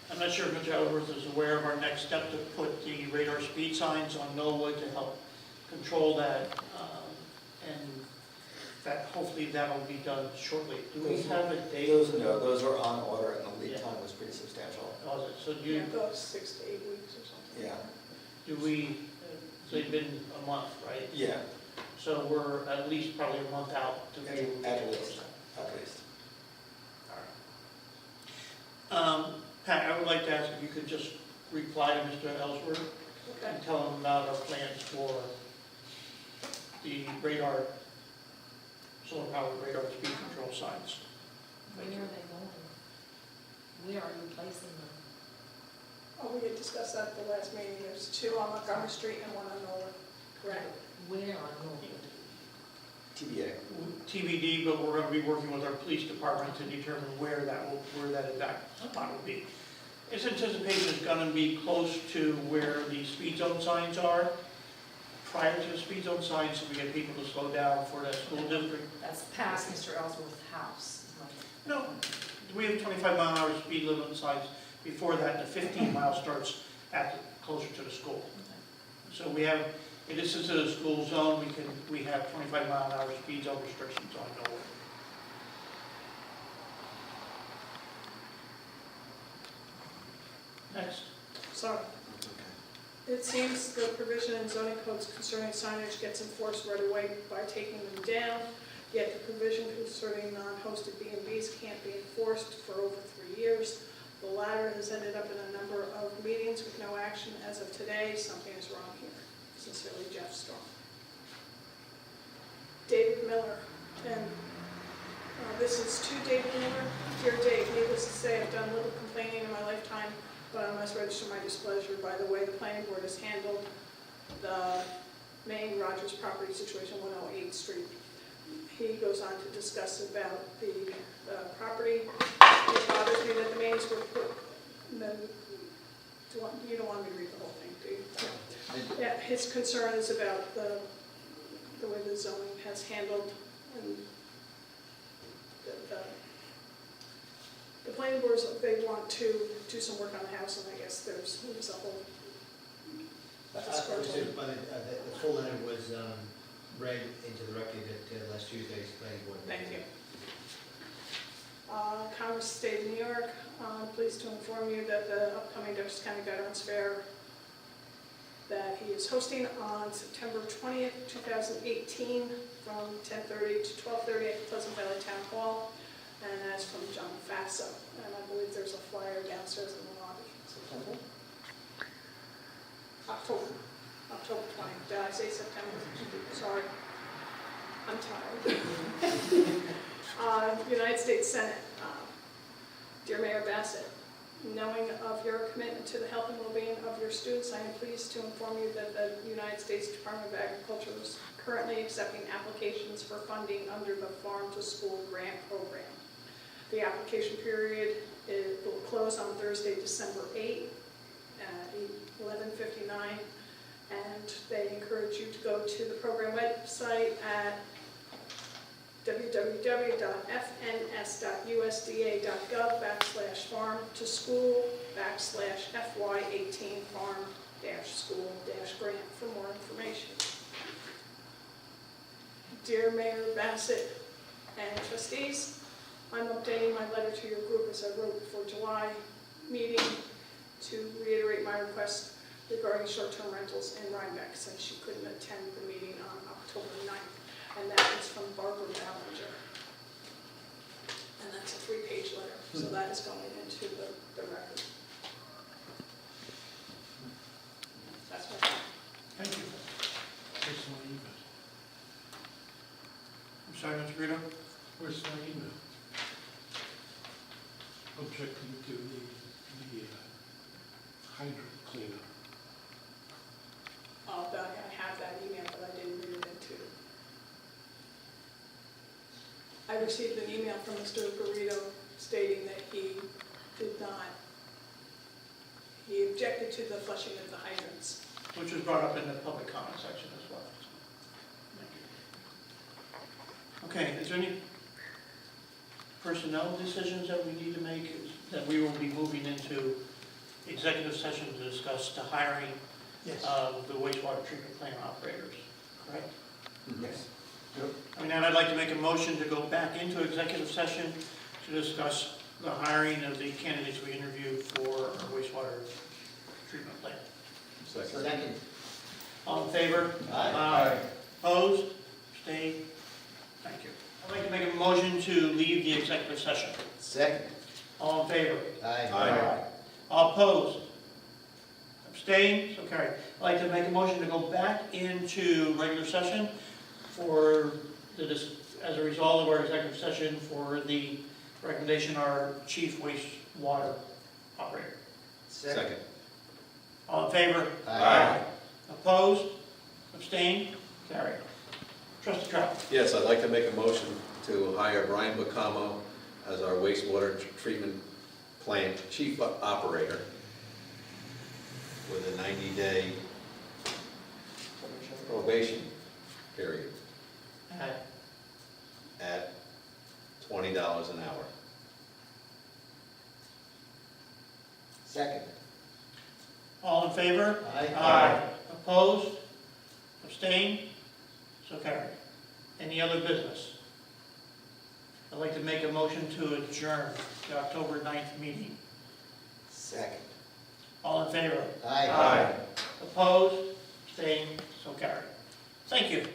I'm not sure if Mr. Ellsworth is aware of our next step to put the radar speed signs on Millwood to help control that, and that hopefully that'll be done shortly. Do we have a date? Those are on order, and the lead Yeah. time was pretty substantial. Was it? So do you, Yeah, about 6 to 8 weeks or something. Yeah, do we, so it's been a month, right? yeah, So we're at least probably a month out to be able to at get those least, done. at least. All right. Pat, I would like to ask if you could just reply to Mr. Ellsworth Okay. and tell him about our plans for the radar, solar powered radar speed control signs. Where are they going? We are replacing them. Oh, we had discussed that at the last meeting. There's 2 on Montgomery Street and 1 on Nolan. Correct. Where are going? TBA. TBD, but we're going to be working with our police department to determine where that exact spot will be. Its anticipation is going to be close to where the speed zone signs are, prior to the speed zone signs, so we get people to slow down for that school district. That's past Mr. Ellsworth's house. No, we have 25-mile-an-hour speed limit signs. Before that, the 15 mile starts at closer to the school. So we have, in this is a school zone, we have 25-mile-an-hour speed zone restrictions on Millwood. Next. Sorry. It seems the provision in zoning codes concerning signage gets enforced right away by taking them down, yet the provision concerning non-hosted B&Bs can't be enforced for over 3 years. The latter has ended up in a number of meetings with no action as of today. Something is wrong here. Sincerely, Jeff Strong. David Miller, and this is to David Miller. Dear Dave, needless to say, I've done little complaining in my lifetime, but I must register my displeasure by the way the planning board has handled the Maine Rogers property situation, 108th Street. He goes on to discuss about the property. It bothers me that the Maines were put, you don't want me to read the whole thing, do you? Yeah, his concern is about the way the zoning has handled and the planning boards, they want to do some work on the house, and I guess there's a whole. The full letter was read into the record at last Tuesday's planning board. Thank you. Commerce State of New York, I'm pleased to inform you that the upcoming Dutchess County Veterans Fair that he is hosting on September 20th, 2018 from 10:30 to 12:30 at Pleasant Valley Town Hall, and that's from John Faso. And I believe there's a flyer downstairs in the lobby. September? October 20th. Did I say September? Sorry. I'm tired. United States Senate. Dear Mayor Bassett, knowing of your commitment to the health and well-being of your students, I am pleased to inform you that the United States Department of Agriculture is currently accepting applications for funding under the Farm to School Grant Program. The application period will close on Thursday, December 8th at 11:59, and they encourage you to go to the program website at www.fns.usda.gov/farm-to-school/FY18-farm-school-grant for more information. Dear Mayor Bassett and trustees, I'm updating my letter to your group as I wrote before July meeting to reiterate my request regarding short-term rentals in Rhinebeck, since she couldn't attend the meeting on October 9th. And that is from Barbara Ballinger. And that's a 3-page letter, so that is going into the record. Sorry, Mr. Guido? Where's my email? Objecting to the hydrant cleanup. I have that email, but I didn't read it into. I received an email from Mr. Garrido stating that he did not, he objected to the flushing of the hydrants. Which was brought up in the public comment section as well. Thank you. Okay, is there any personnel decisions that we need to make, that we will be moving into executive session to discuss the hiring of the wastewater treatment plant operators, correct? Yes. I mean, and I'd like to make a motion to go back into executive session to discuss the hiring of the candidates we interviewed for our wastewater treatment plant. Second. All in favor? Aye. Opposed? Abstained? Thank you. I'd like to make a motion to leave the executive session. Second. All in favor? Aye. All opposed? Abstained? So carried. I'd like to make a motion to go back into regular session for as a result of our executive session for the recommendation of our chief wastewater operator. Second. All in favor? Aye. Opposed? Abstained? Carried. Trustee Trout. Yes, I'd like to make a motion to hire Brian Bacamo as our wastewater treatment plant chief operator with a 90-day probation period at $20 an hour. Second. All in favor? Aye. Opposed? Abstained? So carried. Any other business? I'd like to make a motion to adjourn the October 9th meeting. Second. All in favor? Aye. Opposed? Abstained? So carried. Thank you.